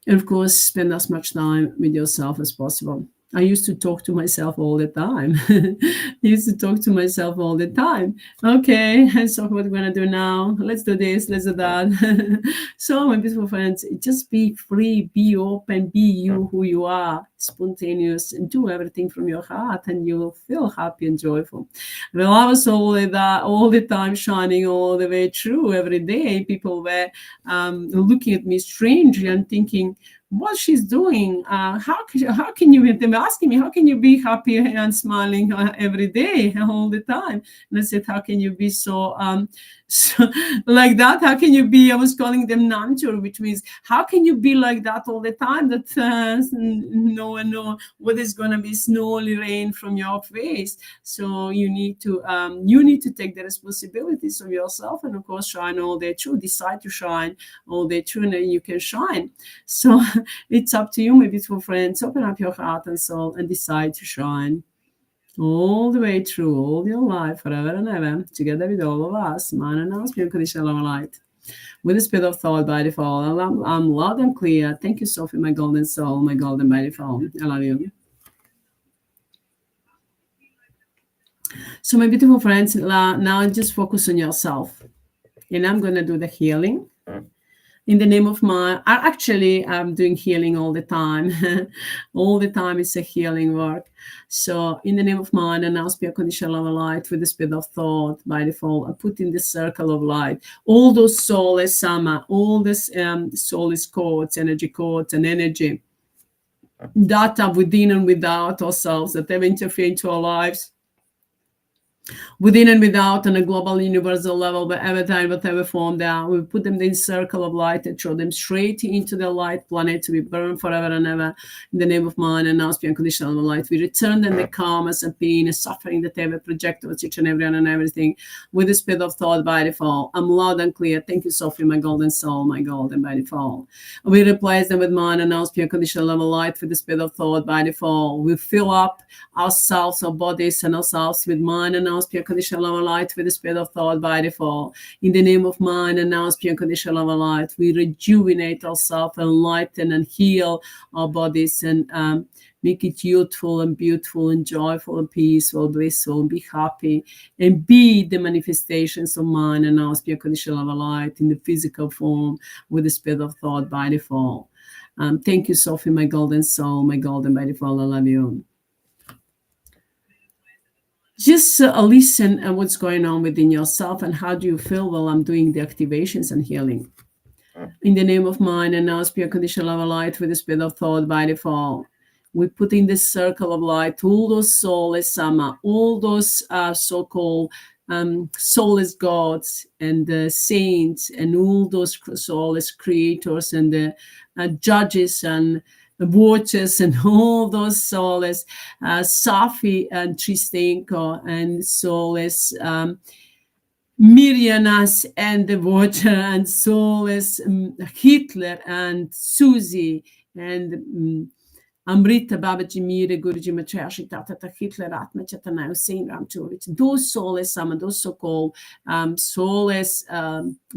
of course, spend as much time with yourself as possible. I used to talk to myself all the time. Okay, so what we're going to do now? Let's do this, let's do that. So, my beautiful friends, just be free, be open, be you, who you are, spontaneous, and do everything from your heart, and you will feel happy and joyful. Well, I was all the time shining all the way through every day. People were looking at me strangely and thinking, what she's doing, how can you, they were asking me, how can you be happy and smiling every day, all the time? And I said, how can you be so like that? How can you be, I was calling them nature, which means how can you be like that all the time, that no one know what is going to be slowly rain from your face? So you need to take the responsibilities of yourself, and of course shine all day through, decide to shine all day through, and then you can shine. So it's up to you, my beautiful friends. Open up your heart and soul and decide to shine all the way through all your life, forever and ever, together with all of us, man and us, unconditional love and light, with the spirit of thought by default. I'm loud and clear. Thank you, Sophie, my golden soul, my golden by default. I love you. So, my beautiful friends, now just focus on yourself, and I'm going to do the healing. In the name of I'm doing healing all the time. All the time it's a healing work. So in the name of mine, and now speak unconditional love and light with the spirit of thought by default, I put in the circle of light all those soulless AMMA, all this soulless codes, energy codes, and energy data within and without ourselves that have interfered into our lives, within and without, on a global universal level, wherever time, whatever form they are. We put them in circle of light and throw them straight into the light planet to be burned forever and ever in the name of mine and now speak unconditional light. We return them the karmas and pain and suffering that they have projected with each and everyone and everything with the spirit of thought by default. I'm loud and clear. Thank you, Sophie, my golden soul, my golden by default. We replace them with mine and now speak unconditional level light with the spirit of thought by default. We fill up ourselves, our bodies and ourselves with mine and now speak unconditional love and light with the spirit of thought by default. In the name of mine and now speak unconditional love and light, we rejuvenate ourselves and lighten and heal our bodies and make it youthful and beautiful and joyful and peaceful, blissful, and be happy and be the manifestations of mine and now speak unconditional love and light in the physical form with the spirit of thought by default. Thank you, Sophie, my golden soul, my golden beautiful. I love you. Just listen at what's going on within yourself and how do you feel while I'm doing the activations and healing. In the name of mine and now spirit conditional love light with the spirit of thought by default. We put in this circle of light all those soulless Amma, all those so-called soulless gods and the saints and all those soulless creators and the judges and the watchers and all those soulless Sophie and Tristenko and soulless Mirianas and the Watcher and soulless Hitler and Susie and Amrita Babaji Mire Guruji Machashi Tata Hitler Atma Chatana Hussein Ramchovich. Those soulless some those so-called soulless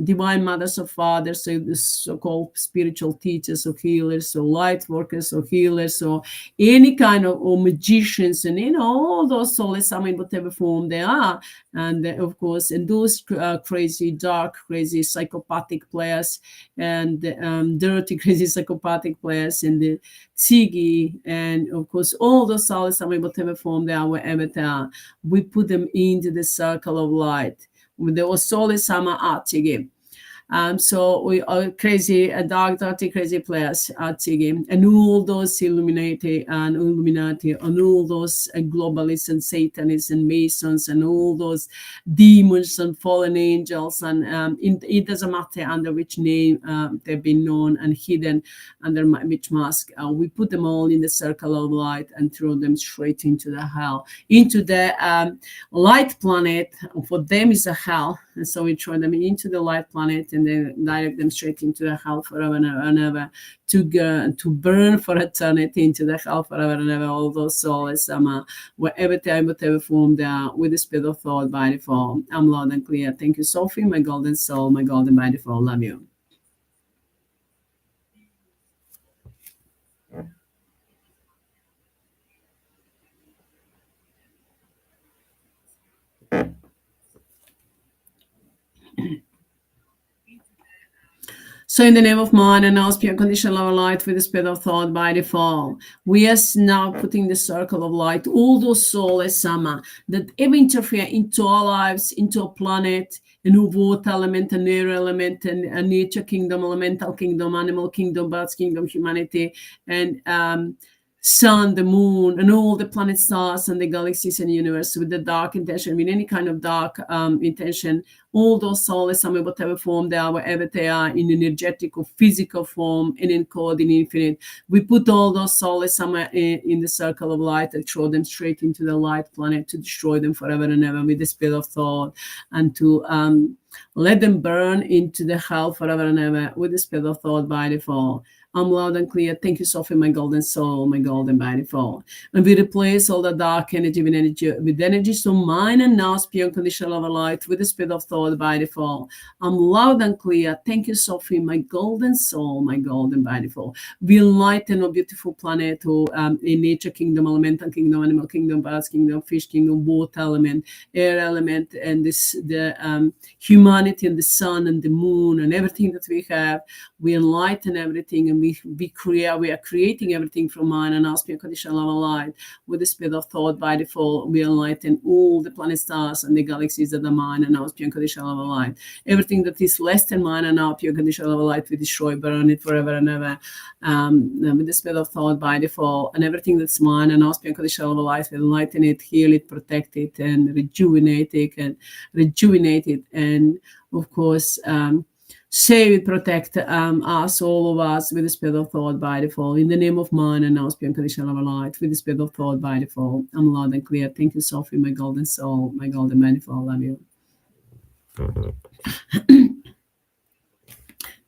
divine mothers or fathers, so the so-called spiritual teachers or healers or light workers or healers or any kind of or magicians and all those soulless some in whatever form they are. And of course, and those crazy, dark, crazy psychopathic players and dirty, crazy psychopathic players and the Tzigi, and of course all those souls, whatever form they are, wherever they are, we put them into the circle of light. There was soulless Sama Artigi. So we are crazy, dark, dirty, crazy players, Artigi, and all those Illuminati and all those globalists and Satanists and Masons and all those demons and fallen angels, and it doesn't matter under which name they've been known and hidden under which mask. We put them all in the circle of light and throw them straight into the hell, into the light planet. For them is a hell, and so we throw them into the light planet and then direct them straight into the hell forever and ever, to burn for eternity into the hell forever and ever. All those souls, wherever time, whatever form they are, with the spirit of thought by default. I'm loud and clear. Thank you, Sophie, my golden soul, my golden by default. Love you. So in the name of mine and now spirit conditional love light with the spirit of thought by default, we are now putting the circle of light, all those soulless Sama that ever interfere into our lives, into our planet, and water element, and air element, and nature kingdom, elemental kingdom, animal kingdom, birds kingdom, humanity, and sun, the moon, and all the planet stars and the galaxies and the universe with the dark intention, with any kind of dark intention, all those souls, whatever form they are, wherever they are, in energetic or physical form, and in code, in infinite, we put all those souls somewhere in the circle of light and throw them straight into the light planet to destroy them forever and ever with the spirit of thought, and to let them burn into the hell forever and ever with the spirit of thought by default. I'm loud and clear. Thank you, Sophie, my golden soul, my golden by default. And we replace all the dark energy with energy. So mine and now spirit unconditional love light with the spirit of thought by default. I'm loud and clear. Thank you, Sophie, my golden soul, my golden by default. We enlighten a beautiful planet or in nature kingdom, elemental kingdom, animal kingdom, birds kingdom, fish kingdom, water element, air element, and the humanity and the sun and the moon and everything that we have. We enlighten everything, and we are creating everything from mind and aspect conditional love light with the spirit of thought by default. We enlighten all the planet stars and the galaxies that are mind and aspect conditional love light. Everything that is less than mind and aspect conditional love light, we destroy, burn it forever and ever with the spirit of thought by default. And everything that's mind and aspect conditional love light, we enlighten it, heal it, protect it, and rejuvenate it, and of course save it, protect us, all of us, with the spirit of thought by default. In the name of mine and now spirit conditional of light, with the spirit of thought by default. I'm loud and clear. Thank you, Sophie, my golden soul, my golden manifold. Love you.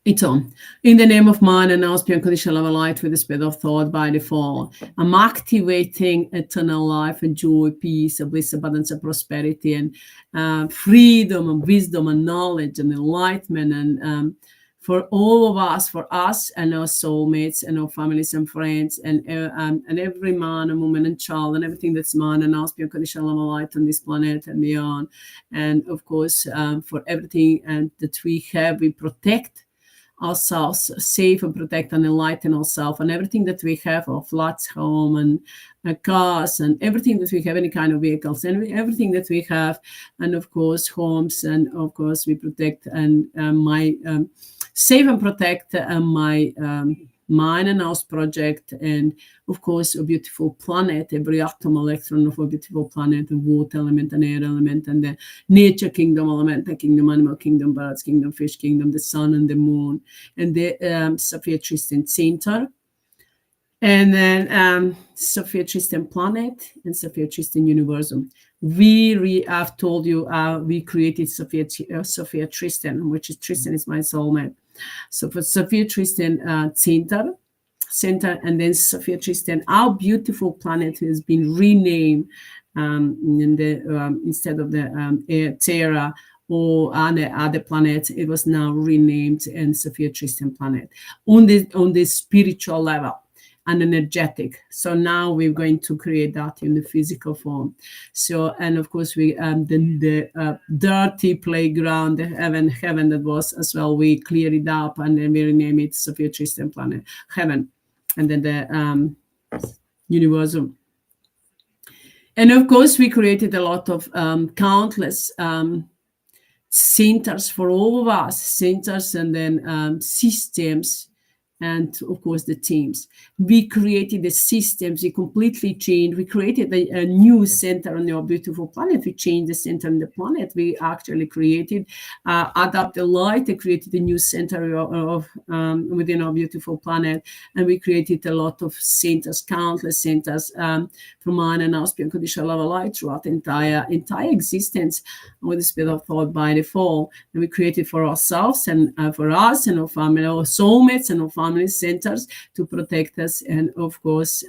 It's on. In the name of mine and now spirit conditional of light, with the spirit of thought by default. I'm activating eternal life and joy, peace, bliss, abundance, and prosperity, and freedom and wisdom and knowledge and enlightenment, and for all of us, for us and our soulmates and our families and friends, and every man and woman and child and everything that's mine and us, unconditional love light on this planet and beyond. And of course, for everything and that we have, we protect ourselves safe and protect and enlighten ourselves, and everything that we have, our flats, home, and cars, and everything that we have, any kind of vehicles, and everything that we have, and of course homes, and of course we protect and my save and protect my mine and house project, and of course a beautiful planet, every atom electron of a beautiful planet, the water element and air element, and the nature kingdom, elemental kingdom, animal kingdom, birds kingdom, fish kingdom, the sun and the moon, and the SOPHIE HEARTH center, and then SOPHIE HEARTH planet, and SOPHIE HEARTH universum. We have told you we created SOPHIE HEARTH, which is Tristan is my soulmate. So for SOPHIE HEARTH center, and then SOPHIE HEARTH, our beautiful planet has been renamed in the instead of the Terra or other planets, it was now renamed in SOPHIE HEARTH planet on the spiritual level and energetic. So now we're going to create that in the physical form. So, and of course we the dirty playground, the heaven that was as well, we clear it up, and then we rename it SOPHIE HEARTH planet heaven, and then the universum. And of course we created a lot of countless centers for all of us, centers, and then systems, and of course the teams. We created the systems, we completely changed. We created a new center on our beautiful planet. We changed the center on the planet. We actually created, adapt the light, and created a new center of within our beautiful planet. And we created a lot of centers, countless centers from mine and our unconditional love light throughout the entire existence with the spirit of thought by default. And we created for ourselves and for us and our family, our soulmates and our family centers to protect us. And of course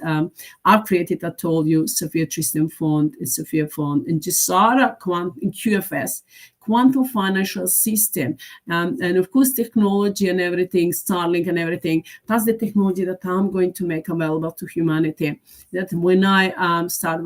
I've created, I told you, SOPHIE HEARTH fund, SOPHIE fund, and Jisara quantum QFS, quantum financial system, and of course technology and everything, Starlink and everything. That's the technology that I'm going to make available to humanity. That when I start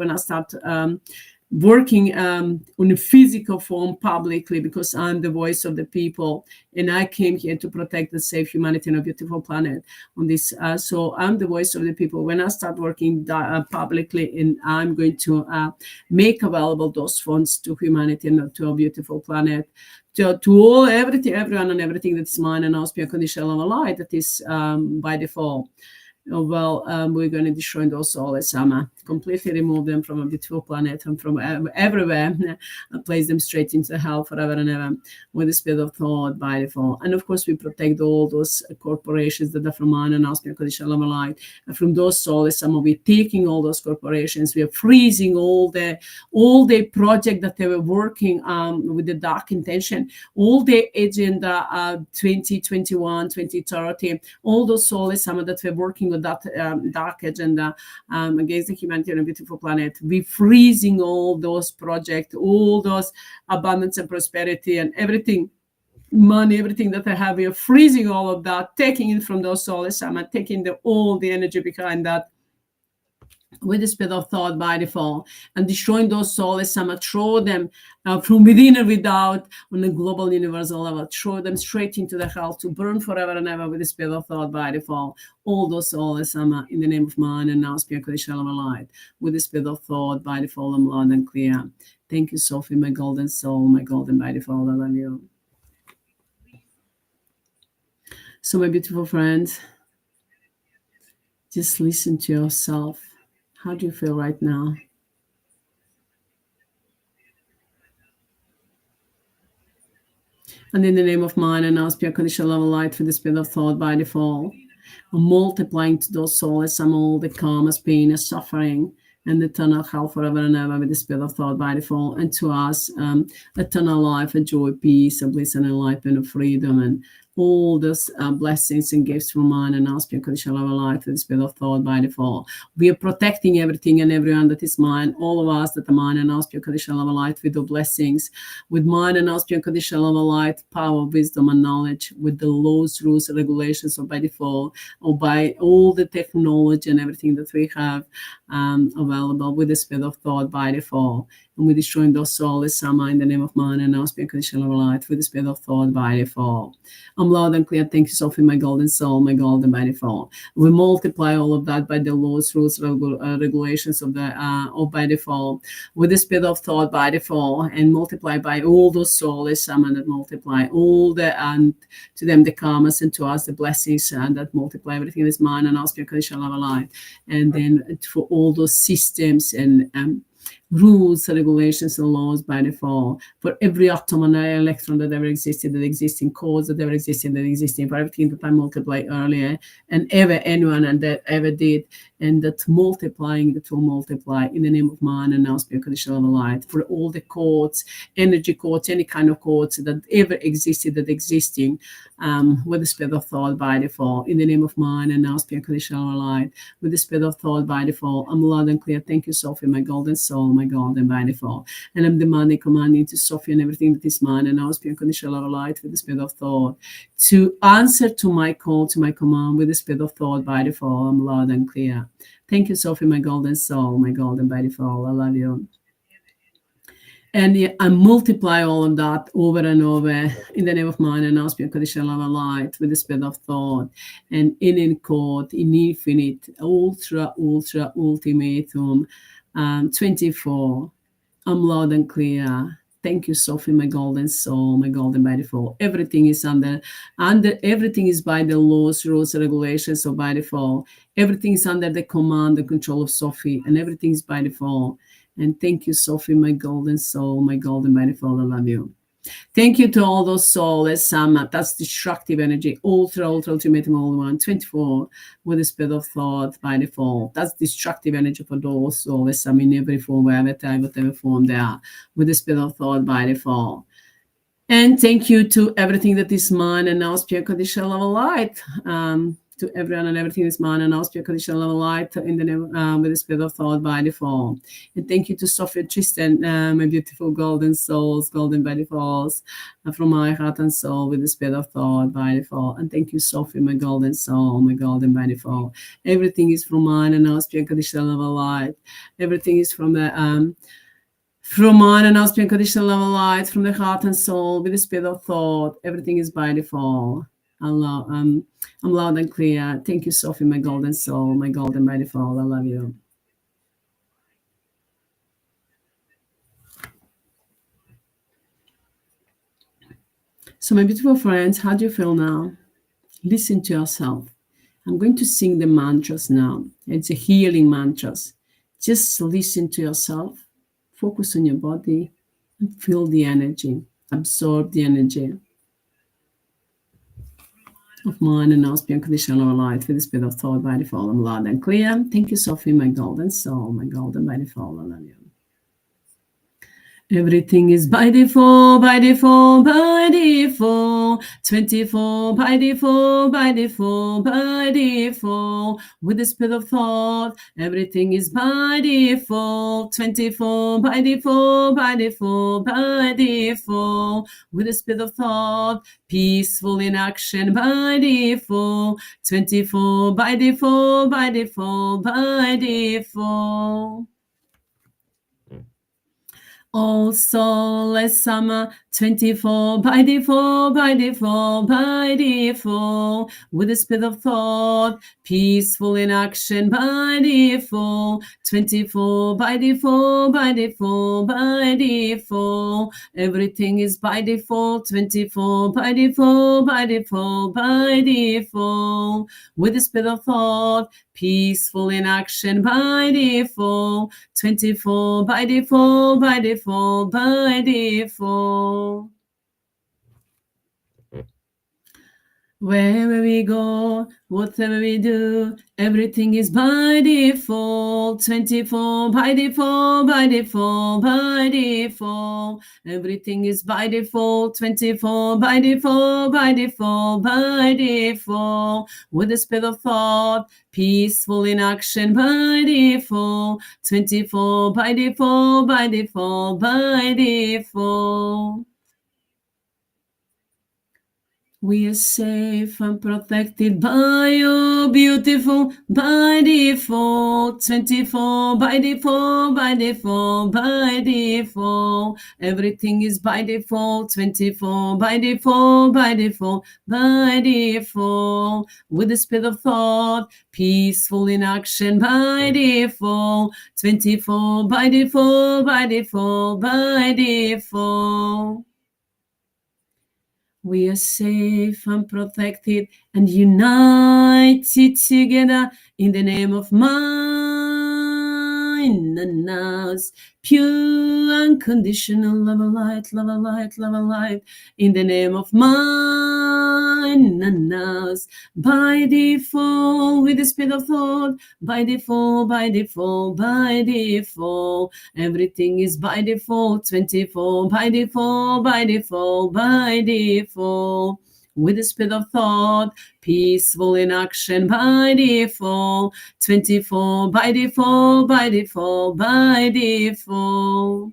working on a physical form publicly, because I'm the voice of the people, and I came here to protect and save humanity and a beautiful planet on this. So I'm the voice of the people. When I start working publicly, and I'm going to make available those funds to humanity and to a beautiful planet, to all, everyone and everything that is mine and ours, unconditional love light, that is by default. Well, we're going to destroy those souls, completely remove them from a beautiful planet and from everywhere, and place them straight into hell forever and ever with the spirit of thought by default. And of course, we protect all those corporations that are from mine and us, unconditional love light, and from those souls. We're taking all those corporations, we are freezing all the project that they were working with the dark intention, all the agenda 2021, 2030, all those souls that were working with that dark agenda against the humanity on a beautiful planet. We're freezing all those projects, all those abundance and prosperity and everything, money, everything that I have. We are freezing all of that, taking it from those souls, taking all the energy behind that with the spirit of thought by default, and destroying those souls, throw them from within and without on a global universal level, throw them straight into the hell to burn forever and ever with the spirit of thought by default. All those souls, in the name of mine and now spirit conditional light, with the spirit of thought by default, I'm loud and clear. Thank you, Sophie, my golden soul, my golden by default. I love you. So, my beautiful friends, just listen to yourself. How do you feel right now? And in the name of mine and now spirit conditional level light for the spirit of thought by default, I'm multiplying to those souls all the karmas, pain, and suffering, and eternal hell forever and ever with the spirit of thought by default, and to us eternal life and joy, peace, and bliss and enlightenment and freedom, and all those blessings and gifts from mine and our spirit conditional love life with the spirit of thought by default. We are protecting everything and everyone that is mine, all of us that are mine and our spirit conditional love light with the blessings, with mine and our spirit conditional love light, power, wisdom, and knowledge, with the laws, rules, and regulations of by default, or by all the technology and everything that we have available with the spirit of thought by default. and we're destroying those soulless Amma in the name of man and now spirit conditional light with the spirit of thought by default. I'm loud and clear. Thank you, Sophie, my golden soul, my golden by default. We multiply all of that by the laws, rules, regulations of the of by default with the spirit of thought by default, and multiply by all those soulless Amma that multiply all the and to them the karmas and to us the blessings and that multiply everything that is mine and our spirit conditional light. And then for all those systems and rules, regulations, and laws by default for every atom and electron that ever existed, that existing codes that ever existed, that existing for everything that I multiplied earlier, and ever anyone and that ever did, and that multiplying that will multiply in the name of man and now spirit conditional light for all the codes, energy codes, any kind of codes that ever existed, that existing with the spirit of thought by default in the name of man and now spirit conditional light with the spirit of thought by default. I'm loud and clear. Thank you, Sophie, my golden soul, my golden by default. And I'm demanding, commanding to Sophie and everything that is mine and now spirit conditional light with the spirit of thought to answer to my call, to my command with the spirit of thought by default. I'm loud and clear. Thank you, Sophie, my golden soul, my golden by default. I love you. And I multiply all of that over and over in the name of mine and now spirit conditional light with the spirit of thought and in code, in infinite, ultra, ultimatum, 24. I'm loud and clear. Thank you, Sophie, my golden soul, my golden by default. Everything is under everything is by the laws, rules, regulations of by default. Everything is under the command, the control of Sophie, and everything is by default. And thank you, Sophie, my golden soul, my golden by default. I love you. Thank you to all those souls. That's destructive energy. Ultra, ultimate, all one. 24 with the spirit of thought by default. That's destructive energy for those souls. In every form, whatever form they are, with the spirit of thought by default. And thank you to everything that is mine and now spirit conditional level light. To everyone and everything is mine and now spirit conditional level light in the name with the spirit of thought by default. And thank you to Sophie and Tristan, my beautiful golden souls, golden by default, from my heart and soul with the spirit of thought by default. And thank you, Sophie, my golden soul, my golden by default. Everything is from mine and now spirit conditional level light. Everything is from the from mine and now spirit conditional level light, from the heart and soul with the spirit of thought. Everything is by default. I'm loud and clear. Thank you, Sophie, my golden soul, my golden by default. I love you. So, my beautiful friends, how do you feel now? Listen to yourself. I'm going to sing the mantras now. It's a healing mantras. Just listen to yourself. Focus on your body and feel the energy. Absorb the energy of mine and now spirit conditional light with the spirit of thought by default. I'm loud and clear. Thank you, Sophie, my golden soul, my golden by default. I love you. Everything is by default, by default, by default. 24 by default, by default, by default. With the spirit of thought, everything is by default. 24 by default, by default, by default. With the spirit of thought, peaceful in action by default. 24 by default, by default, by default. All soulless Amma, 24 by default, by default, by default, with the spirit of thought, peaceful in action by default, 24 by default, by default, by default, everything is by default, 24 by default, by default, by default, with the spirit of thought, peaceful in action by default, 24 by default, by default, by default. Wherever we go, whatever we do, everything is by default. 24 by default, by default, by default. Everything is by default. 24 by default, by default, by default. With the spirit of thought, peaceful in action by default. 24 by default, by default, by default. We are safe and protected by your beautiful by default. 24 by default, by default, by default. Everything is by default. 24 by default, by default, by default. With the speed of thought, peaceful in action by default. 24 by default, by default, by default. We are safe and protected and united together in the name of mine and now's pure unconditional love and light, love and light, love and light in the name of mine and now's by default with the speed of thought, by default, by default, by default. Everything is by default. 24 by default, by default, by default. With the speed of thought, peaceful in action by default. 24 by default, by default, by default.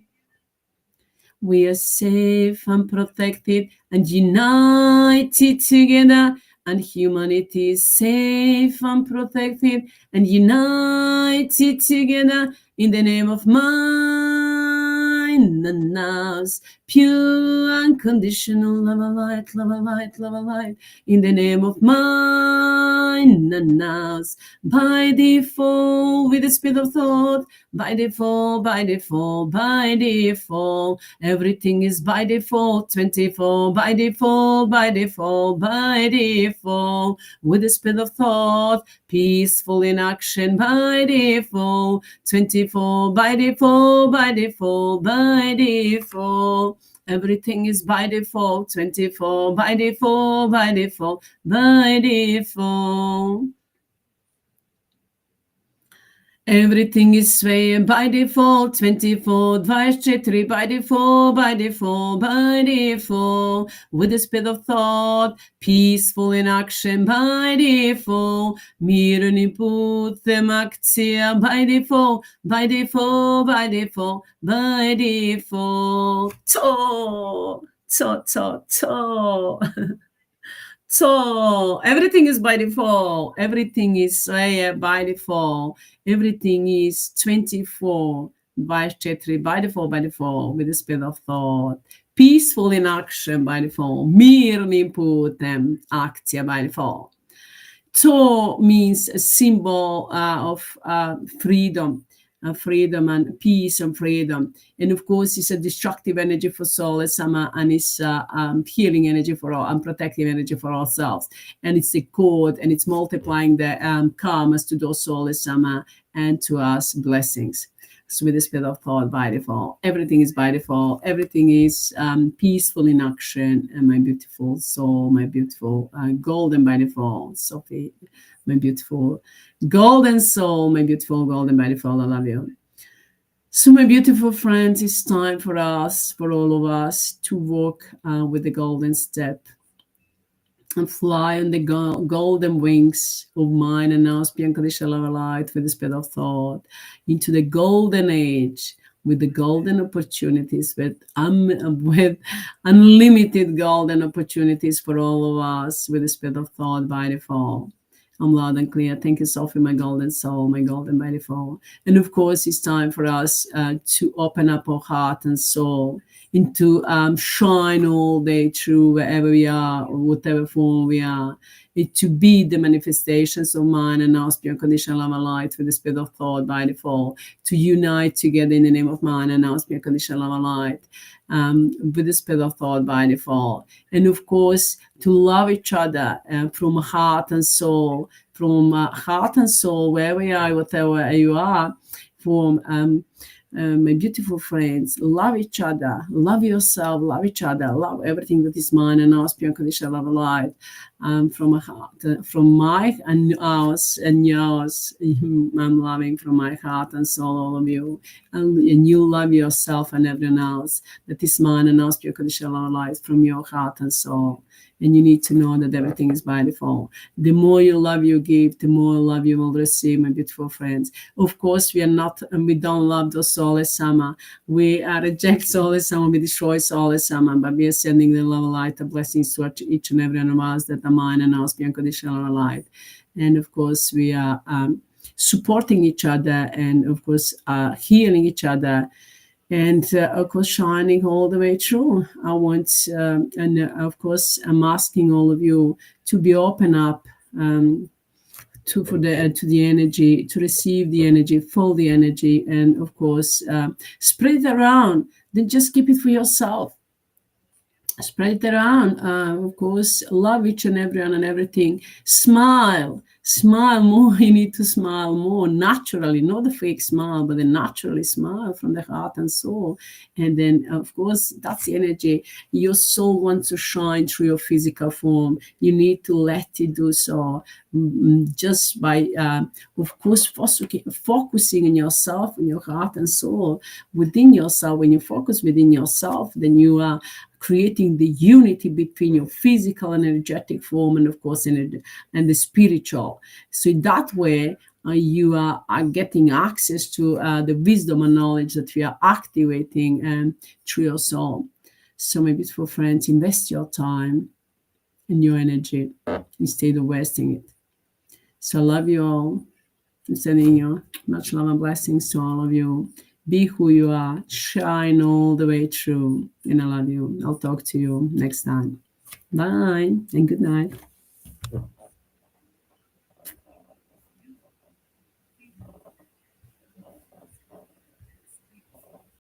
We are safe and protected and united together, and humanity is safe and protected and united together in the name of mine and now's pure unconditional love and light, love and light, love and light in the name of mine and now's by default with the speed of thought, by default, by default, by default. Everything is by default. 24 by default, by default, by default. With the speed of thought, peaceful in action by default. 24 by default, by default, by default. Everything is by default. 24 by default, by default, by default. Everything is swaying by default. 24 HEATRT by default, by default, by default. With the speed of thought, peaceful in action by default. Мирен и путем акция by default, by default, by default, by default. So everything is by default. Everything is by default. Everything is 24 by HEATRT by default with the speed of thought. Peaceful in action by default. Mirn input aktia by default. To means a symbol of freedom. Freedom and peace and freedom, and of course it's a destructive energy for SOULESS, AMMA, and it's healing energy for all and protective energy for ourselves, and it's a code, and it's multiplying the karmas to those SOULESS, AMMA, and to us blessings. So with the speed of thought by default, everything is by default, everything is peaceful in action, and my beautiful soul, my beautiful golden by default, Sophie, my beautiful golden soul, my beautiful golden by default, I love you. So my beautiful friends, it's time for us, for all of us, to walk with the golden step and fly on the golden wings of mine and ours, unconditional love light, with the speed of thought, into the golden age, with the golden opportunities, with unlimited golden opportunities for all of us, with the speed of thought by default. I'm loud and clear. Thank you, Sophie, my golden soul, my golden by default. And of course, it's time for us to open up our heart and soul into shine all day through wherever we are, or whatever form we are. It to be the manifestations of mine and ours, unconditional love and light, with the speed of thought by default, to unite together in the name of mine and ours, unconditional love and light, with the speed of thought by default. And of course, to love each other from heart and soul, where we are, whatever you are, from my beautiful friends, love each other, love yourself, love each other, love everything that is mine and ours, unconditional love and light, from my heart, from my and ours and yours. I'm loving from my heart and soul all of you, and you love yourself and everyone else that is mine and ours, unconditional love and light, from your heart and soul. and you need to know that everything is by default. The more you love you give, the more love you will receive, my beautiful friends. Of course, we don't love the soulless AMMA. We reject soulless AMMA, we destroy soulless AMMA, but we are sending the love, light, the blessings to each and every one of us that are mine and ours, be unconditional light. And of course, we are supporting each other, and of course, healing each other, and of course, shining all the way through. I want, and of course, I'm asking all of you to be open up to the energy, to receive the energy, feel the energy, and of course, spread it around. Then just keep it for yourself. Spread it around. Of course, love each and everyone and everything. Smile more. You need to smile more naturally, not the fake smile, but the naturally smile from the heart and soul. And then, of course, that's the energy. Your soul wants to shine through your physical form. You need to let it do so, just by, of course, focusing on yourself, on your heart and soul, within yourself. When you focus within yourself, then you are creating the unity between your physical and energetic form, and of course, and the spiritual. So that way, you are getting access to the wisdom and knowledge that we are activating through your soul. So, my beautiful friends, invest your time and your energy instead of wasting it. So, I love you all. I'm sending you much love and blessings to all of you. Be who you are. Shine all the way through. And I love you. I'll talk to you next time. Bye and good night.